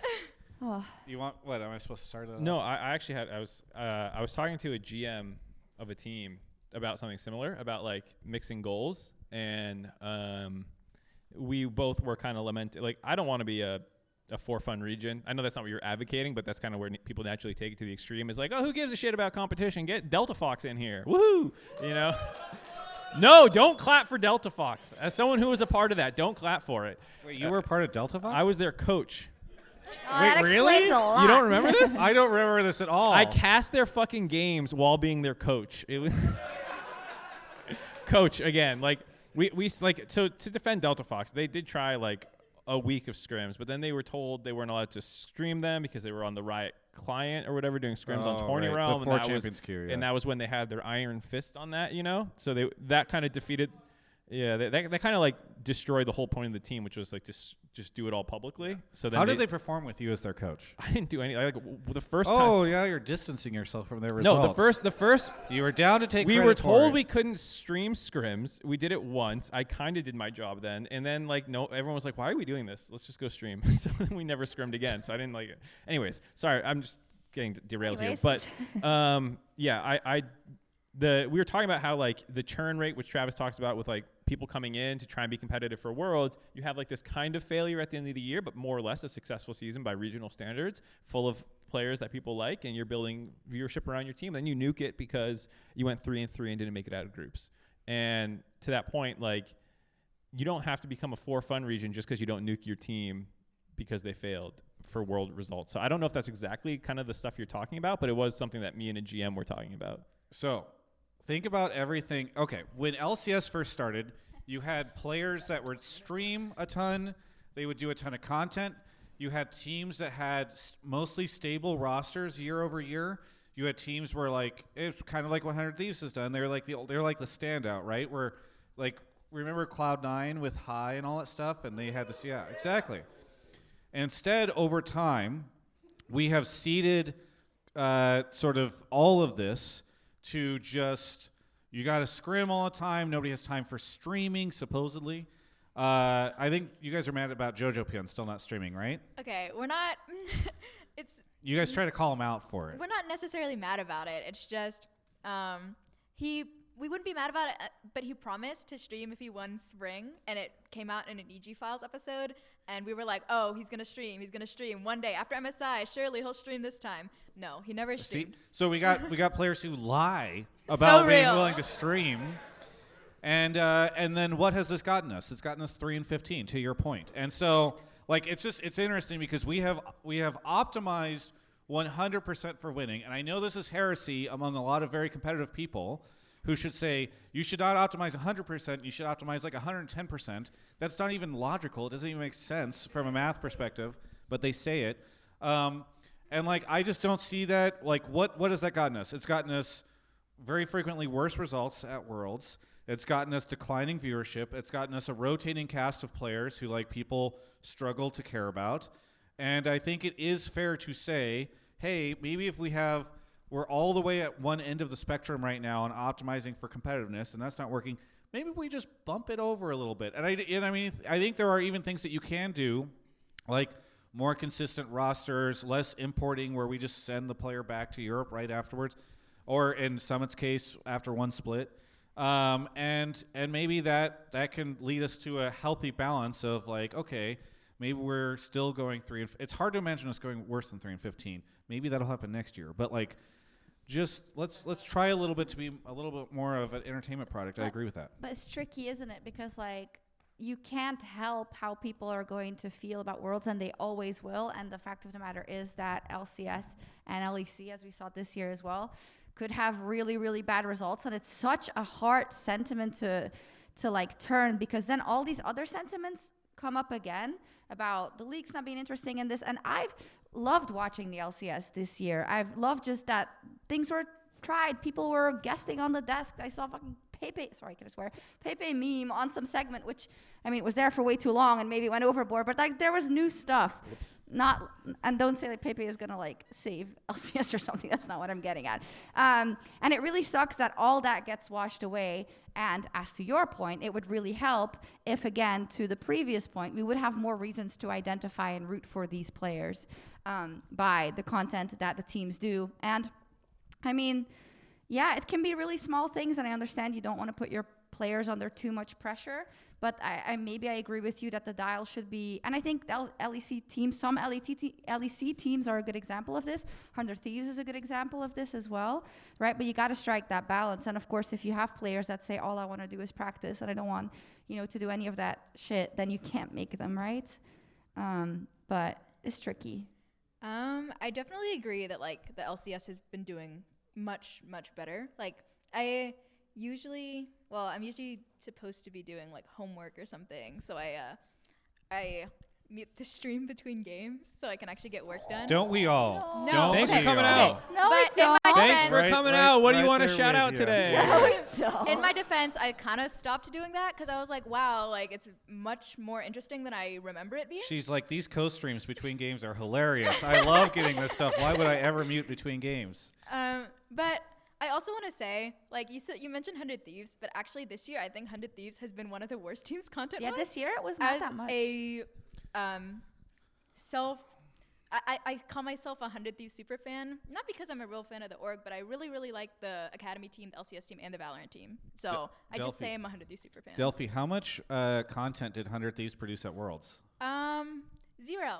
Oh. You want what? Am I supposed to start it? No, I actually had I was talking to a GM of a team about something similar, about like mixing goals, and we both were kind of lamenting, like, I don't want to be a for fun region. I know that's not what you're advocating, but that's kind of where people naturally take it to the extreme, is like, oh, who gives a shit about competition? Get Delta Fox in here. Woohoo! You know? No, don't clap for Delta Fox. As someone who was a part of that, don't clap for it. Wait, you were a part of Delta Fox? I was their coach. Oh, that explains a lot. You don't remember this? I don't remember this at all. I cast their fucking games while being their coach. It was coach again. Like we like, so to defend Delta Fox, they did try like a week of scrims, but then they were told they weren't allowed to stream them because they were on the Riot client or whatever doing scrims on Tourney Realm, before and Champions Queue, and that was when they had their iron fist on that, you know. So that kind of defeated. Yeah, that kind of like destroyed the whole point of the team, which was like just do it all publicly. So then how did they perform with you as their coach? I didn't do anything. Like the first time. Oh yeah, you're distancing yourself from their results. No, the first you were down to take. We credit were for told it. we couldn't stream scrims. We did it once. I kind of did my job then, and then like no, everyone was like, "Why are we doing this? Let's just go stream." So then we never scrimmed again. So I didn't like it. Anyways, sorry, I'm just getting derailed here. But yeah, we were talking about how like the churn rate, which Travis talks about with like people coming in to try and be competitive for Worlds, you have like this kind of failure at the end of the year, but more or less a successful season by regional standards, full of players that people like, and you're building viewership around your team. Then you nuke it because you went 3-3 and didn't make it out of groups. And to that point, like, you don't have to become a for-fun region just because you don't nuke your team because they failed for World results. So I don't know if that's exactly kind of the stuff you're talking about, but it was something that me and a GM were talking about. So think about everything. Okay, when LCS first started, you had players that would stream a ton. They would do a ton of content. You had teams that had mostly stable rosters year over year. You had teams where like it's kind of like 100 Thieves has done. They're like the standout, right? Where like remember Cloud9 with High and all that stuff, and they had this. Yeah, exactly. And instead, over time, we have seeded sort of all of this to just, you got to scrim all the time. Nobody has time for streaming, supposedly. I think you guys are mad about Jojo Pion still not streaming, right? Okay, we're not. You guys try to call him out for it. We're not necessarily mad about it. It's just we wouldn't be mad about it, but he promised to stream if he won Spring, and it came out in an EG Files episode, and we were like, oh, he's gonna stream one day after MSI. Surely he'll stream this time. No, he never streamed. So we got players who lie about being willing to stream, and then what has this gotten us? It's gotten us 3-15, to your point. And so like it's interesting because we have optimized 100% for winning, and I know this is heresy among a lot of very competitive people who should say you should not optimize 100%, you should optimize like 110%. That's not even logical. It doesn't even make sense from a math perspective, but they say it. And like I just don't see that. Like what has that gotten us? It's gotten us very frequently worse results at Worlds. It's gotten us declining viewership. It's gotten us a rotating cast of players who like people struggle to care about. And I think it is fair to say, hey, maybe if we're all the way at one end of the spectrum right now and optimizing for competitiveness, and that's not working, maybe we just bump it over a little bit. And I mean, I think there are even things that you can do, like more consistent rosters, less importing where we just send the player back to Europe right afterwards, or in Summit's case, after one split. And maybe that can lead us to a healthy balance of like, okay, maybe we're still going 3 and it's hard to imagine us going worse than 3-15. Maybe that'll happen next year, but like, just let's try a little bit to be a little bit more of an entertainment product. I agree with that. But it's tricky, isn't it? Because like you can't help how people are going to feel about Worlds, and they always will. And the fact of the matter is that LCS and LEC, as we saw this year as well, could have really, really bad results. And it's such a hard sentiment to like turn, because then all these other sentiments come up again about the leagues not being interesting in this. And I've loved watching the LCS this year. I've loved just that things were tried. People were guesting on the desk. I saw fucking Pepe, sorry, can I swear? Pepe meme on some segment, which, I mean, it was there for way too long and maybe went overboard, but like there was new stuff. And don't say like Pepe is gonna like save LCS or something. That's not what I'm getting at. And it really sucks that all that gets washed away. And as to your point, it would really help if, again, to the previous point, we would have more reasons to identify and root for these players by the content that the teams do. And I mean, yeah, it can be really small things, and I understand you don't want to put your players under too much pressure, but I agree with you that the dial should be, and I think LEC teams, some LEC teams are a good example of this. 100 Thieves is a good example of this as well, right? But you got to strike that balance. And of course, if you have players that say, all I want to do is practice and I don't want, to do any of that shit, then you can't make them, right? But it's tricky. I definitely agree that like the LCS has been doing much better. Like I'm usually supposed to be doing like homework or something, so I mute the stream between games so I can actually get work done. Don't we all? No. Thanks for coming out. No, we don't. Thanks for coming out. What do you want to there shout with out you. today? No, we don't. In my defense, I kind of stopped doing that because I was like, wow, like it's much more interesting than I remember it being. She's like, these co-streams between games are hilarious. I love getting this stuff. Why would I ever mute between games? But I also want to say, like you mentioned 100 Thieves, but actually this year I think 100 Thieves has been one of the worst teams content. Yeah, this year it was not that much. I call myself a 100 Thieves super fan, not because I'm a real fan of the org, but I really like the Academy team, the LCS team, and the Valorant team. So I just say I'm a 100 Thieves super fan. Delphi, how much content did 100 Thieves produce at Worlds? 0.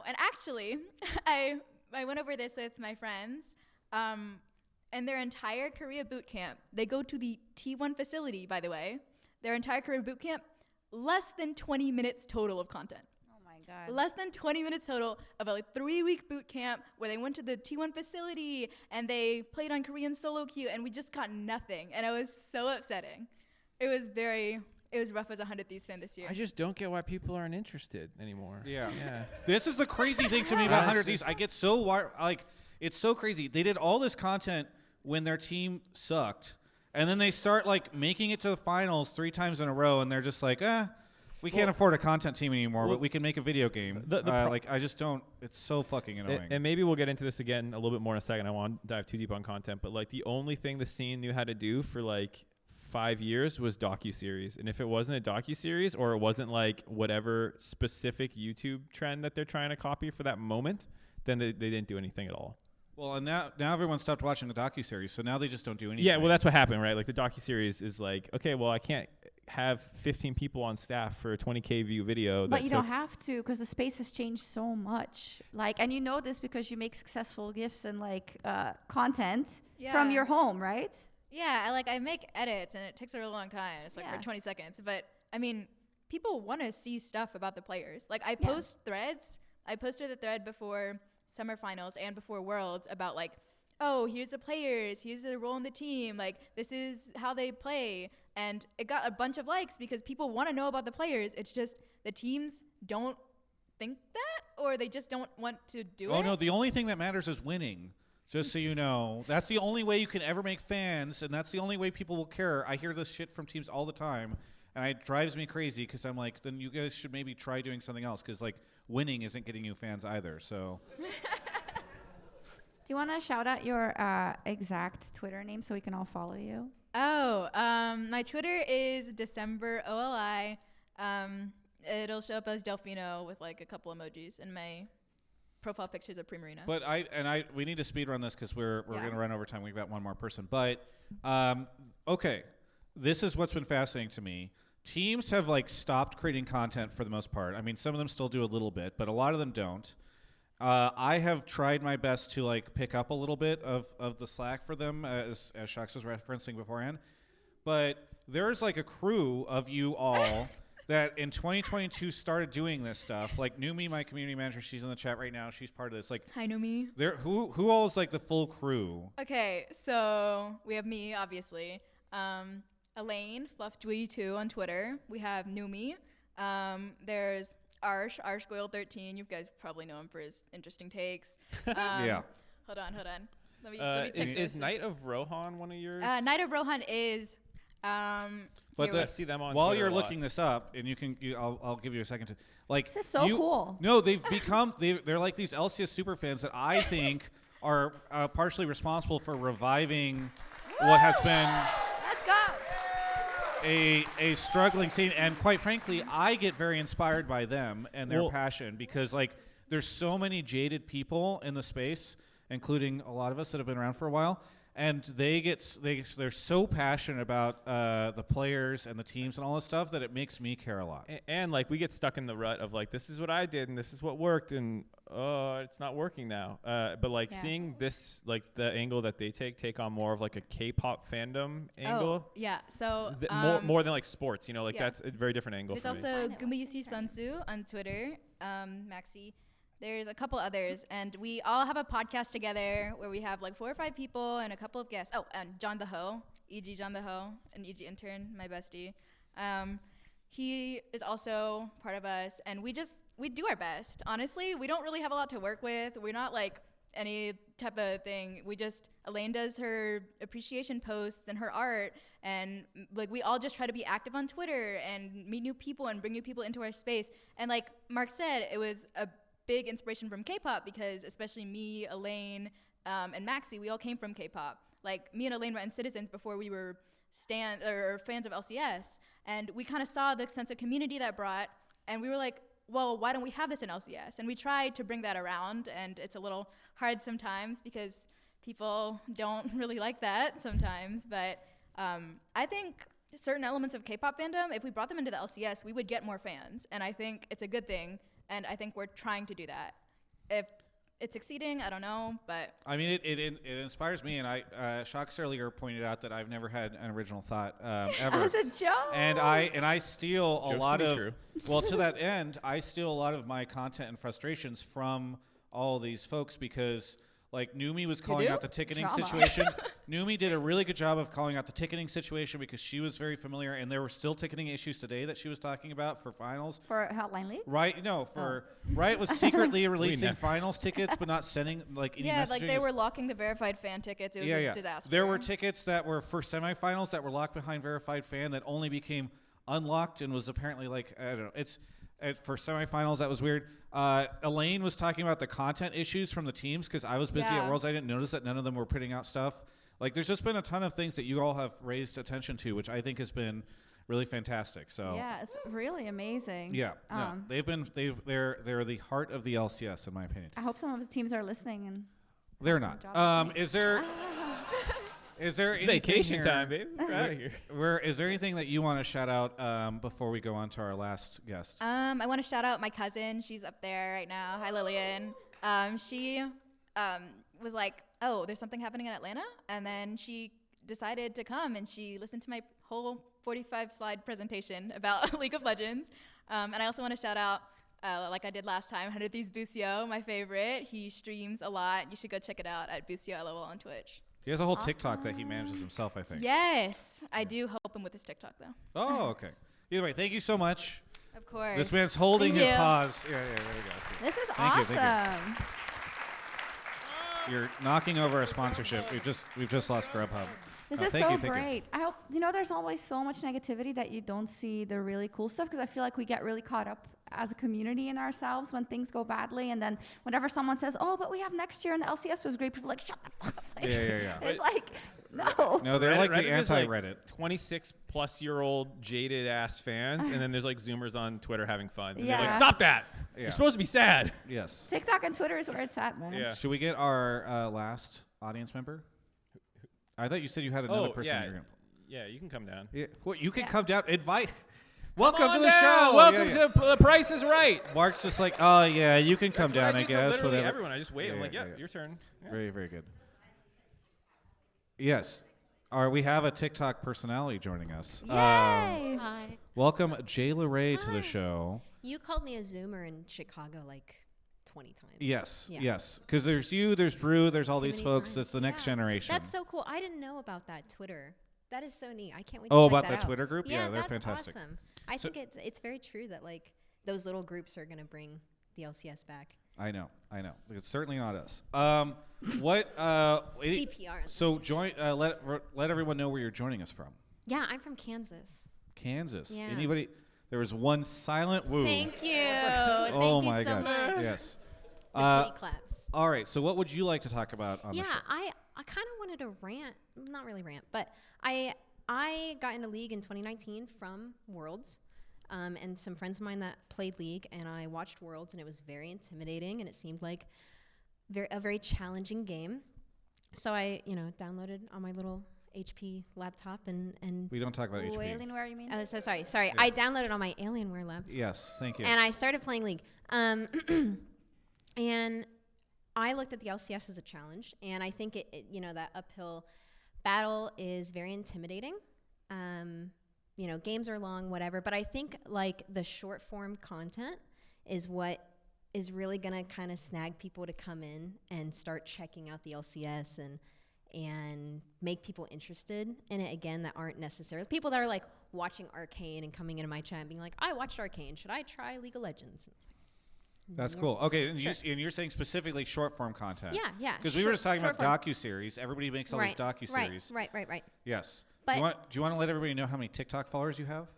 And actually, I went over this with my friends. And their entire Korea boot camp, they go to the T1 facility, by the way. Their entire Korea boot camp, less than 20 minutes total of content. Oh my God. Less than 20 minutes total of a 3-week boot camp where they went to the T1 facility and they played on Korean solo queue, and we just got nothing. And it was so upsetting. It was rough as a 100 Thieves fan this year. I just don't get why people aren't interested anymore. Yeah. This is the crazy thing to me about 100 Thieves. I get so it's so crazy. They did all this content when their team sucked, and then they start like making it to the finals 3 times in a row, and they're just like, we can't afford a content team anymore, but we can make a video game. I just don't. It's so fucking annoying. And maybe we'll get into this again a little bit more in a second. I won't dive too deep on content, but like the only thing the scene knew how to do for like 5 years was docuseries. And if it wasn't a docuseries, or it wasn't like whatever specific YouTube trend that they're trying to copy for that moment, then they didn't do anything at all. Well, and now everyone stopped watching the docuseries, so now they just don't do anything. Yeah, well, that's what happened, right? Like the docuseries is like, okay, well, I can't have 15 people on staff for a 20K view video. But you don't have to, because the space has changed so much. Like, and you know this because you make successful GIFs and like content from your home, right? Yeah, I make edits, and it takes a really long time. It's like for 20 seconds. But I mean, people want to see stuff about the players. Like I post threads. I posted a thread before summer finals and before Worlds about like, oh, here's the players, here's the role in the team, like this is how they play, and it got a bunch of likes because people want to know about the players. It's just the teams don't think that, or they just don't want to do it. Oh no, the only thing that matters is winning. Just so you know, that's the only way you can ever make fans, and that's the only way people will care. I hear this shit from teams all the time, and it drives me crazy because I'm like, then you guys should maybe try doing something else, because like winning isn't getting you fans either. So. Do you want to shout out your exact Twitter name so we can all follow you? Oh, my Twitter is DecemberOLI. It'll show up as Delfino with like a couple emojis, and my profile pictures of PriNeverStops. But we need to speed run this because we're going to run over time. We've got one more person. But okay, this is what's been fascinating to me. Teams have like stopped creating content for the most part. I mean, some of them still do a little bit, but a lot of them don't. I have tried my best to like pick up a little bit of the slack for them, as Sjokz was referencing beforehand. But there's like a crew of you all that in 2022 started doing this stuff. Like Numi, my community manager, she's in the chat right now. She's part of this. Like, hi, Numi. Who all is like the full crew? Okay, so we have me, obviously. Elaine, FluffJui2 on Twitter. We have Numi. There's Arshgoyle13. You guys probably know him for his interesting takes. Yeah. Hold on. Let me check is Knight of Rohan one of yours? Knight of Rohan is But I see them on while Twitter you're a lot. looking this up, and I'll give you a second to like. This is so cool. No, they've become they're like these LCS super fans that I think are partially responsible for reviving what has been Let's go. a struggling scene. And quite frankly, I get very inspired by them and their passion because like there's so many jaded people in the space, including a lot of us that have been around for a while. And they're so passionate about the players and the teams and all this stuff that it makes me care a lot. And like we get stuck in the rut of like this is what I did and this is what worked and it's not working now. But like seeing this like the angle that they take on more of like a K-pop fandom angle. Oh, yeah. So more than like sports, you know, like that's a very different angle. There's for me. also Gumayusi Sunsu on Twitter, Maxi. There's a couple others, and we all have a podcast together where we have like 4 or 5 people and a couple of guests. Oh, and John the Ho, EG John the Ho, an EG intern, my bestie. He is also part of us, and we do our best. Honestly, we don't really have a lot to work with. We're not like any type of thing. Elaine does her appreciation posts and her art, and like we all just try to be active on Twitter and meet new people and bring new people into our space. And like Mark said, it was a big inspiration from K-pop because especially me, Elaine, and Maxi, we all came from K-pop. Like me and Elaine were in Citizens before we were fans of LCS, and we kind of saw the sense of community that brought, and we were like, well, why don't we have this in LCS? And we tried to bring that around, and it's a little hard sometimes because people don't really like that sometimes, but I think certain elements of K-pop fandom, if we brought them into the LCS, we would get more fans, and I think it's a good thing. And I think we're trying to do that. If it's succeeding, I don't know, but I mean, it inspires me, and Sjokz earlier pointed out that I've never had an original thought ever. As a joke. And I steal a Jokes lot can be of true. well, to that end, I steal a lot of my content and frustrations from all these folks because like Numi was calling out the ticketing Drama. situation. Numi did a really good job of calling out the ticketing situation because she was very familiar, and there were still ticketing issues today that she was talking about for finals. For Hotline League? Right? No, Riot was secretly releasing finals tickets, but not sending like any messaging. like they were locking the verified fan tickets. It was a disaster. There were tickets that were for semifinals that were locked behind verified fan that only became unlocked and was apparently like I don't know. It's for semifinals that was weird. Elaine was talking about the content issues from the teams because I was busy at Worlds. I didn't notice that none of them were putting out stuff. Like there's just been a ton of things that you all have raised attention to, which I think has been really fantastic. So Yeah, it's really amazing. yeah, they're the heart of the LCS in my opinion. I hope some of the teams are listening and They're some not. jobs. Is there It's anything vacation here- time, baby. We're out of here. Is there anything that you want to shout out before we go on to our last guest? I want to shout out my cousin. She's up there right now. Hi, Lillian. She was like, oh, there's something happening in Atlanta? And then she decided to come, and she listened to my whole 45-slide presentation about League of Legends. And I also want to shout out, like I did last time, 100 Thieves Busio, my favorite. He streams a lot. You should go check it out at Busio LOL on Twitch. He has a whole TikTok that he manages himself, I think. Yes, I do help him with his TikTok, though. Oh, okay. Either way, thank you so much. Of course. This man's holding Thank his you. paws. Yeah, there you go. This is Thank you, awesome. thank You're knocking over a sponsorship. We've just lost Grubhub. This Oh, is thank so you, thank you. great. I hope, there's always so much negativity that you don't see the really cool stuff because I feel like we get really caught up as a community in ourselves when things go badly. And then whenever someone says, oh, but we have next year and the LCS was great, people are like, shut the fuck up. Like, Yeah. It's like, no. No, they're like the Reddit is like anti-Reddit. 26-plus-year-old jaded ass fans, and then there's like Zoomers on Twitter having fun. And Yeah. they're like, stop that. Yeah. You're supposed to be sad. Yes. TikTok and Twitter is where it's at, man. Yeah. Should we get our last audience member? I thought you said you had another person. yeah. You're gonna Yeah, you can come down. Yeah. Well, you can Yeah. come down. Invite. Welcome Come to on the down. show. Welcome Yeah. to The Price is Right. Mark's just like, oh yeah, you can come That's what down. I do to guess. literally Whatever. everyone. I just wait. I'm like, yeah. your turn. Yeah. Very, very good. Yes. We have a TikTok personality joining us. Yay. Hi. Welcome, jaelaray, to Hi. the show. You called me a Zoomer in Chicago like 20 times. Yes, Yeah. yes. Because there's you, there's Drew, there's all Too these many folks. times. That's the next Yeah. generation. That's so cool. I didn't know about that Twitter. That is so neat. I can't wait Oh, to check about that the out. Twitter group? Yeah, they're that's fantastic. Awesome. I So- think it's very true that like those little groups are going to bring the LCS back. I know. It's certainly not us. What? CPR. So join. Let everyone know where you're joining us from. Yeah, I'm from Kansas. Kansas. Yeah. Anybody? There was one silent woo. Thank you. Oh Thank you my so God. much. Yes. The kitty claps. All right. So what would you like to talk about on the Yeah, show? I kind of wanted to rant, not really rant, but I got into League in 2019 from Worlds, and some friends of mine that played League, and I watched Worlds, and it was very intimidating, and it seemed like a very challenging game. So I, downloaded on my little HP laptop and We don't talk about Ooh, HP. Alienware, you mean? oh, so sorry. Yeah. I downloaded on my Alienware laptop. Yes. Thank you. And I started playing League. And I looked at the LCS as a challenge, and I think that uphill battle is very intimidating. Games are long, whatever, but I think like the short form content is what is really gonna kind of snag people to come in and start checking out the LCS and make people interested in it again that aren't necessarily people that are like watching Arcane and coming into my chat and being like, I watched Arcane, should I try League of Legends? And it's like, That's cool. Okay, and, you're saying specifically short form content. Yeah. Because we were just talking about short form. docuseries. Everybody makes all these docuseries. Right. Yes. But do you want to let everybody know how many TikTok followers you have?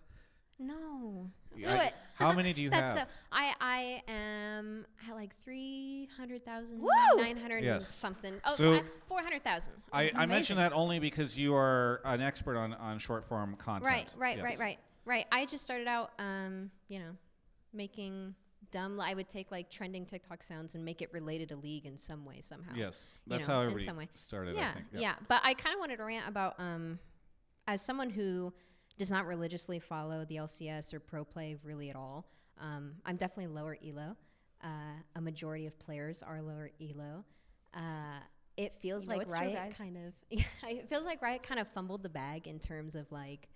No. Do it. How many do you have? So I am at like 300,000, Woo! 900 and Yes. something. Oh, So 400,000. I mentioned that only because you are an expert on short form content. Right. I just started out, making dumb. I would take like trending TikTok sounds and make it related to League in some way, somehow. Yes, that's how in everybody some way. started. Yeah, I think. yeah. But I kind of wanted to rant about, as someone who does not religiously follow the LCS or pro play really at all. I'm definitely lower elo. A majority of players are lower elo. It feels like Riot it feels like Riot kind of fumbled the bag in terms of like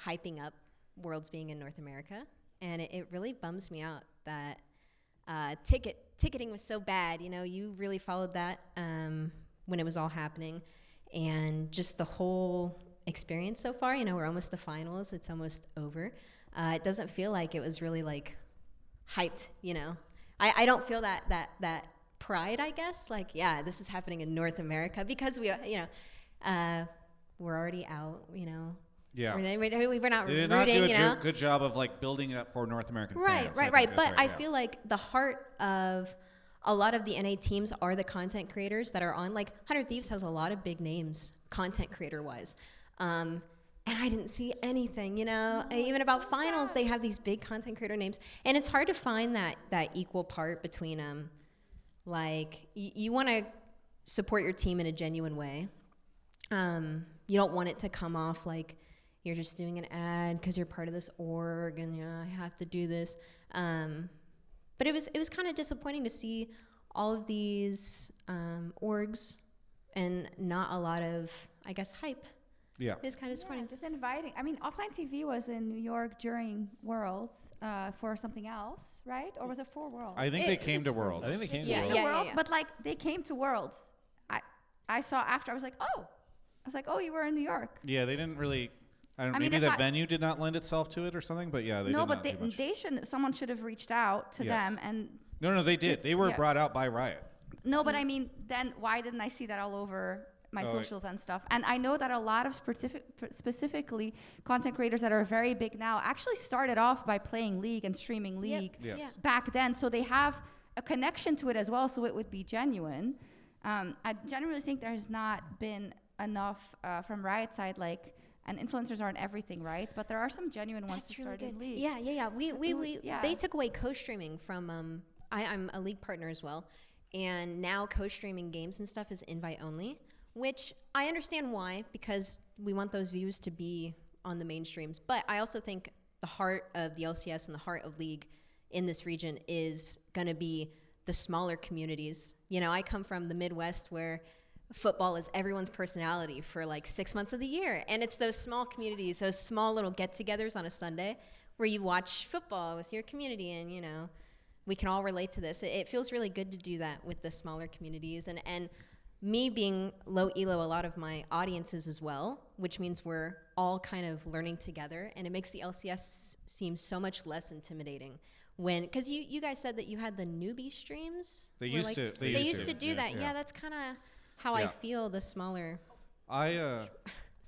hyping up Worlds being in North America, and it really bums me out that ticketing was so bad. You really followed that when it was all happening, and just the whole experience so far. We're almost to finals. It's almost over. It doesn't feel like it was really like hyped. I don't feel that pride, I guess. Like, yeah, this is happening in North America because we're already out. Yeah. We're not They did rooting. not do a good job of like building it up for North American fans. Right. But I feel like the heart of a lot of the NA teams are the content creators that are on. Like 100 Thieves has a lot of big names, content creator wise. And I didn't see anything, even about finals, they have these big content creator names. And it's hard to find that equal part between, you want to support your team in a genuine way. You don't want it to come off like you're just doing an ad because you're part of this org and I have to do this. But it was kind of disappointing to see all of these orgs and not a lot of, I guess, hype. Yeah. It was kind of disappointing. Just inviting. I mean, Offline TV was in New York during Worlds for something else, right? Or was it for Worlds? I think they came to Worlds. I think they came to Yeah, Worlds. But like they came to Worlds. I saw after. I was like, oh, you were in New York. Yeah, they didn't really. I don't know. I mean, Maybe if the venue did not lend itself to it or something. But yeah, they no, did but not do much. they should. Someone should have reached out to them and. No, they did. They were Yeah. brought out by Riot. No, but I mean, then why didn't I see that all over my socials and stuff? And I know that a lot of specifically content creators that are very big now actually started off by playing League and streaming League back then. So they have a connection to it as well, so it would be genuine. I genuinely think there has not been enough from Riot side, like, and influencers aren't everything, right? But there are some genuine ones who started in League. Yeah. They took away co-streaming from, I'm a League partner as well, and now co-streaming games and stuff is invite only, which I understand why, because we want those views to be on the mainstreams. But I also think the heart of the LCS and the heart of League in this region is going to be the smaller communities. I come from the Midwest where football is everyone's personality for like 6 months of the year. And it's those small communities, those small little get-togethers on a Sunday where you watch football with your community and, we can all relate to this. It feels really good to do that with the smaller communities. And me being low elo, a lot of my audiences as well, which means we're all kind of learning together. And it makes the LCS seem so much less intimidating. Because you guys said that you had the newbie streams. They used to. They used to do that. Yeah, that's kind of how I feel the smaller.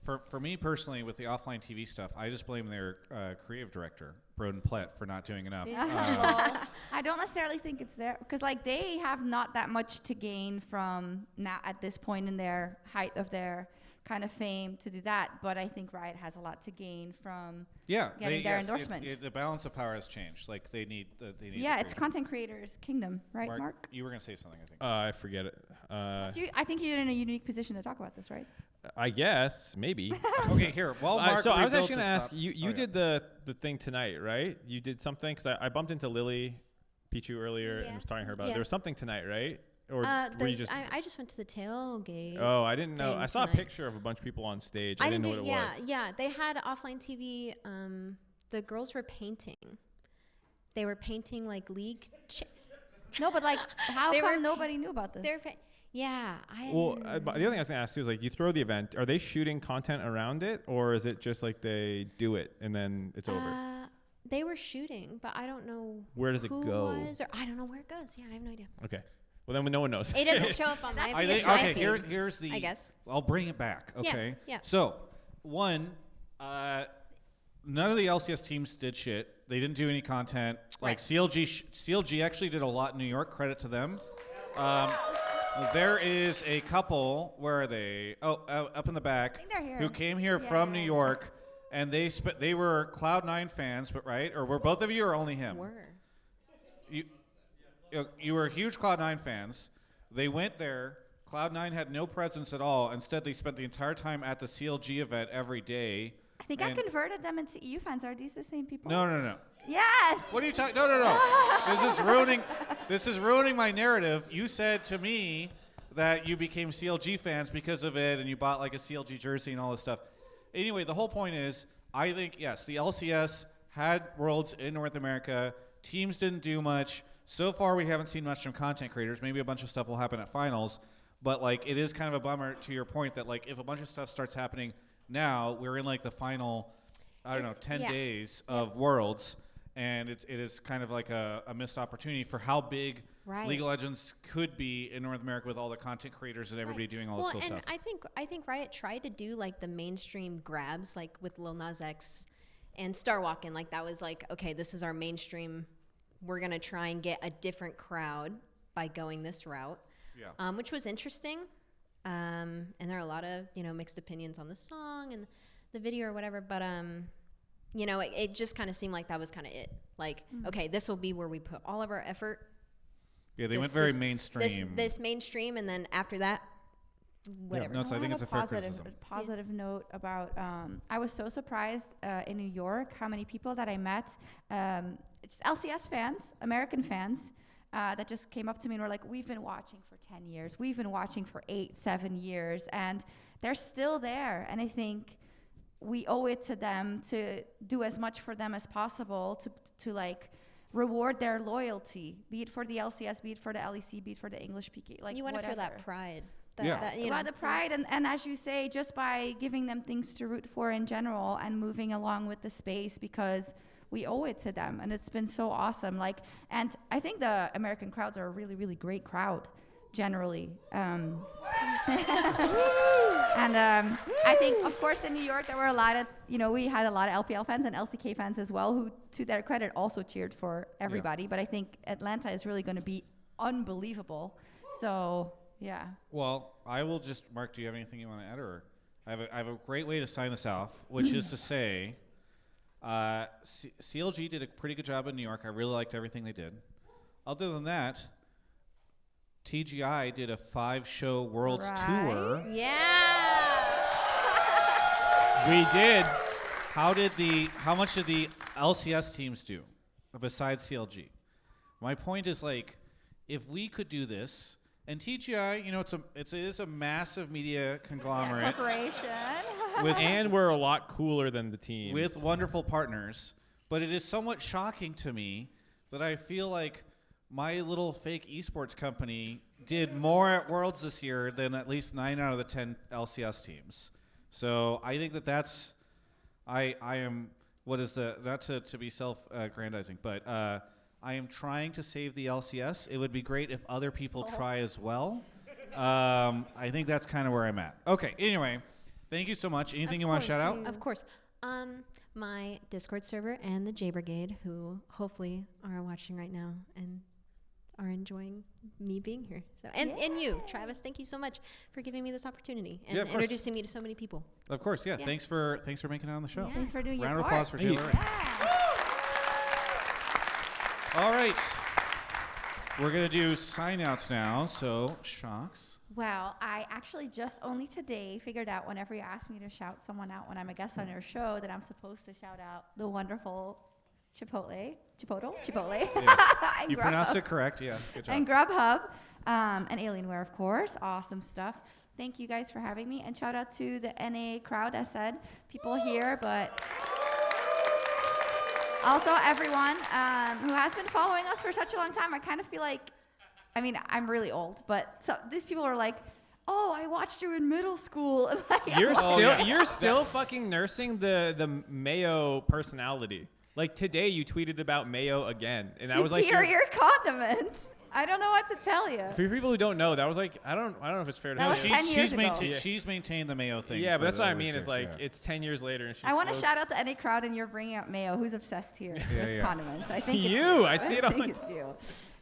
for me personally, with the offline TV stuff, I just blame their creative director, Broden Plett, for not doing enough. Well, I don't necessarily think it's there because like they have not that much to gain from now at this point in their height of their kind of fame to do that. But I think Riot has a lot to gain from getting their endorsement. The balance of power has changed. Like they need. Yeah, it's content creators' kingdom, right, Mark? You were gonna say something, I think. I forget it. I think you're in a unique position to talk about this, right? I guess maybe. Okay, here. Well, Mark so I was actually gonna gonna ask you. You did the thing tonight, right? You did something because I bumped into Lily Pichu earlier and was talking to her about it. There was something tonight, right? Or were you just? I just went to the tailgate. Oh, I didn't know. I saw a picture of a bunch of people on stage. I didn't know what it was. Yeah. They had offline TV. The girls were painting. They were painting like league. No, but like, how come nobody knew about this? The other thing I was gonna ask too is like, you throw the event. Are they shooting content around it, or is it just like they do it and then it's over? They were shooting, but I don't know where does it go. I don't know where it goes. Yeah, I have no idea. Okay. Well, then no one knows. It doesn't show up on my feed. Okay, here's the. I guess. I'll bring it back. Okay. Yeah. So, one, none of the LCS teams did shit. They didn't do any content. Like CLG actually did a lot in New York. Credit to them. There is a couple. Where are they? Oh, up in the back. I think they're here. Who came here from New York, and they were Cloud9 fans, but right? Or were both of you, or only him? You were huge Cloud9 fans. They went there. Cloud9 had no presence at all. Instead, they spent the entire time at the CLG event every day. I think I converted them into EU fans. Are these the same people? No. Yes. What are you talking? No. This is ruining my narrative. You said to me that you became CLG fans because of it, and you bought like a CLG jersey and all this stuff. Anyway, the whole point is, I think yes, the LCS had Worlds in North America. Teams didn't do much. So far, we haven't seen much from content creators. Maybe a bunch of stuff will happen at finals, but like it is kind of a bummer to your point that like if a bunch of stuff starts happening now, we're in like the final, 10 days of Worlds, and it is kind of like a missed opportunity for how big League of Legends could be in North America with all the content creators and everybody doing all this cool stuff. I think Riot tried to do like the mainstream grabs, like with Lil Nas X and Starwalkin'. Like that was like, okay, this is our mainstream. We're going to try and get a different crowd by going this route, which was interesting. And there are a lot of, mixed opinions on the song and the video or whatever. But, it just kind of seemed like that was kind of it. Like, okay, this will be where we put all of our effort. Yeah, they went very mainstream. This mainstream, and then after that, whatever. Yeah, no, so I think it's a fair criticism. Positive note about, I was so surprised in New York how many people that I met, it's LCS fans, American fans, that just came up to me and were like, we've been watching for 10 years. We've been watching for 8-7 years. And they're still there. And I think we owe it to them to do as much for them as possible to like reward their loyalty, be it for the LCS, be it for the LEC, be it for the English PK. Like you want to feel that pride. The pride, and as you say, just by giving them things to root for in general and moving along with the space, because we owe it to them, and it's been so awesome. Like, and I think the American crowds are a really, really great crowd, generally. And I think, of course, in New York there were a lot of, we had a lot of LPL fans and LCK fans as well, who, to their credit, also cheered for everybody. But I think Atlanta is really going to be unbelievable. So. Yeah. Well, I will just, Mark, do you have anything you want to add? Or I have a great way to sign this off, which is to say, CLG did a pretty good job in New York. I really liked everything they did. Other than that, TGI did a 5-show Worlds tour. Yeah. We did. How much did the LCS teams do besides CLG? My point is, like, if we could do this. And TGI, it is a massive media conglomerate. Corporation. And we're a lot cooler than the teams. With wonderful partners. But it is somewhat shocking to me that I feel like my little fake esports company did more at Worlds this year than at least 9 out of the 10 LCS teams. So I think that's, I am, not to be self-aggrandizing, but I am trying to save the LCS. It would be great if other people try as well. I think that's kind of where I'm at. Okay, anyway, Thank you so much. Anything you want to shout out? Of course. My Discord server and the J Brigade, who hopefully are watching right now and are enjoying me being here. So and you, Travis, thank you so much for giving me this opportunity and introducing me to so many people. Of course, yeah. Thanks for making it on the show. Thanks for doing your part. Round of applause for jaelaray. All right. We're going to do sign-outs now. So, Sjokz. Well, I actually just only today figured out whenever you ask me to shout someone out when I'm a guest on your show that I'm supposed to shout out the wonderful Chipotle. Yes. You pronounced it correct. Yeah, good job. And Grubhub and Alienware, of course. Awesome stuff. Thank you guys for having me. And shout out to the NA crowd, as said. People here, but also everyone who has been following us for such a long time. I kind of feel like, I mean, I'm really old, but these people are like, oh, I watched you in middle school. You're still fucking nursing the Mayo personality. Like today, you tweeted about Mayo again, and that was like superior condiments. I don't know what to tell you. For people who don't know, that was like I don't know if it's fair to that say. Was she's maintained the Mayo thing. Yeah, but that's what I mean. Is like it's 10 years later, and she's. I want to shout out to any crowd, and you're bringing up Mayo. Who's obsessed here with condiments? I think it's you. I see it on. It's you.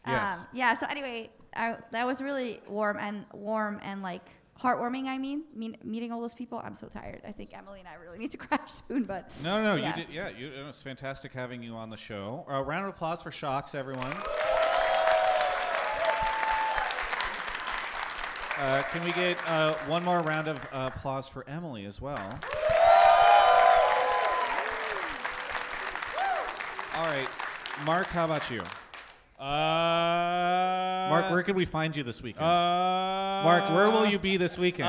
Yes. Yeah. So anyway, that was really warm and like heartwarming. I mean, meeting all those people. I'm so tired. I think Emily and I really need to crash soon. But no, you did. Yeah, it was fantastic having you on the show. Round of applause for Sjokz, everyone. Can we get one more round of applause for Emily as well? All right, Mark, how about you? Mark, where can we find you this weekend? Mark, where will you be this weekend?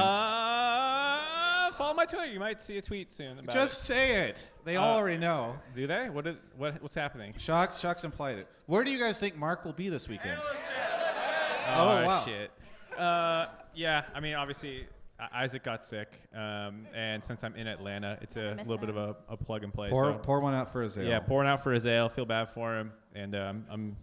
Follow my Twitter. You might see a tweet soon about Just say it. They all already know. Do they? What's happening? Sjokz implied it. Where do you guys think Mark will be this weekend? Oh, wow. Shit. Yeah, I mean, obviously, Isaac got sick, and since I'm in Atlanta, it's a little bit of a plug and play. Pour one out for Azale. Yeah, pouring out for Azale. Feel bad for him, and I'm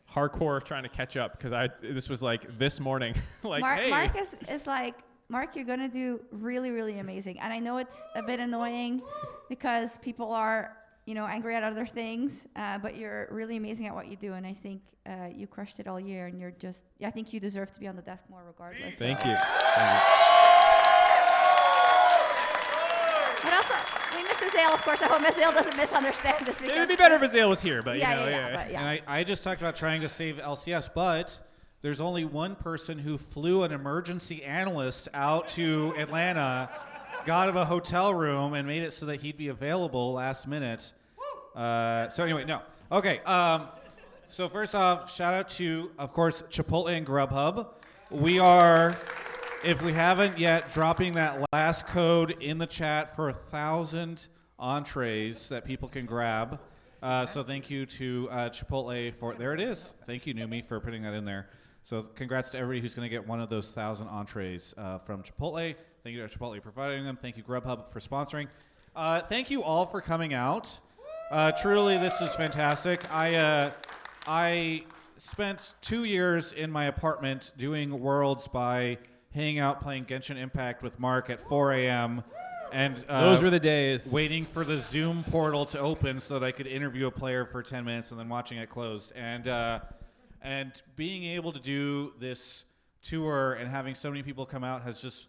hardcore trying to catch up because this was like this morning. Like, hey. Mark is like, Mark, you're gonna do really, really amazing, and I know it's a bit annoying because people are, angry at other things, but you're really amazing at what you do, and I think you crushed it all year, and I think you deserve to be on the desk more regardless. Thank you. But also, we miss Azale, of course. I hope Azale doesn't misunderstand this. It would be better if Azale was here, but yeah. And I just talked about trying to save LCS, but there's only one person who flew an emergency analyst out to Atlanta, got him a hotel room, and made it so that he'd be available last minute. So anyway, no. Okay. So first off, shout out to, of course, Chipotle and Grubhub. We are, if we haven't yet, dropping that last code in the chat for 1,000 entrees that people can grab. So thank you to Chipotle for, there it is. Thank you, Numi, for putting that in there. So congrats to everybody who's going to get one of those 1,000 entrees from Chipotle. Thank you to Chipotle for providing them. Thank you, Grubhub, for sponsoring. Thank you all for coming out. Truly, this is fantastic. I spent 2 years in my apartment doing Worlds by hanging out playing Genshin Impact with Mark at 4 a.m. And those were the days. Waiting for the Zoom portal to open so that I could interview a player for 10 minutes and then watching it closed. And being able to do this tour and having so many people come out has just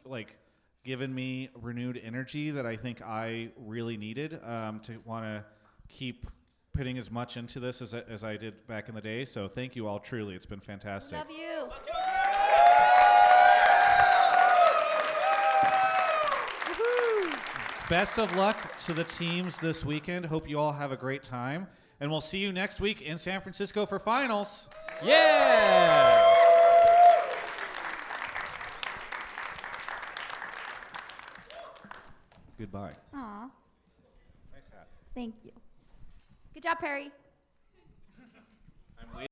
given me renewed energy that I think I really needed to want to keep putting as much into this as I did back in the day. So thank you all, truly. It's been fantastic. Love you. Best of luck to the teams this weekend. Hope you all have a great time. And we'll see you next week in San Francisco for finals. Yeah! Goodbye. Aw. Nice hat. Thank you. Good job, Perry. I'm waiting.